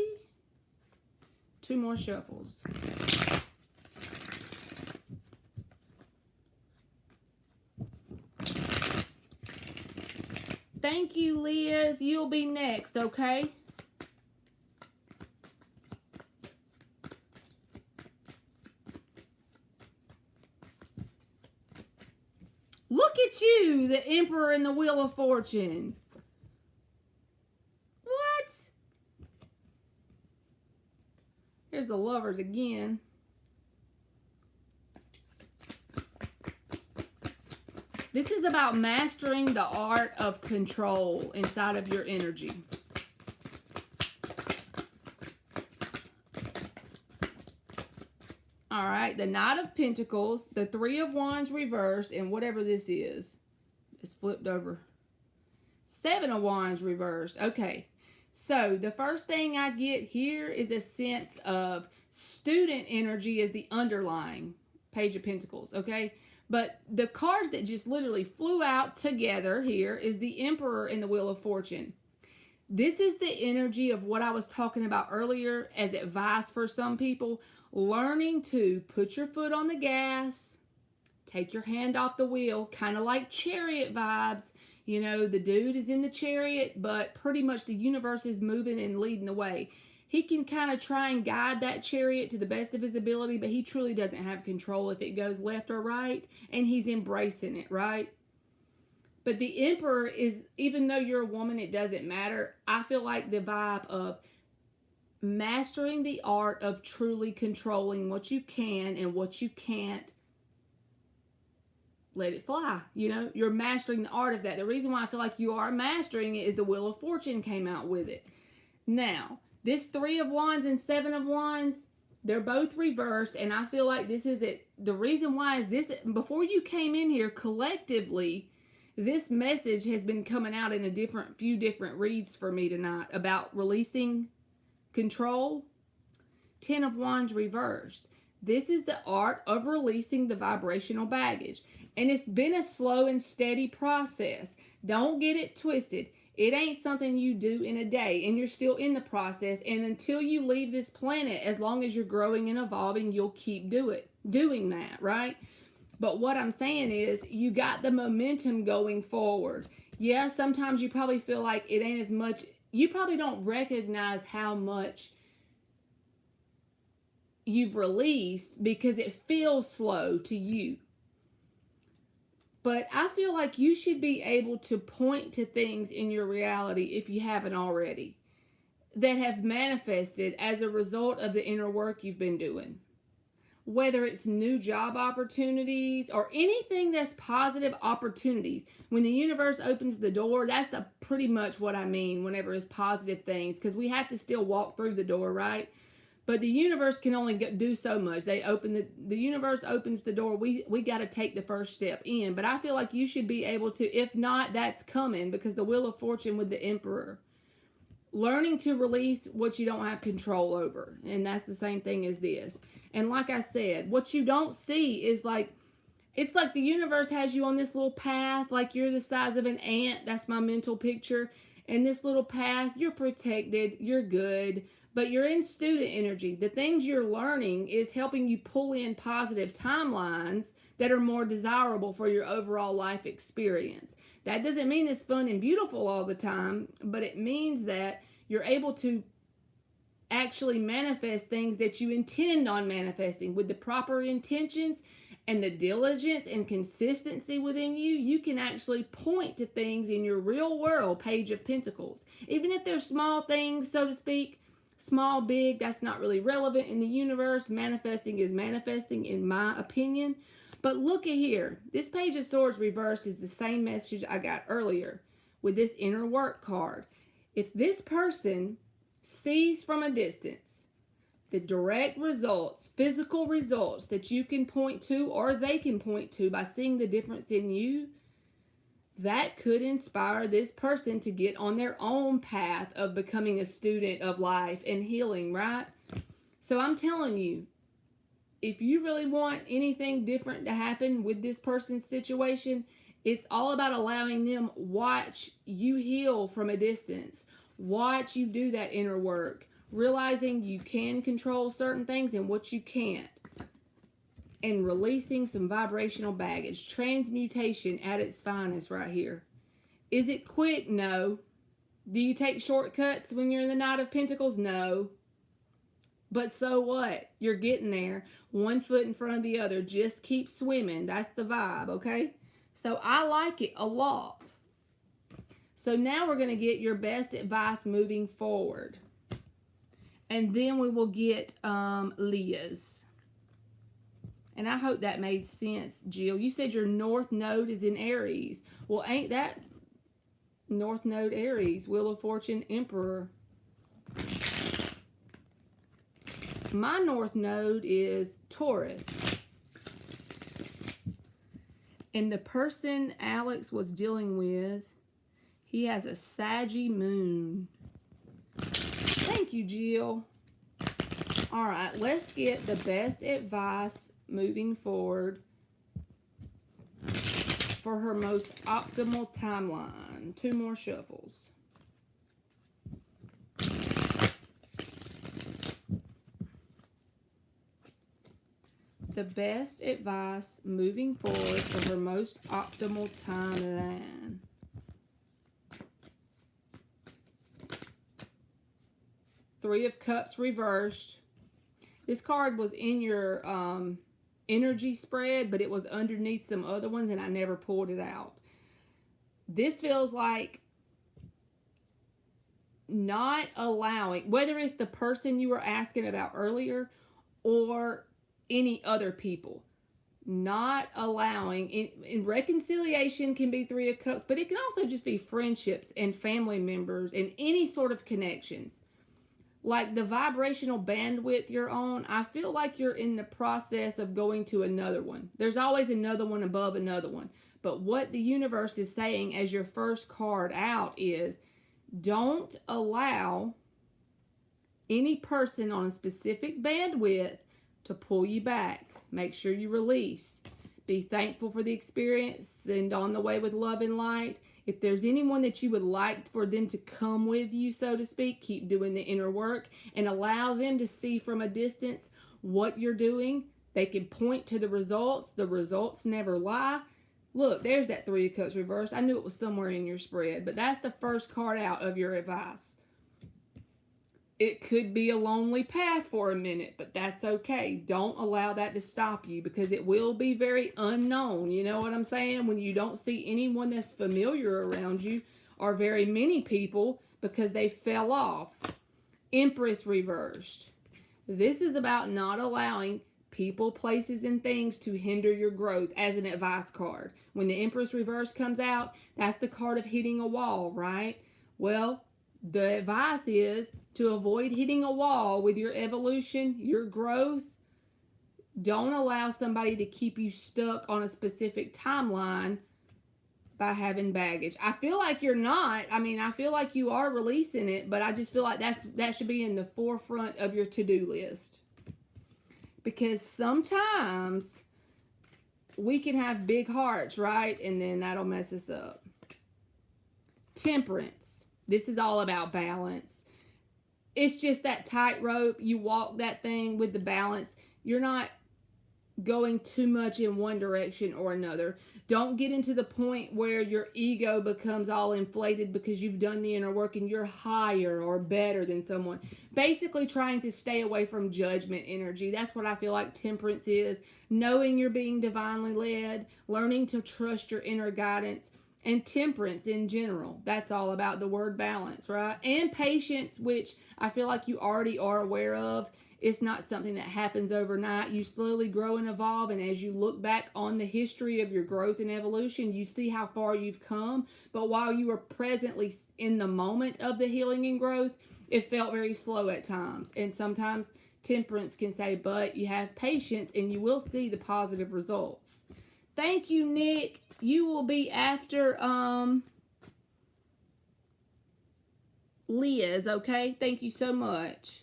2 more shuffles. Thank you, Liz. You'll be next, okay? Look at you, the Emperor and the Wheel of Fortune. What? Here's the Lovers again. This is about mastering the art of control inside of your energy. All right, the Knight of Pentacles, the Three of Wands reversed, and whatever this is flipped over. Seven of Wands reversed. Okay, so the first thing I get here is a sense of student energy as the underlying Page of Pentacles, okay? But the cards that just literally flew out together here is the Emperor and the Wheel of Fortune. This is the energy of what I was talking about earlier as advice for some people. Learning to put your foot on the gas, take your hand off the wheel, kind of like Chariot vibes. You know, the dude is in the chariot, but pretty much the universe is moving and leading the way. He can kind of try and guide that chariot to the best of his ability, but he truly doesn't have control if it goes left or right, and he's embracing it, right? But the Emperor is, even though you're a woman, it doesn't matter. I feel like the vibe of mastering the art of truly controlling what you can and what you can't, let it fly. You know, you're mastering the art of that. The reason why I feel like you are mastering it is the Wheel of Fortune came out with it. Now, this Three of Wands and Seven of Wands, they're both reversed, and I feel like this is it. The reason why is this: before you came in here, collectively, this message has been coming out in a few different reads for me tonight about releasing control. Ten of Wands reversed. This is the art of releasing the vibrational baggage. And it's been a slow and steady process. Don't get it twisted. It ain't something you do in a day, and you're still in the process. And until you leave this planet, as long as you're growing and evolving, you'll keep doing that, right? But what I'm saying is, you got the momentum going forward. Yeah, sometimes you probably feel like it ain't as much. You probably don't recognize how much you've released because it feels slow to you. But I feel like you should be able to point to things in your reality, if you haven't already, that have manifested as a result of the inner work you've been doing. Whether it's new job opportunities or anything that's positive opportunities. When the universe opens the door, that's pretty much what I mean whenever it's positive things, because we have to still walk through the door, right? But the universe can only do so much. The universe opens the door. We got to take the first step in. But I feel like you should be able to, if not, that's coming, because the Wheel of Fortune with the Emperor. Learning to release what you don't have control over. And that's the same thing as this. And like I said, what you don't see is like, it's like the universe has you on this little path, like you're the size of an ant. That's my mental picture. And this little path, you're protected, you're good, but you're in student energy. The things you're learning is helping you pull in positive timelines that are more desirable for your overall life experience. That doesn't mean it's fun and beautiful all the time, but it means that you're able to actually manifest things that you intend on manifesting with the proper intentions and the diligence and consistency within you. You can actually point to things in your real world Page of Pentacles. Even if they're small things, so to speak, small, big, that's not really relevant in the universe. Manifesting is manifesting, in my opinion. But look at here. This Page of Swords reversed is the same message I got earlier with this inner work card. If this person sees from a distance the direct results, physical results that you can point to or they can point to by seeing the difference in you, that could inspire this person to get on their own path of becoming a student of life and healing, right? So I'm telling you, if you really want anything different to happen with this person's situation, it's all about allowing them watch you heal from a distance. Watch you do that inner work. Realizing you can control certain things and what you can't. And releasing some vibrational baggage. Transmutation at its finest right here. Is it quick? No. Do you take shortcuts when you're in the Knight of Pentacles? No. But so what? You're getting there. One foot in front of the other. Just keep swimming. That's the vibe, okay? So I like it a lot. So now we're going to get your best advice moving forward. And then we will get Leah's. And I hope that made sense, Jill. You said your North Node is in Aries. Well, ain't that North Node Aries? Wheel of Fortune, Emperor. My North Node is Taurus. And the person Alex was dealing with, he has a Saggy moon. Thank you, Jill. All right, let's get the best advice moving forward for her most optimal timeline. 2 more shuffles. The best advice moving forward for her most optimal timeline. Three of Cups reversed. This card was in your energy spread, but it was underneath some other ones, and I never pulled it out. This feels like not allowing, whether it's the person you were asking about earlier or any other people, not allowing, in reconciliation can be 3 of Cups, but it can also just be friendships and family members and any sort of connections. Like the vibrational bandwidth you're on, I feel like you're in the process of going to another one. There's always another one above another one. But what the universe is saying as your first card out is, don't allow any person on a specific bandwidth to pull you back. Make sure you release. Be thankful for the experience. Send on the way with love and light. If there's anyone that you would like for them to come with you, so to speak, keep doing the inner work and allow them to see from a distance what you're doing. They can point to the results. The results never lie. Look, there's that 3 of Cups reversed. I knew it was somewhere in your spread, but that's the first card out of your advice. It could be a lonely path for a minute, but that's okay. Don't allow that to stop you, because it will be very unknown. You know what I'm saying? When you don't see anyone that's familiar around you, or very many people, because they fell off. Empress reversed. This is about not allowing people, places, and things to hinder your growth as an advice card. When the Empress reverse comes out, that's the card of hitting a wall, right? Well, the advice is to avoid hitting a wall with your evolution, your growth. Don't allow somebody to keep you stuck on a specific timeline by having baggage. I feel like you're not. I mean, I feel like you are releasing it, but I just feel like that should be in the forefront of your to-do list. Because sometimes we can have big hearts, right? And then that'll mess us up. Temperance. This is all about balance. It's just that tightrope. You walk that thing with the balance. You're not going too much in one direction or another. Don't get into the point where your ego becomes all inflated because you've done the inner work and you're higher or better than someone. Basically trying to stay away from judgment energy. That's what I feel like temperance is. Knowing you're being divinely led, learning to trust your inner guidance, and temperance in general. That's all about the word balance, right? And patience, which I feel like you already are aware of. It's not something that happens overnight. You slowly grow and evolve, and as you look back on the history of your growth and evolution, you see how far you've come. But while you are presently in the moment of the healing and growth, it felt very slow at times. And sometimes temperance can say, but you have patience and you will see the positive results. Thank you, Nick. You will be after Liz, okay? Thank you so much.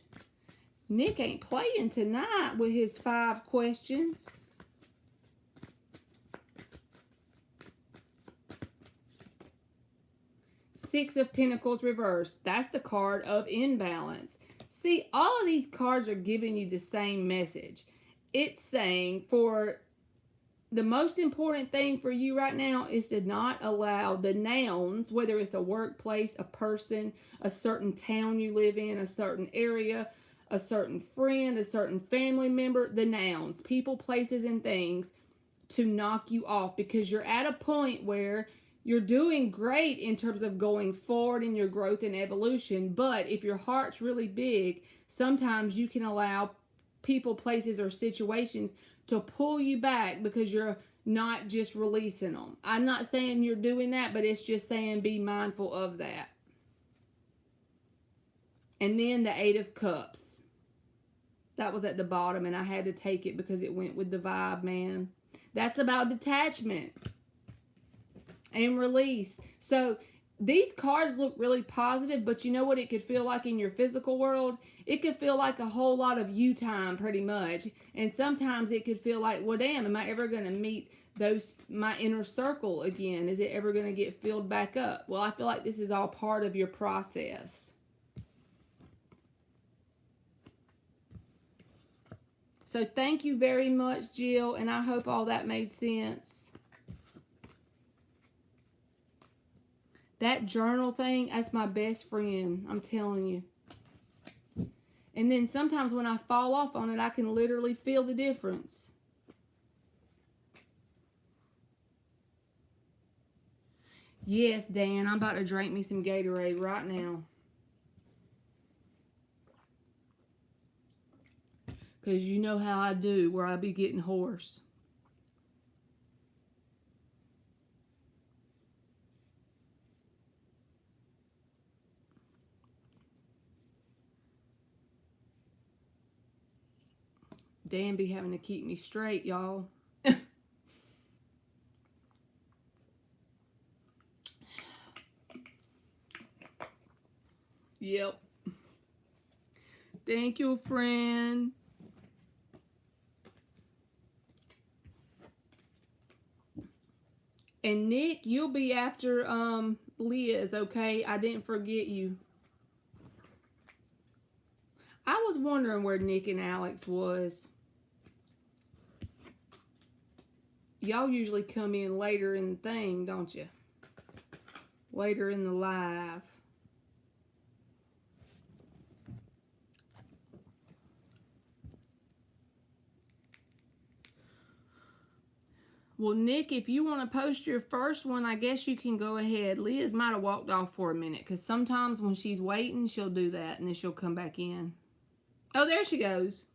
Nick ain't playing tonight with his 5 questions. Six of Pentacles reversed. That's the card of imbalance. See, all of these cards are giving you the same message. It's saying for the most important thing for you right now is to not allow the nouns, whether it's a workplace, a person, a certain town you live in, a certain area, a certain friend, a certain family member, the nouns, people, places, and things, to knock you off, because you're at a point where you're doing great in terms of going forward in your growth and evolution. But if your heart's really big, sometimes you can allow people, places, or situations to pull you back because you're not just releasing them. I'm not saying you're doing that, but it's just saying be mindful of that. And then the 8 of Cups. That was at the bottom, and I had to take it because it went with the vibe, man. That's about detachment and release. So these cards look really positive, but you know what it could feel like in your physical world? It could feel like a whole lot of you time, pretty much. And sometimes it could feel like, well, damn, am I ever going to meet my inner circle again? Is it ever going to get filled back up? Well, I feel like this is all part of your process. So thank you very much, Jill, and I hope all that made sense. That journal thing, that's my best friend, I'm telling you. And then sometimes when I fall off on it, I can literally feel the difference. Yes, Dan, I'm about to drink me some Gatorade right now. Because you know how I do, where I be getting hoarse. Dan be having to keep me straight, y'all. Yep. Thank you, friend. And Nick, you'll be after Liz, okay? I didn't forget you. I was wondering where Nick and Alex was. Y'all usually come in later in the thing, don't you? Later in the live. Well, Nick, if you want to post your first one, I guess you can go ahead. Liz might have walked off for a minute, because sometimes when she's waiting, she'll do that, and then she'll come back in. Oh, there she goes.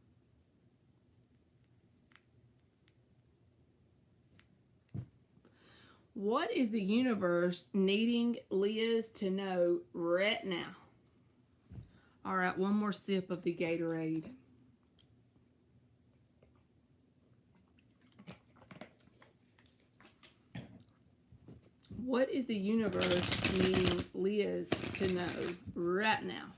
What is the universe needing Liz to know right now? All right, one more sip of the Gatorade. What is the universe needing Liz to know right now?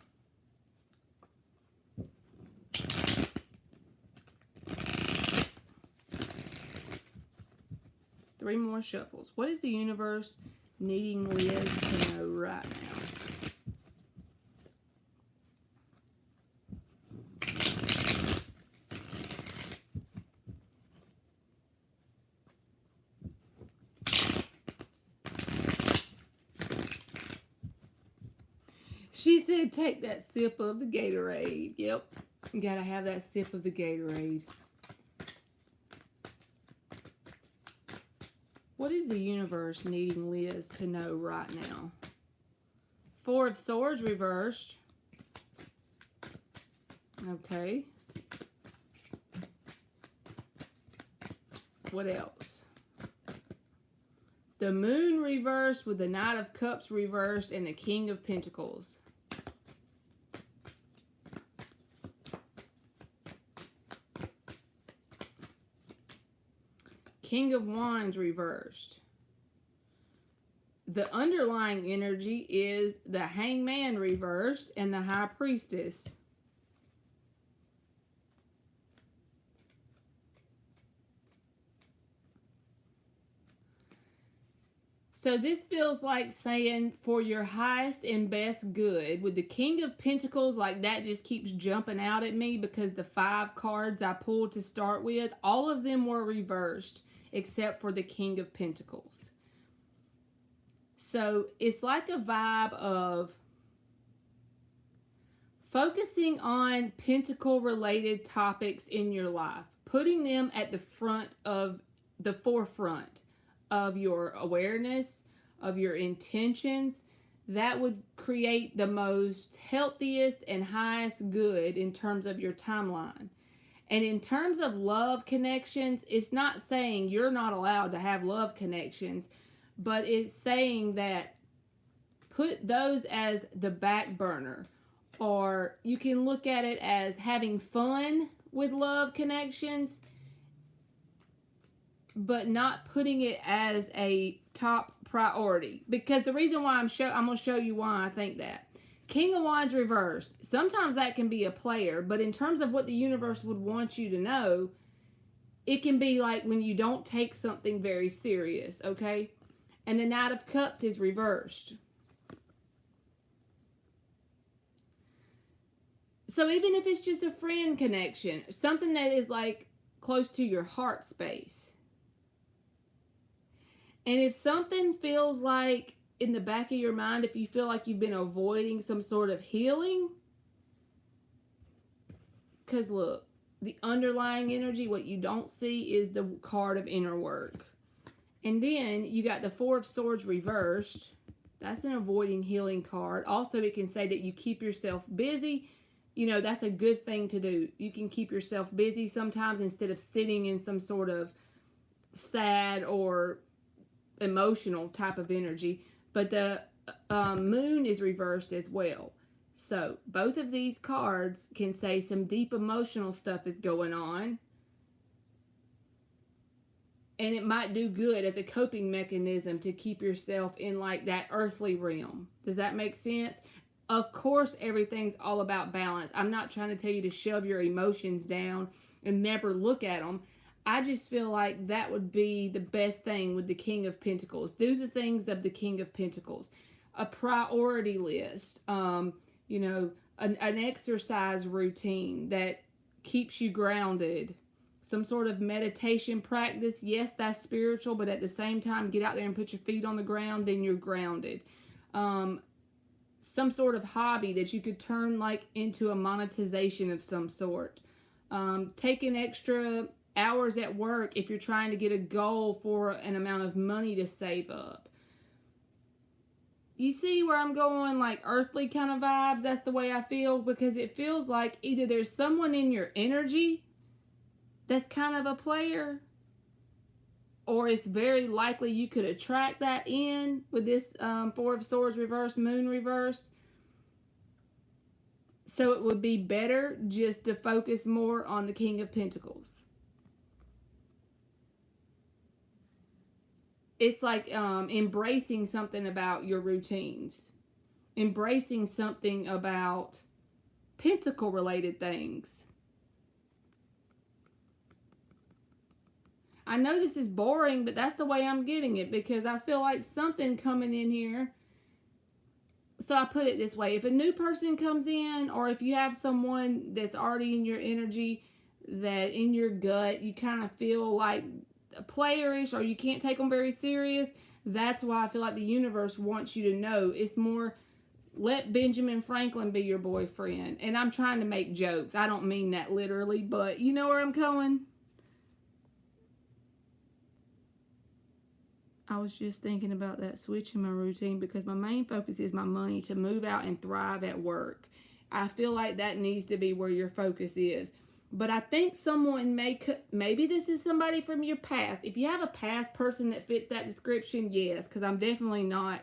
Three more shuffles. What is the universe needing Liz to know right now? She said take that sip of the Gatorade. Yep. You gotta have that sip of the Gatorade. What is the universe needing Liz to know right now? Four of Swords reversed. Okay. What else? The Moon reversed with the Knight of Cups reversed and the King of Pentacles. King of Wands reversed. The underlying energy is the Hangman reversed and the High Priestess. So this feels like saying for your highest and best good. With the King of Pentacles, like that just keeps jumping out at me because the 5 cards I pulled to start with, all of them were reversed except for the King of Pentacles. So it's like a vibe of focusing on pentacle related topics in your life, putting them at the forefront of your awareness, of your intentions. That would create the most healthiest and highest good in terms of your timeline. And in terms of love connections, it's not saying you're not allowed to have love connections, but it's saying that put those as the back burner. Or you can look at it as having fun with love connections, but not putting it as a top priority. Because the reason why I'm going to show you why I think that. King of Wands reversed. Sometimes that can be a player, but in terms of what the universe would want you to know, it can be like when you don't take something very serious, okay? And the Knight of Cups is reversed. So even if it's just a friend connection, something that is like close to your heart space. And if something feels like in the back of your mind, if you feel like you've been avoiding some sort of healing, because look, the underlying energy, what you don't see is the card of inner work. And then you got the Four of Swords reversed. That's an avoiding healing card. Also, it can say that you keep yourself busy. You know, that's a good thing to do. You can keep yourself busy sometimes instead of sitting in some sort of sad or emotional type of energy. But the moon is reversed as well. So both of these cards can say some deep emotional stuff is going on. And it might do good as a coping mechanism to keep yourself in like that earthly realm. Does that make sense? Of course, everything's all about balance. I'm not trying to tell you to shove your emotions down and never look at them. I just feel like that would be the best thing with the King of Pentacles. Do the things of the King of Pentacles. A priority list. You know, an exercise routine that keeps you grounded. Some sort of meditation practice. Yes, that's spiritual, but at the same time, get out there and put your feet on the ground, then you're grounded. Some sort of hobby that you could turn like into a monetization of some sort. Taking extra hours at work if you're trying to get a goal for an amount of money to save up. You see where I'm going, like earthly kind of vibes? That's the way I feel, because it feels like either there's someone in your energy that's kind of a player, or it's very likely you could attract that in with this Four of Swords reversed, moon reversed. So it would be better just to focus more on the King of Pentacles. It's like embracing something about your routines. Embracing something about pentacle related things. I know this is boring, but that's the way I'm getting it, because I feel like something coming in here. So I put it this way. If a new person comes in, or if you have someone that's already in your energy, that in your gut you kind of feel like playerish, or you can't take them very serious, that's why I feel like the universe wants you to know. It's more, let Benjamin Franklin be your boyfriend. And I'm trying to make jokes. I don't mean that literally, but you know where I'm going. I was just thinking about that, switching my routine, because my main focus is my money, to move out and thrive at work. I feel like that needs to be where your focus is. But I think someone maybe this is somebody from your past. If you have a past person that fits that description, yes, because I'm definitely not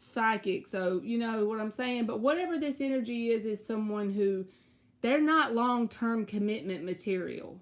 psychic, so you know what I'm saying. But whatever this energy is someone who, they're not long-term commitment material.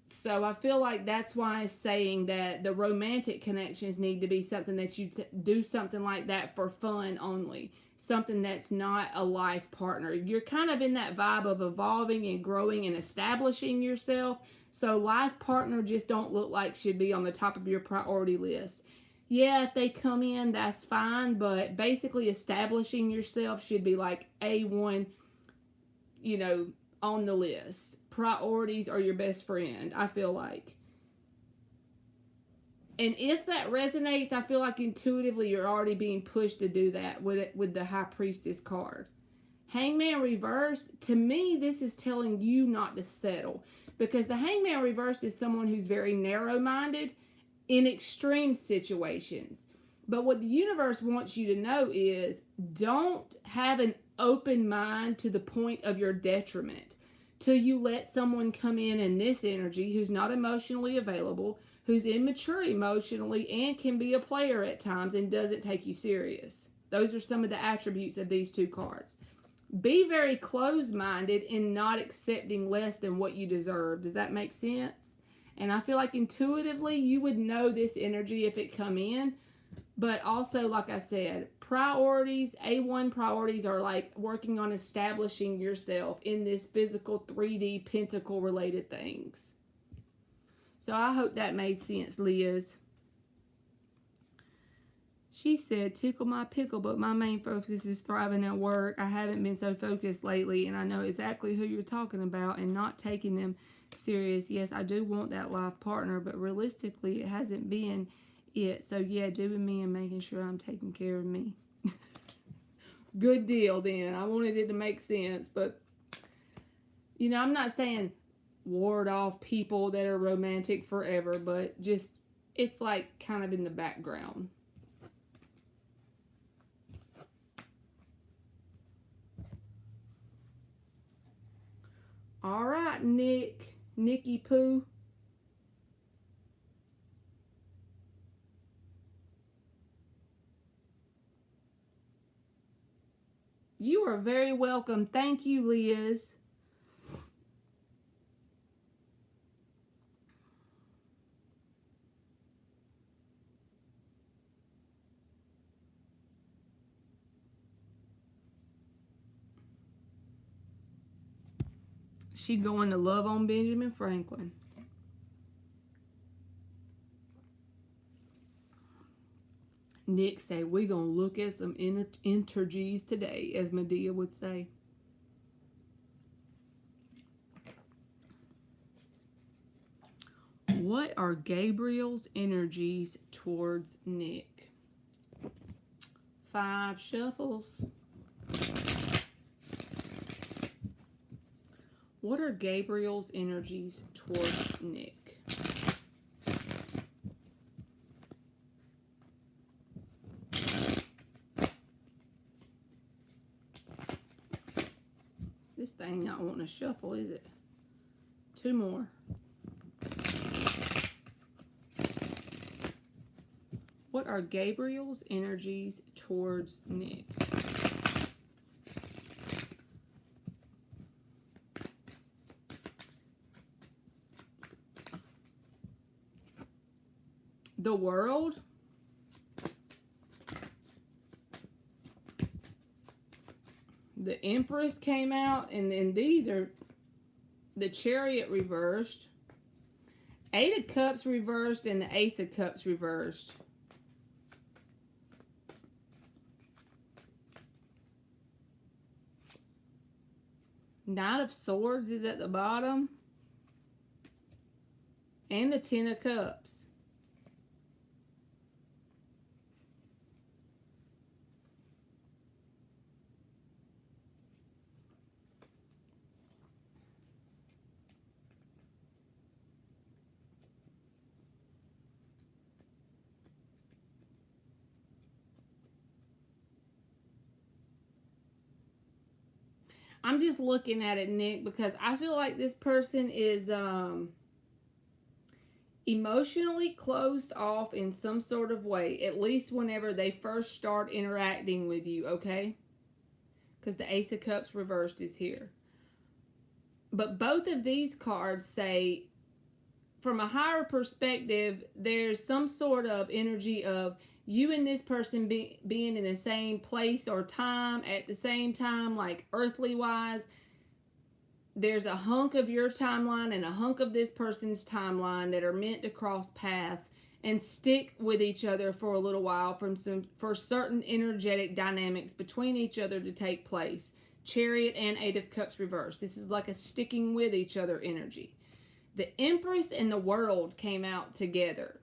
So I feel like that's why it's saying that the romantic connections need to be something that you do something like that for fun only. Something that's not a life partner. You're kind of in that vibe of evolving and growing and establishing yourself. So life partner just don't look like should be on the top of your priority list. Yeah, if they come in, that's fine. But basically establishing yourself should be like A1, you know, on the list. Priorities are your best friend, I feel like. And if that resonates, I feel like intuitively you're already being pushed to do that with the High Priestess card. Hangman reversed, to me, this is telling you not to settle. Because the Hangman reversed is someone who's very narrow-minded in extreme situations. But what the universe wants you to know is, don't have an open mind to the point of your detriment. Till you let someone come in this energy who's not emotionally available, who's immature emotionally, and can be a player at times and doesn't take you serious. Those are some of the attributes of these two cards. Be very closed-minded in not accepting less than what you deserve. Does that make sense? And I feel like intuitively you would know this energy if it come in. But also, like I said, priorities, A1 priorities are like working on establishing yourself in this physical 3D pentacle related things. So I hope that made sense, Liz. She said, tickle my pickle, but my main focus is thriving at work. I haven't been so focused lately, and I know exactly who you're talking about and not taking them serious. Yes, I do want that life partner, but realistically, it hasn't been it. So, yeah, doing me and making sure I'm taking care of me. Good deal, then. I wanted it to make sense, but, you know, I'm not saying ward off people that are romantic forever, but just, it's like kind of in the background. All right, Nicky Pooh. You are very welcome. Thank you, Liz. She going to love on Benjamin Franklin. Nick say we gonna look at some energies today, as Medea would say. What are Gabriel's energies towards Nick? 5 shuffles. What are Gabriel's energies towards Nick? This thing not wanting to shuffle, is it? 2 more. What are Gabriel's energies towards Nick? The World. The Empress came out, and then these are the Chariot reversed, 8 of Cups reversed, and the Ace of Cups reversed. Knight of Swords is at the bottom, and the 10 of Cups. I'm just looking at it, Nick, because I feel like this person is emotionally closed off in some sort of way, at least whenever they first start interacting with you, okay? Because the Ace of Cups reversed is here. But both of these cards say, from a higher perspective, there's some sort of energy of you and this person being in the same place or time at the same time, like earthly wise. There's a hunk of your timeline and a hunk of this person's timeline that are meant to cross paths and stick with each other for a little while for certain energetic dynamics between each other to take place. Chariot and 8 of Cups reversed. This is like a sticking with each other energy. The Empress and the World came out together.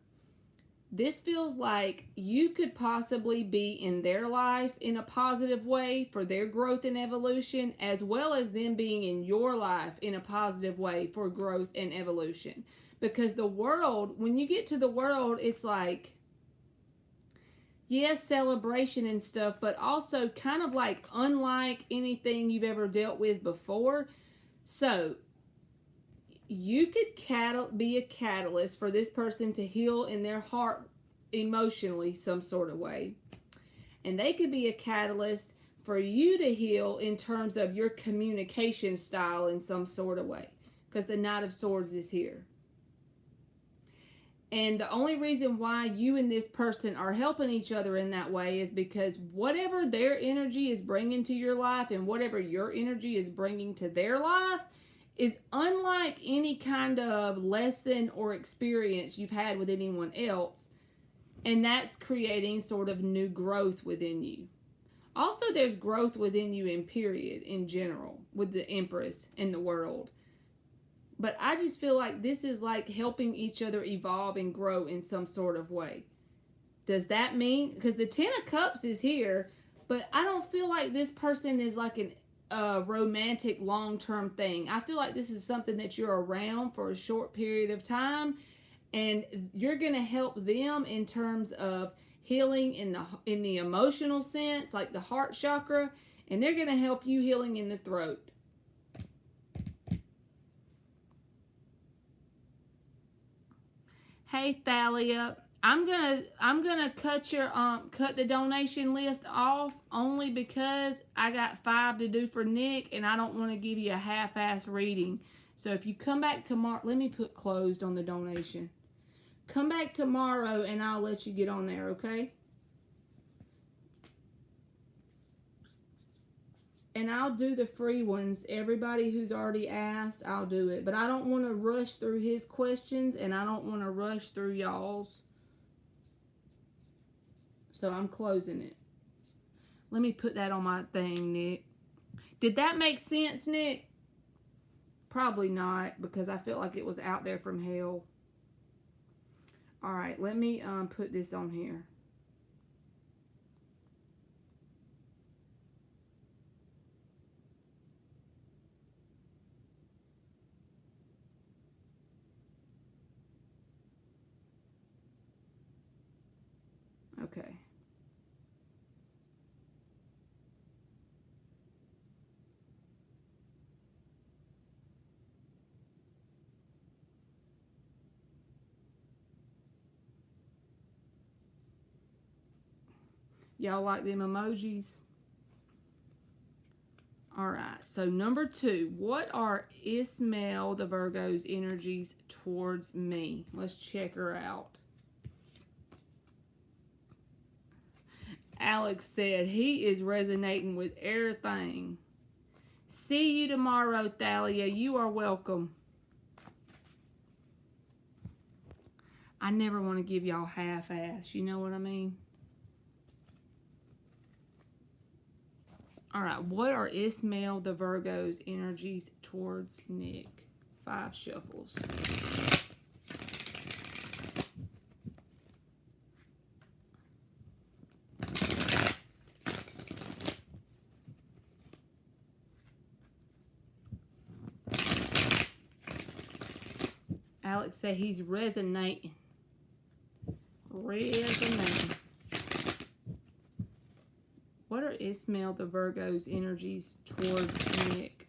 This feels like you could possibly be in their life in a positive way for their growth and evolution, as well as them being in your life in a positive way for growth and evolution. Because the World, when you get to the World, it's like, yes, celebration and stuff, but also kind of like unlike anything you've ever dealt with before. So you could be a catalyst for this person to heal in their heart emotionally some sort of way. And they could be a catalyst for you to heal in terms of your communication style in some sort of way, because the Knight of Swords is here. And the only reason why you and this person are helping each other in that way is because whatever their energy is bringing to your life and whatever your energy is bringing to their life is unlike any kind of lesson or experience you've had with anyone else. And that's creating sort of new growth within you. Also, there's growth within you in period, in general, with the Empress in the world. But I just feel like this is like helping each other evolve and grow in some sort of way. Does that mean, because the Ten of Cups is here, but I don't feel like this person is like a romantic long-term thing. I feel like this is something that you're around for a short period of time, and you're going to help them in terms of healing in the emotional sense, like the heart chakra, and they're going to help you healing in the throat. Hey Thalia, I'm gonna cut the donation list off only because I got 5 to do for Nick, and I don't want to give you a half-ass reading. So if you come back tomorrow, let me put closed on the donation. Come back tomorrow, and I'll let you get on there, okay? And I'll do the free ones. Everybody who's already asked, I'll do it. But I don't want to rush through his questions, and I don't want to rush through y'all's. So I'm closing it. Let me put that on my thing, Nick. Did that make sense, Nick? Probably not, because I felt like it was out there from hell. All right, let me put this on here. Okay. Y'all like them emojis? Alright, so number 2. What are Ismael the Virgo's energies towards me? Let's check her out. Alex said he is resonating with everything. See you tomorrow, Thalia. You are welcome. I never want to give y'all half-ass. You know what I mean? Alright, what are Ismael the Virgo's energies towards Nick? 5 shuffles. Alex said he's resonating. What are Ismael the Virgo's energies towards Nick?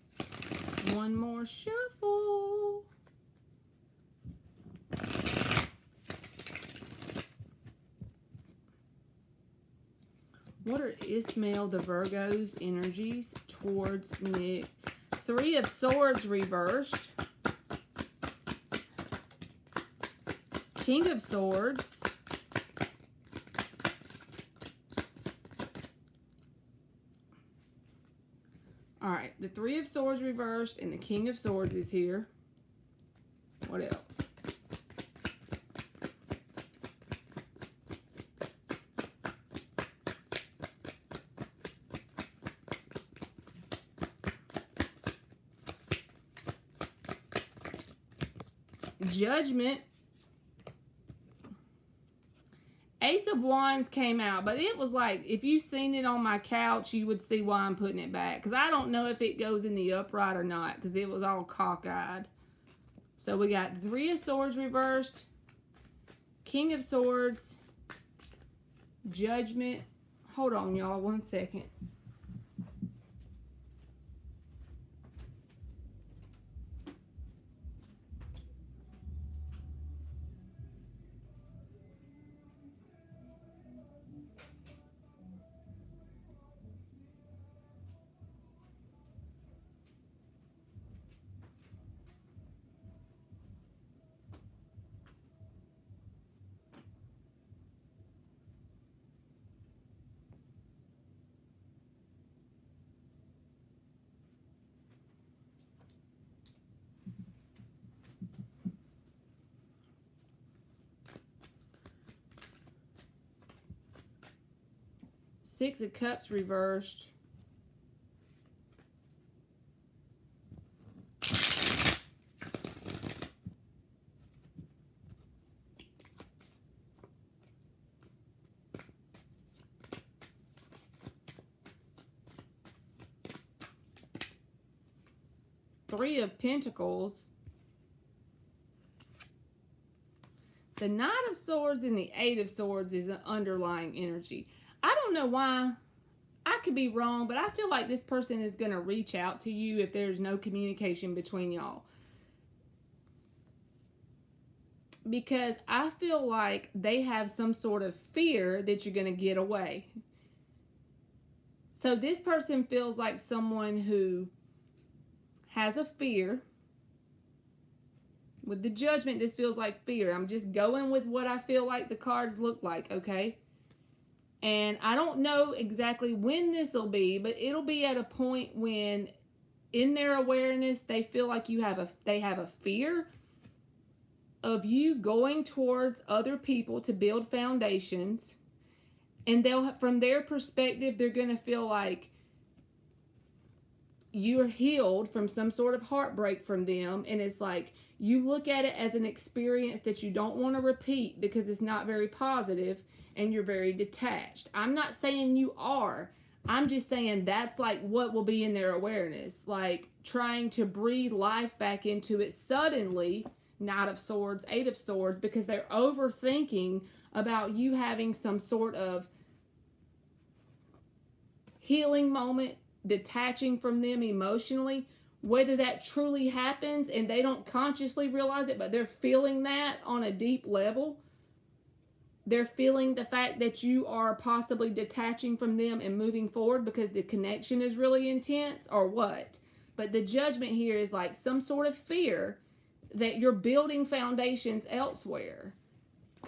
One more shuffle. What are Ismael the Virgo's energies towards Nick? 3 of Swords reversed. King of Swords. Alright, the 3 of Swords reversed and the King of Swords is here. What else? Judgment. Ace of Wands came out, but it was like, if you seen it on my couch, you would see why I'm putting it back. Because I don't know if it goes in the upright or not, because it was all cockeyed. So we got 3 of Swords reversed, King of Swords, Judgment. Hold on, y'all, 1 second. Six of Cups reversed. Three of Pentacles. The Knight of Swords and the Eight of Swords is an underlying energy. I don't know why. I could be wrong, but I feel like this person is going to reach out to you if there's no communication between y'all. Because I feel like they have some sort of fear that you're going to get away. So this person feels like someone who has a fear. With the Judgment, this feels like fear. I'm just going with what I feel like the cards look like, okay? And I don't know exactly when this will be, but it'll be at a point when in their awareness they feel like they have a fear of you going towards other people to build foundations, and they'll, from their perspective, they're going to feel like you're healed from some sort of heartbreak from them, and it's like you look at it as an experience that you don't want to repeat because it's not very positive and you're very detached. I'm not saying you are. I'm just saying that's like what will be in their awareness, like trying to breathe life back into it suddenly. Knight of Swords, Eight of Swords, because they're overthinking about you having some sort of healing moment, detaching from them emotionally. Whether that truly happens and they don't consciously realize it, but they're feeling that on a deep level. They're feeling the fact that you are possibly detaching from them and moving forward because the connection is really intense, or what. But the Judgment here is like some sort of fear that you're building foundations elsewhere.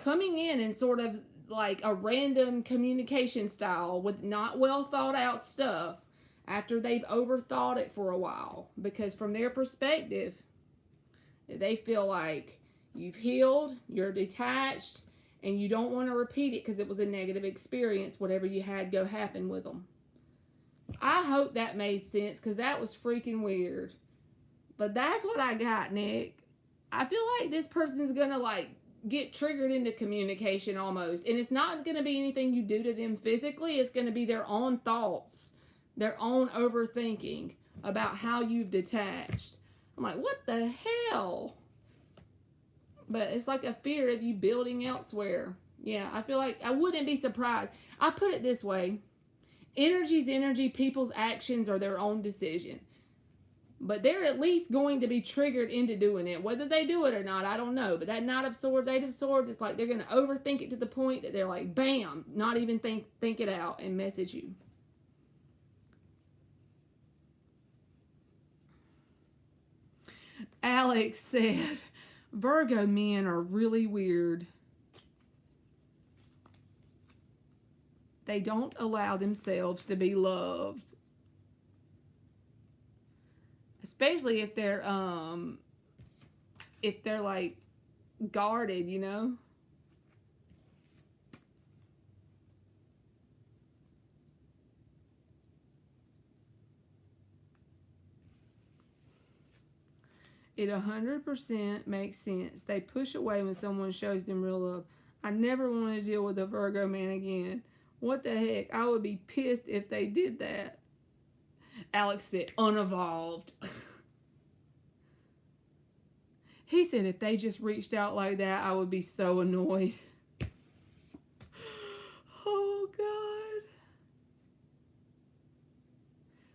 Coming in and sort of like a random communication style with not well thought out stuff after they've overthought it for a while. Because from their perspective, they feel like you've healed, you're detached, and you don't want to repeat it because it was a negative experience, whatever you had go happen with them. I hope that made sense because that was freaking weird. But that's what I got, Nick. I feel like this person's going to like get triggered into communication almost. And it's not going to be anything you do to them physically. It's going to be their own thoughts, their own overthinking about how you've detached. I'm like, what the hell? But it's like a fear of you building elsewhere. Yeah, I feel like I wouldn't be surprised. I put it this way. Energy's energy. People's actions are their own decision. But they're at least going to be triggered into doing it. Whether they do it or not, I don't know. But that Knight of Swords, Eight of Swords, it's like they're going to overthink it to the point that they're like, bam, not even think it out and message you. Alex said, Virgo men are really weird. They don't allow themselves to be loved. Especially if they're like guarded, you know? It 100% makes sense. They push away when someone shows them real love. I never want to deal with a Virgo man again. What the heck? I would be pissed if they did that. Alex said, unevolved. He said if they just reached out like that, I would be so annoyed. Oh, God.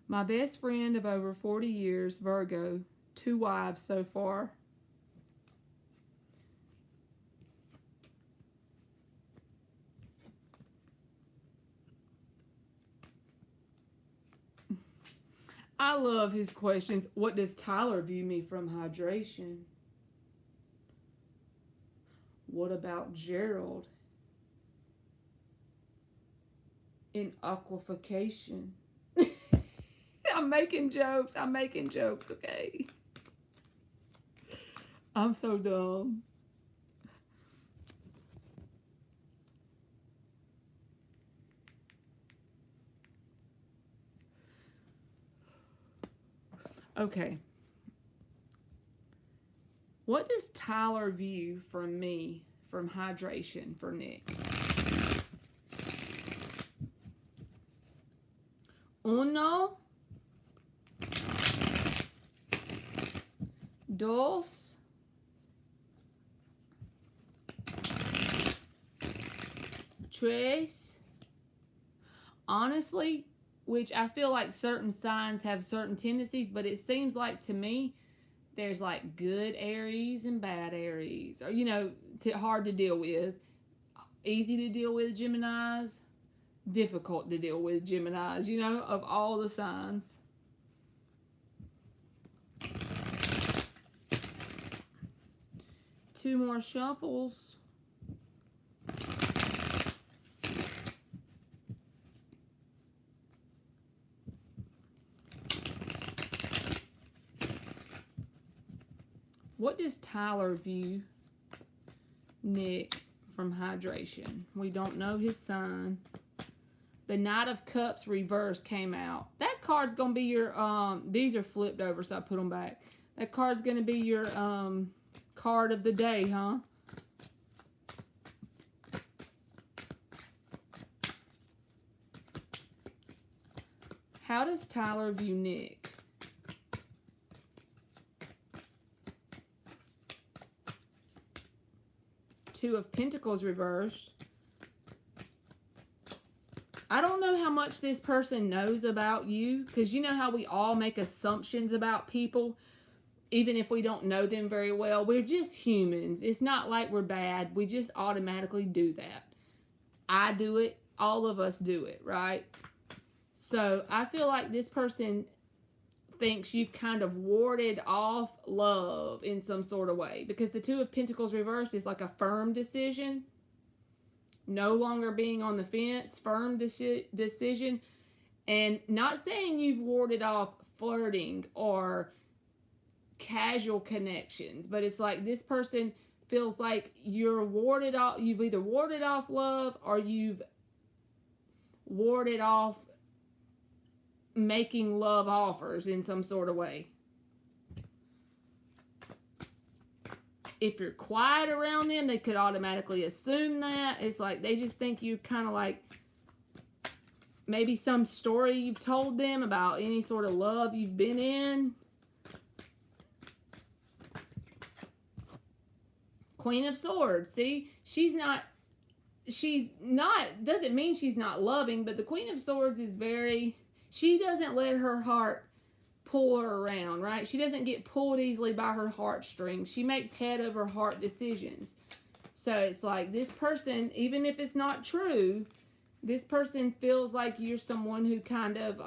My best friend of over 40 years, Virgo, 2 wives so far. I love his questions. What does Tyler view me from hydration? What about Gerald in aquafication? I'm making jokes, okay? I'm so dumb. Okay. What does Tyler view from me from hydration for Nick? Uno, dos, tres. Honestly, which I feel like certain signs have certain tendencies, but it seems like to me there's like good Aries and bad Aries, or hard to deal with, easy to deal with Geminis, difficult to deal with Geminis, of all the signs. Two more shuffles. What does Tyler view Nick from hydration? We don't know his sign. The Knight of Cups reverse came out. That card's going to be your, these are flipped over, so I put them back. That card's going to be your card of the day, huh? How does Tyler view Nick? Two of Pentacles reversed. I don't know how much this person knows about you, because you know how we all make assumptions about people, even if we don't know them very well. We're just humans. It's not like we're bad. We just automatically do that. I do it. All of us do it, right? So I feel like this person thinks you've kind of warded off love in some sort of way, because the Two of Pentacles reversed is like a firm decision, no longer being on the fence, firm decision. And not saying you've warded off flirting or casual connections, but it's like this person feels like you've either warded off love, or you've warded off making love offers in some sort of way. If you're quiet around them, they could automatically assume that. It's like they just think you kind of like maybe some story you've told them about any sort of love you've been in. Queen of Swords. See, doesn't mean she's not loving, but the Queen of Swords is she doesn't let her heart pull her around, right? She doesn't get pulled easily by her heartstrings. She makes head over heart decisions. So it's like this person, even if it's not true, this person feels like you're someone who kind of,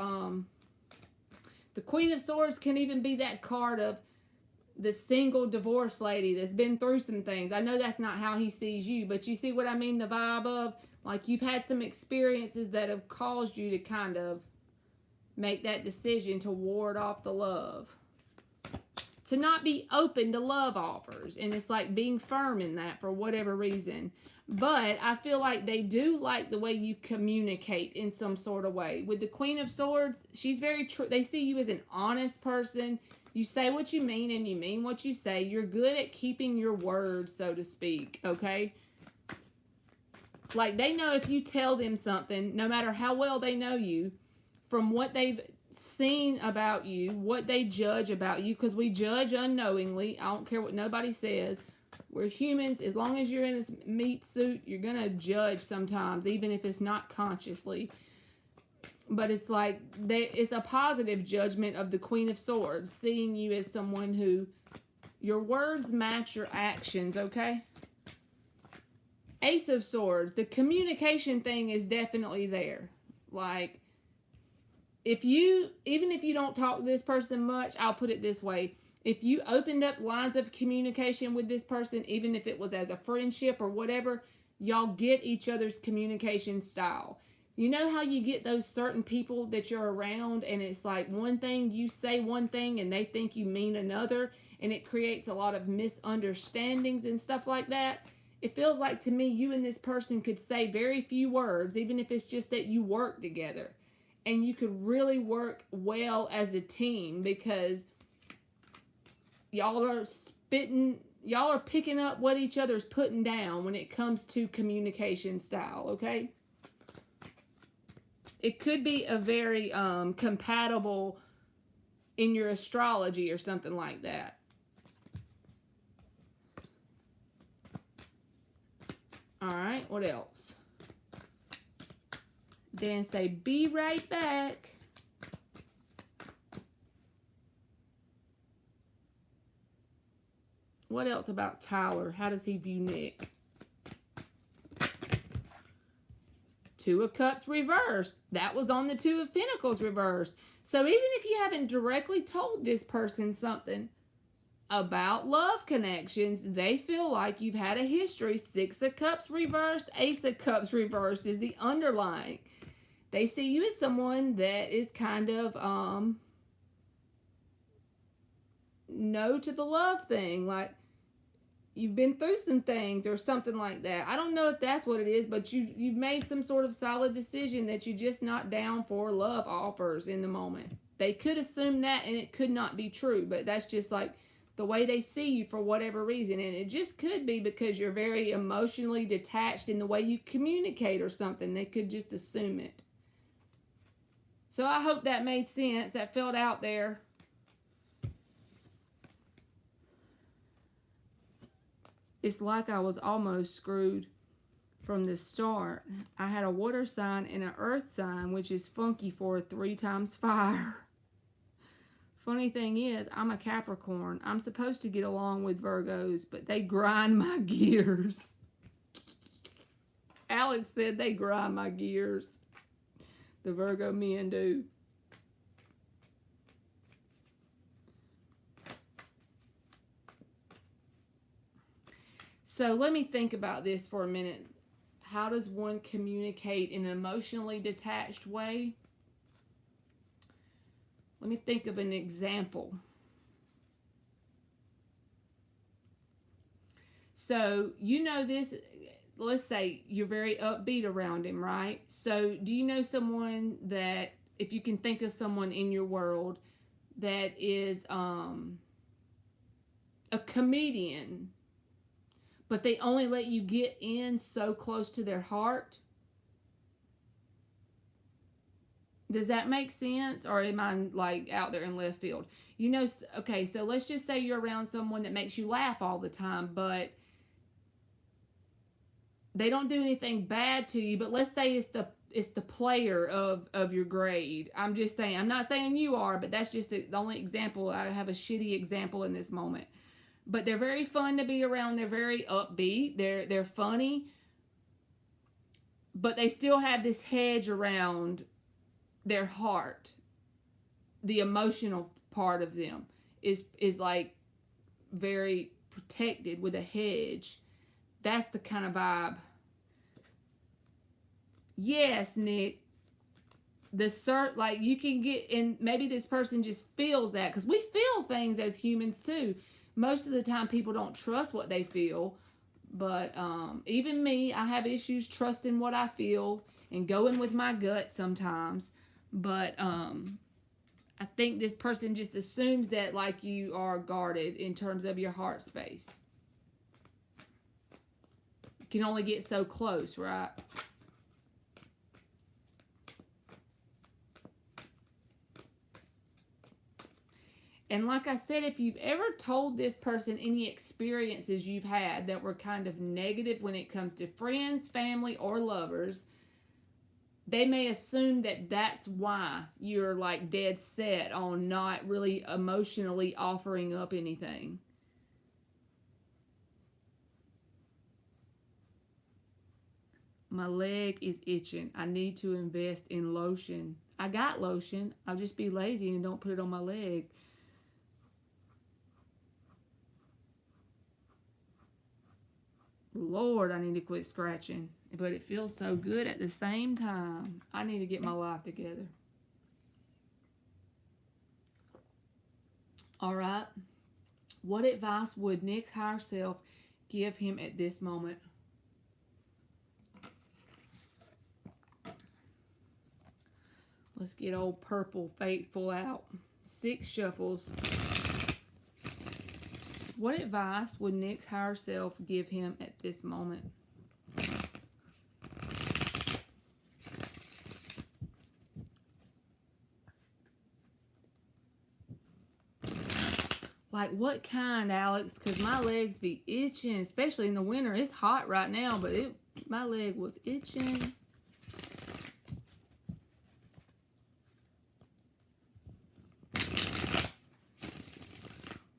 the Queen of Swords can even be that card of the single divorced lady that's been through some things. I know that's not how he sees you, but you see what I mean? The vibe of, like, you've had some experiences that have caused you to kind of make that decision to ward off the love, to not be open to love offers. And it's like being firm in that for whatever reason. But I feel like they do like the way you communicate in some sort of way. With the Queen of Swords, she's very true. They see you as an honest person. You say what you mean and you mean what you say. You're good at keeping your word, so to speak, okay? Like, they know if you tell them something, no matter how well they know you, from what they've seen about you, what they judge about you, because we judge unknowingly. I don't care what nobody says. We're humans. As long as you're in a meat suit, you're going to judge sometimes, even if it's not consciously. But it's like, it's a positive judgment of the Queen of Swords, seeing you as someone who, your words match your actions, okay? Ace of Swords, the communication thing is definitely there. Like, even if you don't talk to this person much, I'll put it this way. If you opened up lines of communication with this person, even if it was as a friendship or whatever, y'all get each other's communication style. You know how you get those certain people that you're around, and it's like one thing, you say one thing and they think you mean another, and it creates a lot of misunderstandings and stuff like that? It feels like to me you and this person could say very few words, even if it's just that you work together. And you could really work well as a team, because y'all are spitting, y'all are picking up what each other's putting down when it comes to communication style, okay? It could be a very compatible in your astrology or something like that. All right, what else? Dan say, be right back. What else about Tyler? How does he view Nick? Two of Cups reversed. That was on the Two of Pentacles reversed. So even if you haven't directly told this person something about love connections, they feel like you've had a history. Six of Cups reversed, Ace of Cups reversed is the underlying. They see you as someone that is kind of no to the love thing, like you've been through some things or something like that. I don't know if that's what it is, but you've made some sort of solid decision that you're just not down for love offers in the moment. They could assume that and it could not be true, but that's just like the way they see you for whatever reason. And it just could be because you're very emotionally detached in the way you communicate or something. They could just assume it. So I hope that made sense. That felt out there. It's like I was almost screwed from the start. I had a water sign and an earth sign, which is funky for a 3 times fire. Funny thing is, I'm a Capricorn. I'm supposed to get along with Virgos, but they grind my gears. Alex said they grind my gears. The Virgo men do. So let me think about this for a minute. How does one communicate in an emotionally detached way? Let me think of an example. So you know this, let's say you're very upbeat around him, right? So do you know someone that, if you can think of someone in your world that is a comedian, but they only let you get in so close to their heart? Does that make sense? Or am I like out there in left field? You know, okay, so let's just say you're around someone that makes you laugh all the time, but they don't do anything bad to you. But let's say it's the player of your grade. I'm just saying, I'm not saying you are, but that's just the only example. I have a shitty example in this moment. But they're very fun to be around. They're very upbeat. They're funny. But they still have this hedge around their heart. The emotional part of them is like very protected with a hedge. That's the kind of vibe. Yes, Nick. Like you can get in, maybe this person just feels that, because we feel things as humans too. Most of the time people don't trust what they feel, but even me, I have issues trusting what I feel and going with my gut sometimes. But I think this person just assumes that like you are guarded in terms of your heart space. You can only get so close, right? And like I said, if you've ever told this person any experiences you've had that were kind of negative when it comes to friends, family, or lovers, they may assume that that's why you're like dead set on not really emotionally offering up anything. My leg is itching. I need to invest in lotion. I got lotion. I'll just be lazy and don't put it on my leg. Lord, I need to quit scratching. But it feels so good at the same time. I need to get my life together. All right. What advice would Nick's higher self give him at this moment? Let's get old Purple Faithful out. 6 shuffles. What advice would Nick's higher self give him at this moment? Like what kind, Alex? Because my legs be itching, especially in the winter. It's hot right now, but my leg was itching.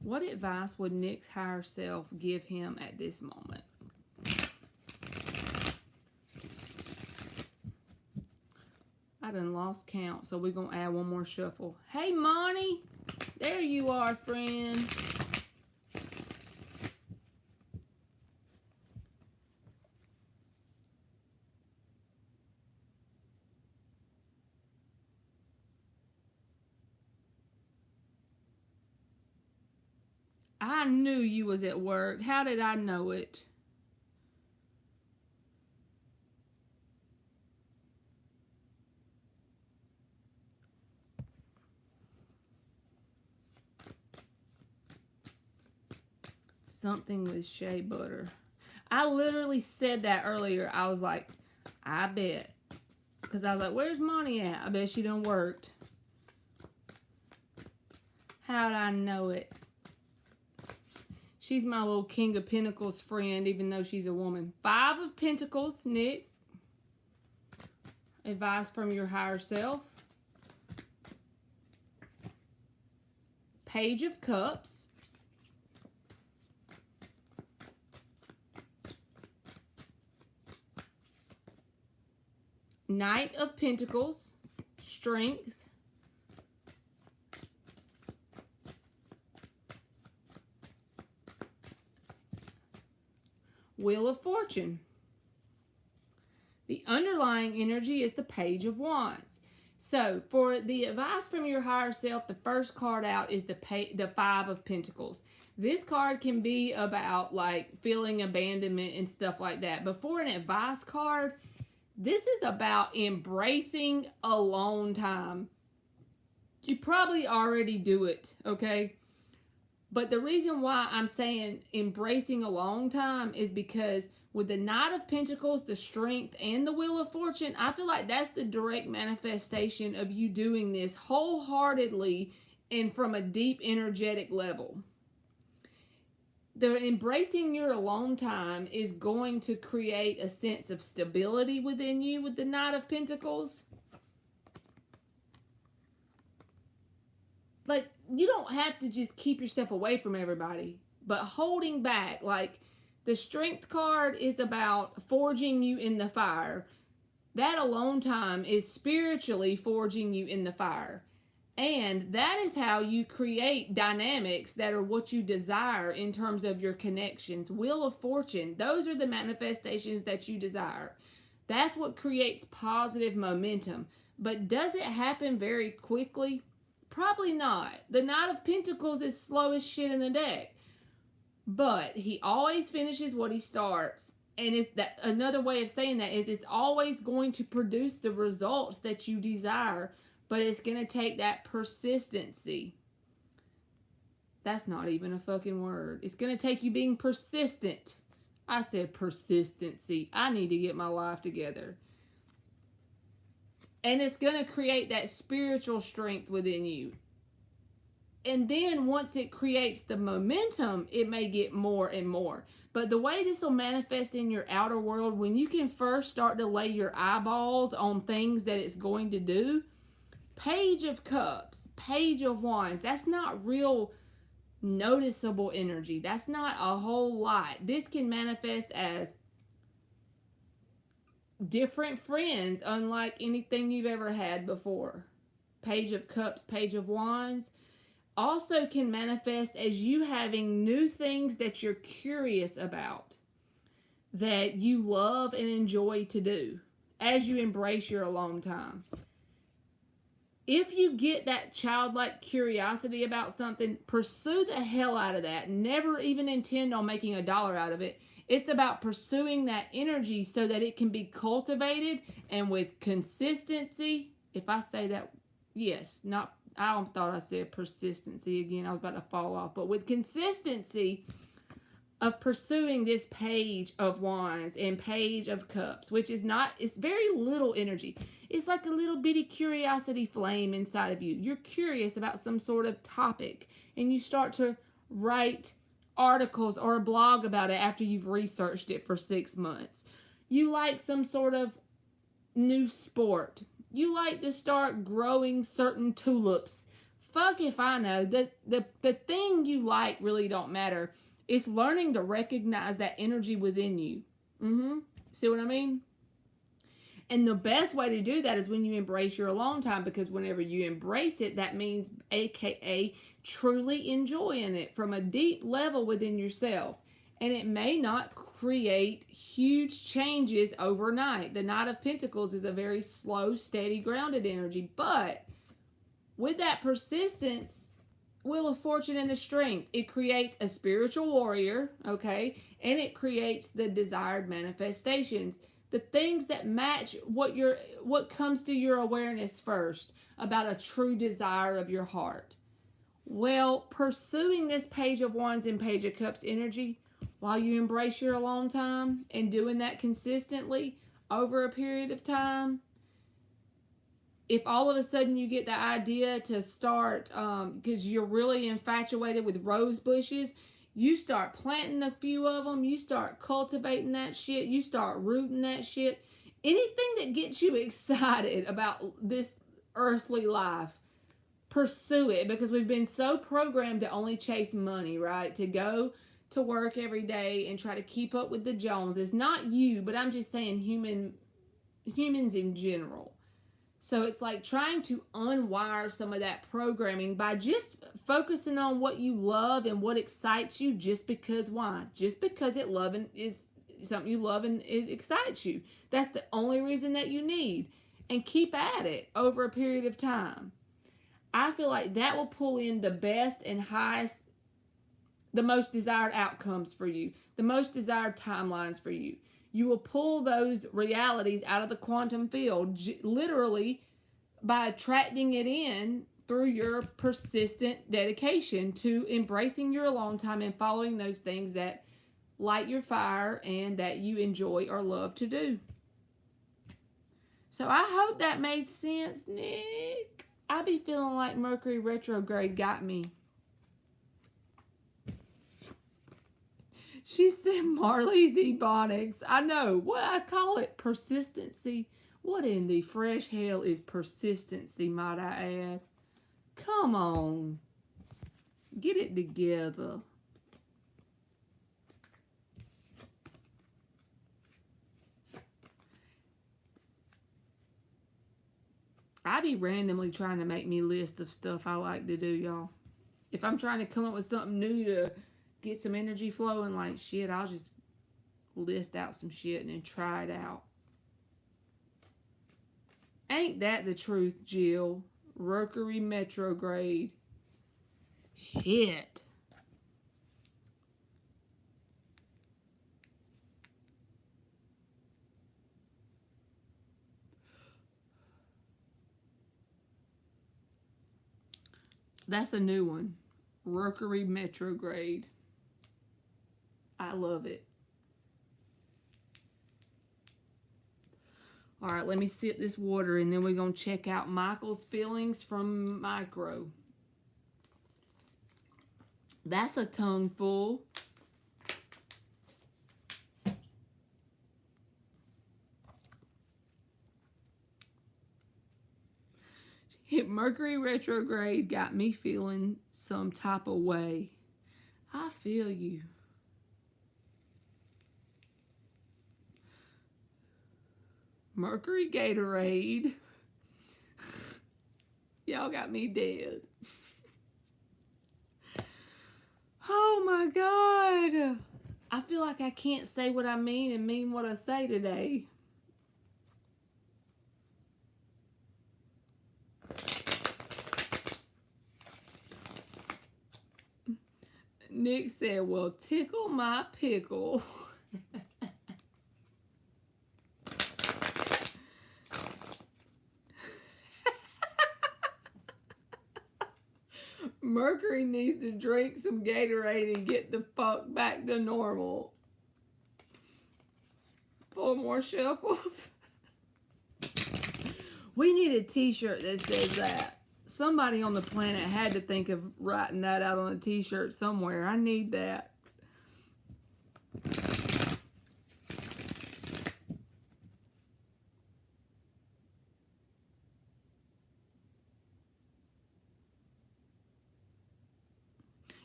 What advice would Nick's higher self give him at this moment? I done lost count, so we're going to add one more shuffle. Hey, Monty. There you are, friend. I knew you was at work. How did I know it? Something with shea butter. I literally said that earlier. I was like, I bet. Because I was like, where's Monty at? I bet she done worked. How'd I know it? She's my little King of Pentacles friend, even though she's a woman. 5 of Pentacles, Nick. Advice from your higher self. Page of Cups. Knight of Pentacles. Strength. Wheel of Fortune. The underlying energy is the Page of Wands. So for the advice from your higher self, the first card out is the 5 of Pentacles. This card can be about like feeling abandonment and stuff like that. But for an advice card, this is about embracing alone time. You probably already do it, okay? But the reason why I'm saying embracing alone time is because with the Knight of Pentacles, the Strength, and the Wheel of Fortune, I feel like that's the direct manifestation of you doing this wholeheartedly and from a deep energetic level. The embracing your alone time is going to create a sense of stability within you with the Knight of Pentacles. Like, you don't have to just keep yourself away from everybody, but holding back. Like, the Strength card is about forging you in the fire. That alone time is spiritually forging you in the fire. And that is how you create dynamics that are what you desire in terms of your connections. Wheel of Fortune, those are the manifestations that you desire. That's what creates positive momentum. But does it happen very quickly? Probably not. The Knight of Pentacles is slow as shit in the deck. But he always finishes what he starts. And it's that another way of saying that is it's always going to produce the results that you desire, but it's going to take that persistency. That's not even a fucking word. It's going to take you being persistent. I said persistency. I need to get my life together. And it's going to create that spiritual strength within you. And then once it creates the momentum, it may get more and more. But the way this will manifest in your outer world, when you can first start to lay your eyeballs on things that it's going to do, Page of Cups, Page of Wands, that's not real noticeable energy. That's not a whole lot. This can manifest as different friends, unlike anything you've ever had before. Page of Cups, Page of Wands also can manifest as you having new things that you're curious about, that you love and enjoy to do as you embrace your alone time. If you get that childlike curiosity about something, pursue the hell out of that. Never even intend on making $1 out of it. It's about pursuing that energy so that it can be cultivated, and with consistency, if I say that, yes, not I thought I said persistency again. I was about to fall off. But with consistency of pursuing this page of wands and page of cups, which is not, it's very little energy. It's like a little bitty curiosity flame inside of you. You're curious about some sort of topic and you start to write articles or a blog about it after you've researched it for 6 months. You like some sort of new sport. You like to start growing certain tulips. Fuck if I know. The thing you like really don't matter. It's learning to recognize that energy within you. See what I mean? And the best way to do that is when you embrace your alone time, because whenever you embrace it, that means AKA truly enjoying it from a deep level within yourself. And it may not create huge changes overnight. The Knight of Pentacles is a very slow, steady, grounded energy. But with that persistence, Wheel of Fortune and the strength, it creates a spiritual warrior, okay? And it creates the desired manifestations. The things that match what comes to your awareness first about a true desire of your heart. Well, pursuing this Page of Wands and Page of Cups energy while you embrace your alone time and doing that consistently over a period of time, if all of a sudden you get the idea to start, because you're really infatuated with rose bushes, you start planting a few of them, you start cultivating that shit, you start rooting that shit. Anything that gets you excited about this earthly life, pursue it, because we've been so programmed to only chase money, right? To go to work every day and try to keep up with the Joneses. Not you, but I'm just saying humans in general. So it's like trying to unwire some of that programming by just focusing on what you love and what excites you. Just because, why? Just because is something you love and it excites you. That's the only reason that you need. And keep at it over a period of time. I feel like that will pull in the best and highest, the most desired outcomes for you, the most desired timelines for you. You will pull those realities out of the quantum field, literally, by attracting it in through your persistent dedication to embracing your alone time and following those things that light your fire and that you enjoy or love to do. So I hope that made sense, Nick. I be feeling like Mercury retrograde got me. She said Marley's Ebonics. I know. What I call it? Persistency. What in the fresh hell is persistency, might I add? Come on. Get it together. I be randomly trying to make me list of stuff I like to do, y'all. If I'm trying to come up with something new to get some energy flowing, like shit, I'll just list out some shit and then try it out. Ain't that the truth, Jill? Mercury retrograde. Shit. That's a new one. Mercury retrograde. I love it. All right, let me sip this water and then we're going to check out Michael's feelings from Micro. That's a tongue full. Mercury retrograde got me feeling some type of way. I feel you. Mercury Gatorade. Y'all got me dead. Oh my God. I feel like I can't say what I mean and mean what I say today. Nick said, well, tickle my pickle. Mercury needs to drink some Gatorade and get the fuck back to normal. 4 more shuffles. We need a t-shirt that says that. Somebody on the planet had to think of writing that out on a t-shirt somewhere. I need that.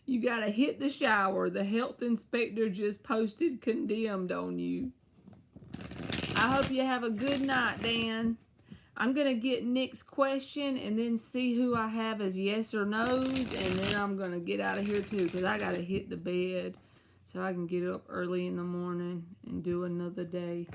You gotta hit the shower. The health inspector just posted condemned on you. I hope you have a good night, Dan. I'm going to get Nick's question and then see who I have as yes or no's, and then I'm going to get out of here too, because I got to hit the bed so I can get up early in the morning and do another day.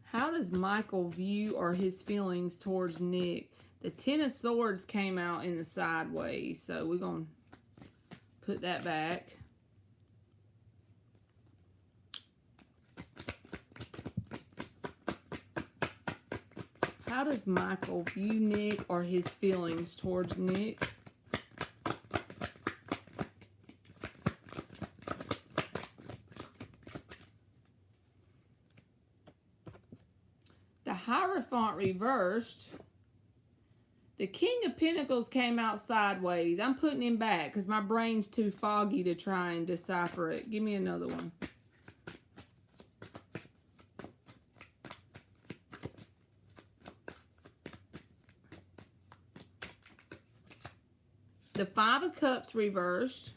How does Michael view or his feelings towards Nick? The Ten of Swords came out in the sideways, so we're going to put that back. How does Michael view Nick or his feelings towards Nick? The Hierophant reversed. The King of Pentacles came out sideways. I'm putting him back because my brain's too foggy to try and decipher it. Give me another one. The Five of Cups reversed.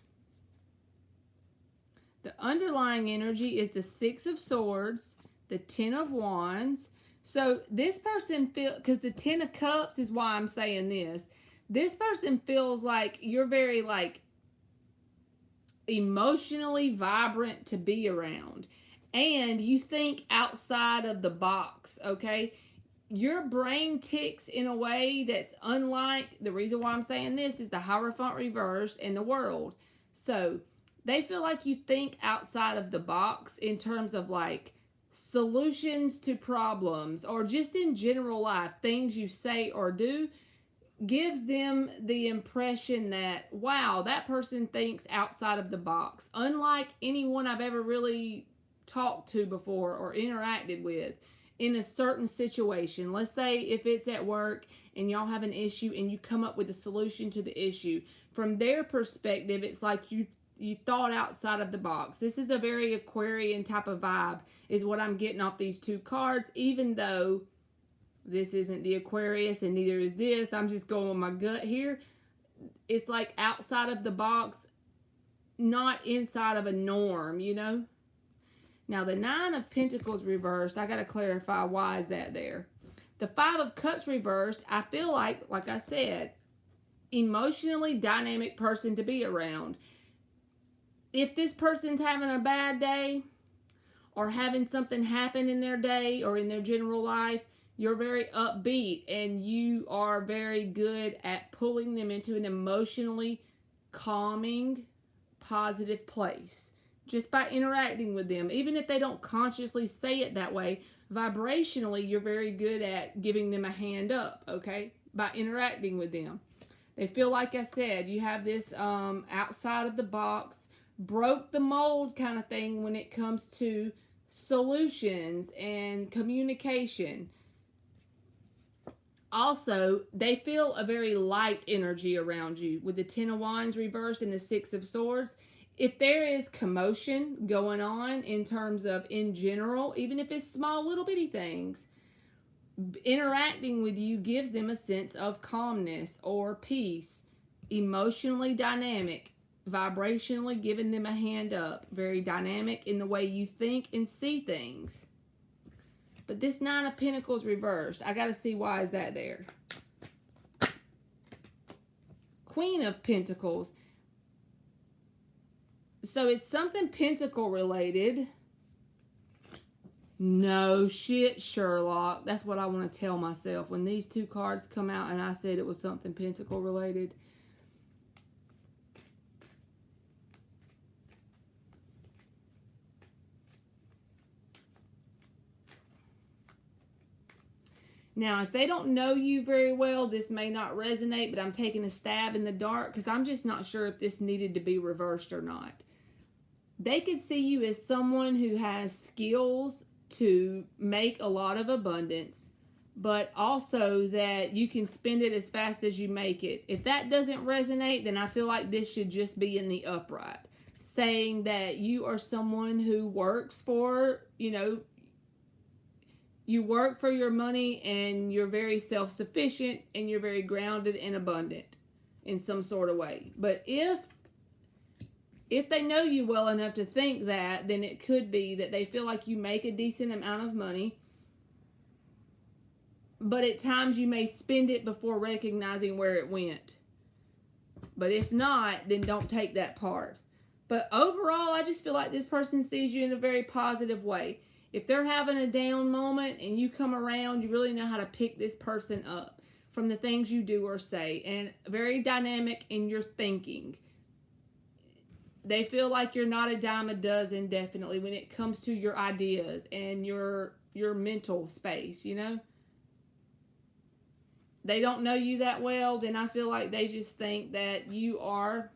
The underlying energy is the Six of Swords, the Ten of Wands. So this person feels, because the Ten of Cups is why I'm saying this. This person feels like you're very like emotionally vibrant to be around. And you think outside of the box, okay? Your brain ticks in a way that's unlike, the reason why I'm saying this is the Hierophant reversed and the World. So they feel like you think outside of the box in terms of like solutions to problems or just in general life, things you say or do, gives them the impression that, wow, that person thinks outside of the box. Unlike anyone I've ever really talked to before or interacted with in a certain situation. Let's say if it's at work and y'all have an issue and you come up with a solution to the issue. From their perspective, it's like you thought outside of the box. This is a very Aquarian type of vibe is what I'm getting off these two cards, even though this isn't the Aquarius and neither is this. I'm just going with my gut here. It's like outside of the box, not inside of a norm, you know? Now, the Nine of Pentacles reversed, I got to clarify why is that there. The Five of Cups reversed, I feel like I said, emotionally dynamic person to be around. If this person's having a bad day or having something happen in their day or in their general life, you're very upbeat and you are very good at pulling them into an emotionally calming, positive place. Just by interacting with them, even if they don't consciously say it that way, vibrationally, you're very good at giving them a hand up, okay? By interacting with them. They feel, like I said, you have this outside of the box, broke the mold kind of thing when it comes to solutions and communication. Also, they feel a very light energy around you with the Ten of Wands reversed and the Six of Swords. If there is commotion going on in terms of in general, even if it's small little bitty things, interacting with you gives them a sense of calmness or peace, emotionally dynamic, vibrationally giving them a hand up, very dynamic in the way you think and see things. But this Nine of Pentacles reversed, I got to see why is that there. Queen of Pentacles. So it's something pentacle related. No shit, Sherlock. That's what I want to tell myself. When these two cards come out and I said it was something pentacle related. Now, if they don't know you very well, this may not resonate, but I'm taking a stab in the dark because I'm just not sure if this needed to be reversed or not. They could see you as someone who has skills to make a lot of abundance, but also that you can spend it as fast as you make it. If that doesn't resonate, then I feel like this should just be in the upright, saying that you are someone who works for, you work for your money and you're very self-sufficient and you're very grounded and abundant in some sort of way. But if they know you well enough to think that, then it could be that they feel like you make a decent amount of money, but at times you may spend it before recognizing where it went. But if not, then don't take that part. But overall, I just feel like this person sees you in a very positive way. If they're having a down moment and you come around, you really know how to pick this person up from the things you do or say, and very dynamic in your thinking. They feel like you're not a dime a dozen, definitely, when it comes to your ideas and your mental space, They don't know you that well, then I feel like they just think that you are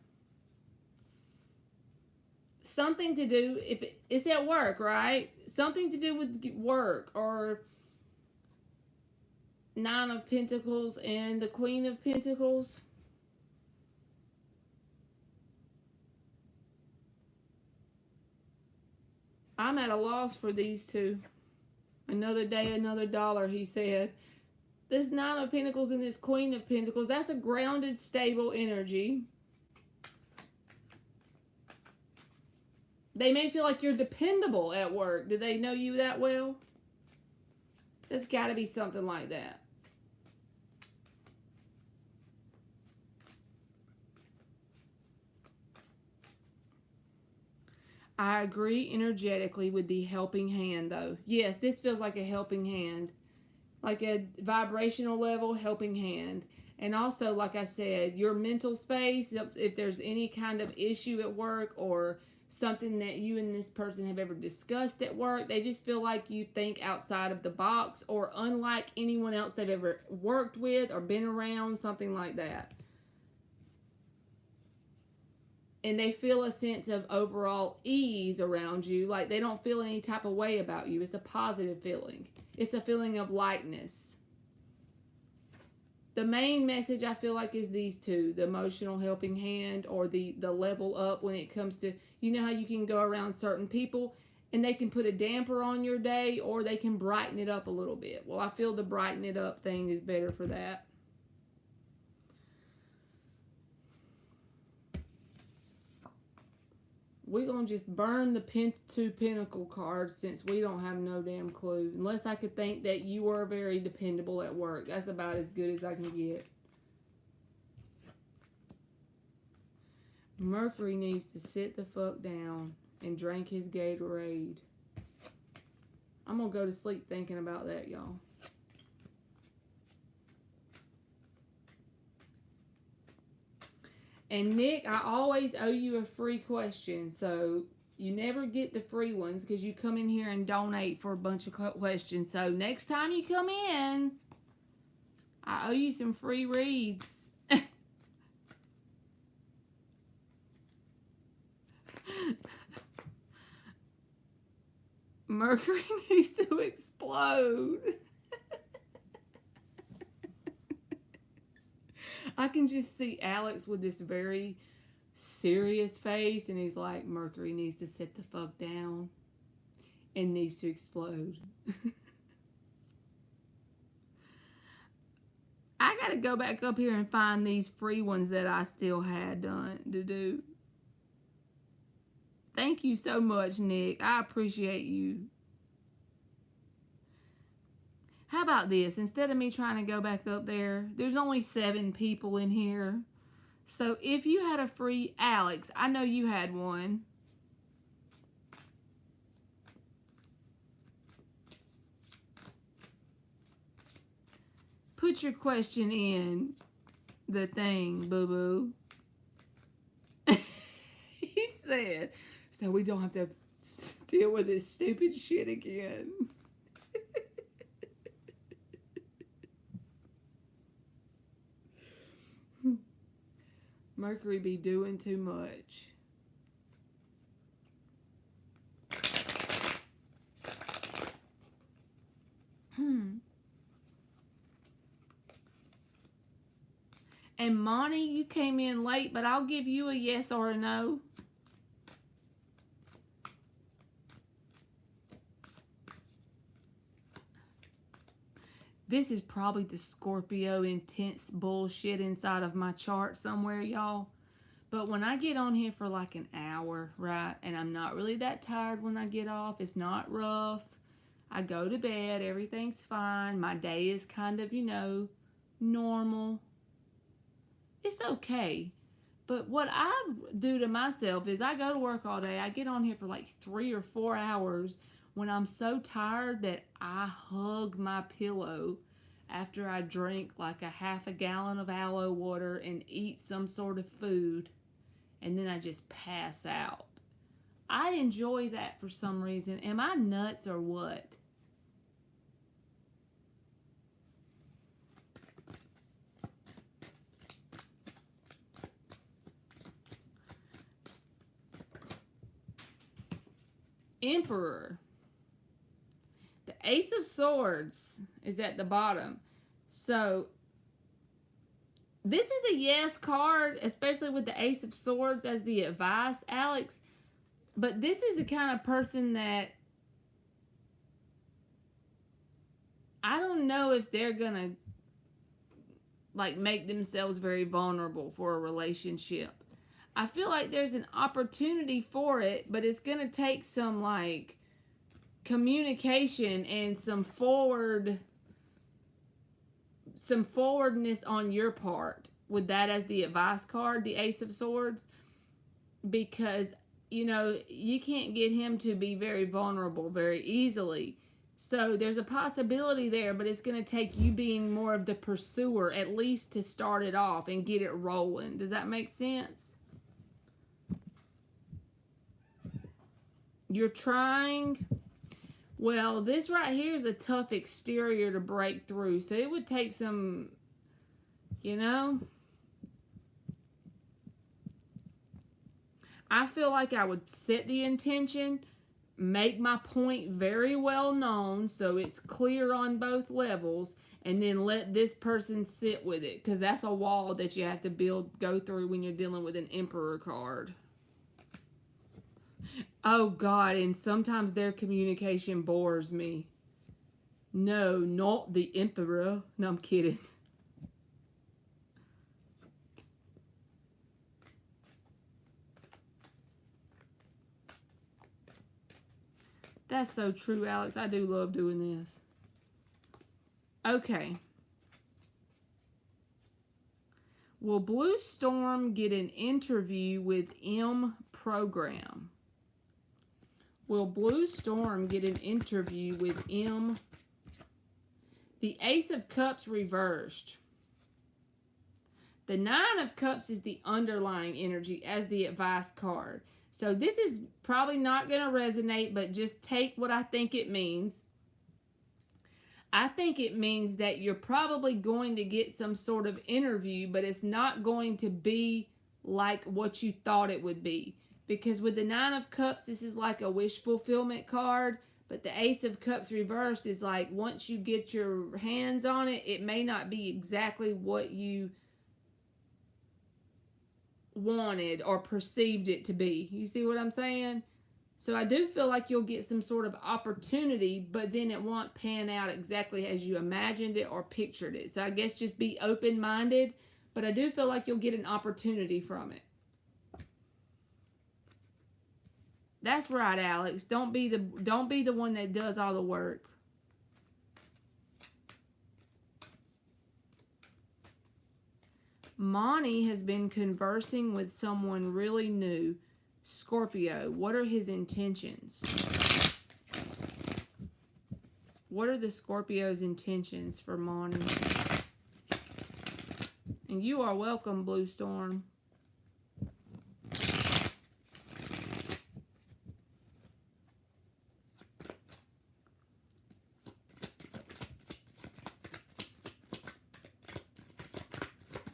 something to do, if it's at work, right? Something to do with work, or Nine of Pentacles and the Queen of Pentacles. I'm at a loss for these two. Another day, another dollar, he said. This Nine of Pentacles and this Queen of Pentacles, that's a grounded, stable energy. They may feel like you're dependable at work. Do they know you that well? There's got to be something like that. I agree energetically with the helping hand, though. Yes, this feels like a helping hand. Like a vibrational level helping hand. And also, like I said, your mental space, if there's any kind of issue at work or something that you and this person have ever discussed at work, they just feel like you think outside of the box or unlike anyone else they've ever worked with or been around, something like that. And they feel a sense of overall ease around you, like they don't feel any type of way about you. It's a positive feeling. It's a feeling of lightness. The main message I feel like is these two, the emotional helping hand or the level up when it comes to, how you can go around certain people and they can put a damper on your day or they can brighten it up a little bit. Well, I feel the brighten it up thing is better for that. We're going to just burn the two pentacle cards since we don't have no damn clue. Unless I could think that you are very dependable at work. That's about as good as I can get. Mercury needs to sit the fuck down and drink his Gatorade. I'm going to go to sleep thinking about that, y'all. And Nick, I always owe you a free question, so you never get the free ones because you come in here and donate for a bunch of questions. So next time you come in, I owe you some free reads. Mercury needs to explode. I can just see Alex with this very serious face, and he's like, Mercury needs to sit the fuck down and needs to explode. I gotta go back up here and find these free ones that I still had done to do. Thank you so much, Nick. I appreciate you. How about this? Instead of me trying to go back up there, there's only 7 people in here. So if you had a free Alex, I know you had one. Put your question in the thing, boo-boo. He said, so we don't have to deal with this stupid shit again. Mercury be doing too much. And Monty, you came in late, but I'll give you a yes or a no. This is probably the Scorpio intense bullshit inside of my chart somewhere, y'all. But when I get on here for like an hour, right, and I'm not really that tired when I get off, it's not rough. I go to bed, everything's fine. My day is kind of, normal. It's okay. But what I do to myself is I go to work all day. I get on here for like 3 or 4 hours when I'm so tired that I hug my pillow after I drink like a half a gallon of aloe water and eat some sort of food, and then I just pass out. I enjoy that for some reason. Am I nuts or what? Emperor. The Ace of Swords is at the bottom. So, this is a yes card, especially with the Ace of Swords as the advice, Alex. But this is the kind of person that I don't know if they're going to like make themselves very vulnerable for a relationship. I feel like there's an opportunity for it, but it's going to take some like communication and some forwardness on your part with that as the advice card, the Ace of Swords, because you can't get him to be very vulnerable very easily. So there's a possibility there, but it's going to take you being more of the pursuer, at least to start it off and get it rolling. Does that make sense? You're trying. Well, this right here is a tough exterior to break through, so it would take some, I feel like I would set the intention, make my point very well known so it's clear on both levels, and then let this person sit with it, because that's a wall that you have to go through when you're dealing with an Emperor card. Oh God, and sometimes their communication bores me. No, not the Emperor. No, I'm kidding. That's so true, Alex. I do love doing this. Okay. Will Blue Storm get an interview with M Program? Will Blue Storm get an interview with M? The Ace of Cups reversed. The Nine of Cups is the underlying energy as the advice card. So this is probably not going to resonate, but just take what I think it means. I think it means that you're probably going to get some sort of interview, but it's not going to be like what you thought it would be. Because with the Nine of Cups, this is like a wish fulfillment card. But the Ace of Cups reversed is like once you get your hands on it, it may not be exactly what you wanted or perceived it to be. You see what I'm saying? So I do feel like you'll get some sort of opportunity, but then it won't pan out exactly as you imagined it or pictured it. So I guess just be open-minded, but I do feel like you'll get an opportunity from it. That's right, Alex. Don't be the one that does all the work. Monty has been conversing with someone really new. Scorpio, what are his intentions? What are the Scorpio's intentions for Monty? And you are welcome, Blue Storm.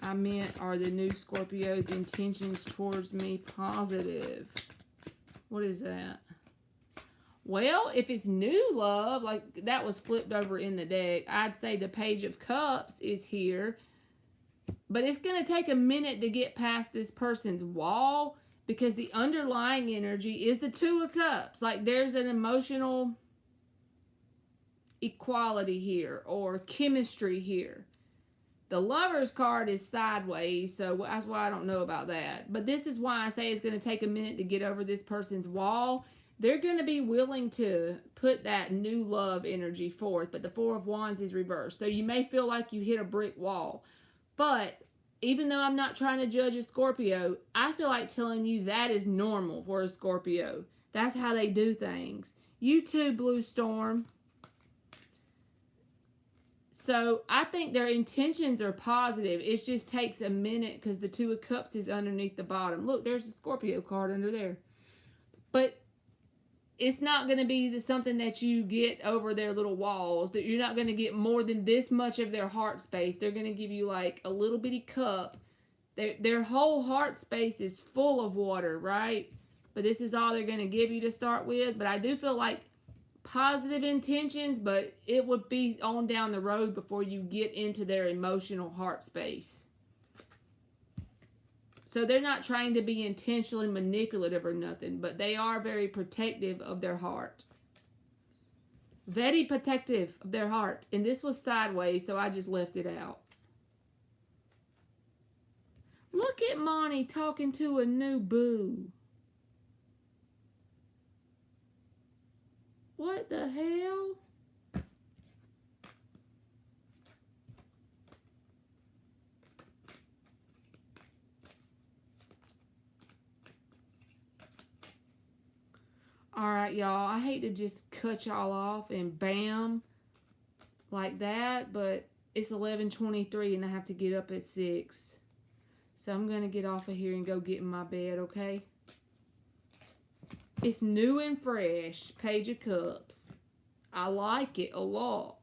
I meant, are the new Scorpio's intentions towards me positive? What is that? Well, if it's new love, like that was flipped over in the deck, I'd say the Page of Cups is here. But it's going to take a minute to get past this person's wall because the underlying energy is the Two of Cups. Like there's an emotional equality here or chemistry here. The Lover's card is sideways, so that's why I don't know about that. But this is why I say it's going to take a minute to get over this person's wall. They're going to be willing to put that new love energy forth, but the Four of Wands is reversed. So you may feel like you hit a brick wall. But even though I'm not trying to judge a Scorpio, I feel like telling you that is normal for a Scorpio. That's how they do things. You too, Blue Storm. So I think their intentions are positive. It just takes a minute because the Two of Cups is underneath the bottom. Look, there's a Scorpio card under there. But it's not going to be something that you get over their little walls. That you're not going to get more than this much of their heart space. They're going to give you like a little bitty cup. Their whole heart space is full of water, right? But this is all they're going to give you to start with. But I do feel like positive intentions, but it would be on down the road before you get into their emotional heart space. So they're not trying to be intentionally manipulative or nothing, but they are very protective of their heart. Very protective of their heart. And this was sideways, so I just left it out. Look at Monty talking to a new boo. What the hell? Alright, y'all. I hate to just cut y'all off and bam like that, but it's 11:23 and I have to get up at 6. So I'm going to get off of here and go get in my bed, okay? It's new and fresh. Page of Cups. I like it a lot.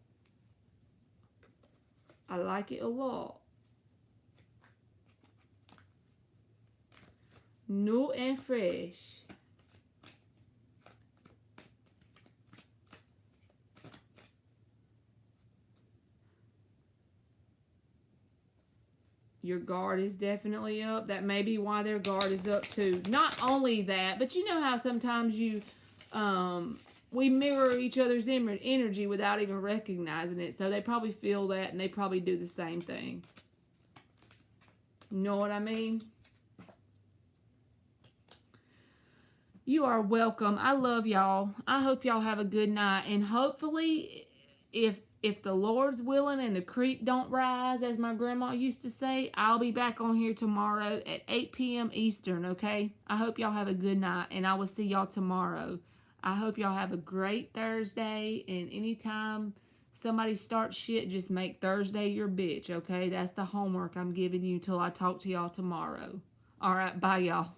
I like it a lot. New and fresh. Your guard is definitely up. That may be why their guard is up too. Not only that, but you know how sometimes we mirror each other's energy without even recognizing it. So they probably feel that and they probably do the same thing. You know what I mean? You are welcome. I love y'all. I hope y'all have a good night. And hopefully, if the Lord's willing and the creek don't rise, as my grandma used to say, I'll be back on here tomorrow at 8 p.m. Eastern, okay? I hope y'all have a good night, and I will see y'all tomorrow. I hope y'all have a great Thursday, and anytime somebody starts shit, just make Thursday your bitch, okay? That's the homework I'm giving you till I talk to y'all tomorrow. All right, bye, y'all.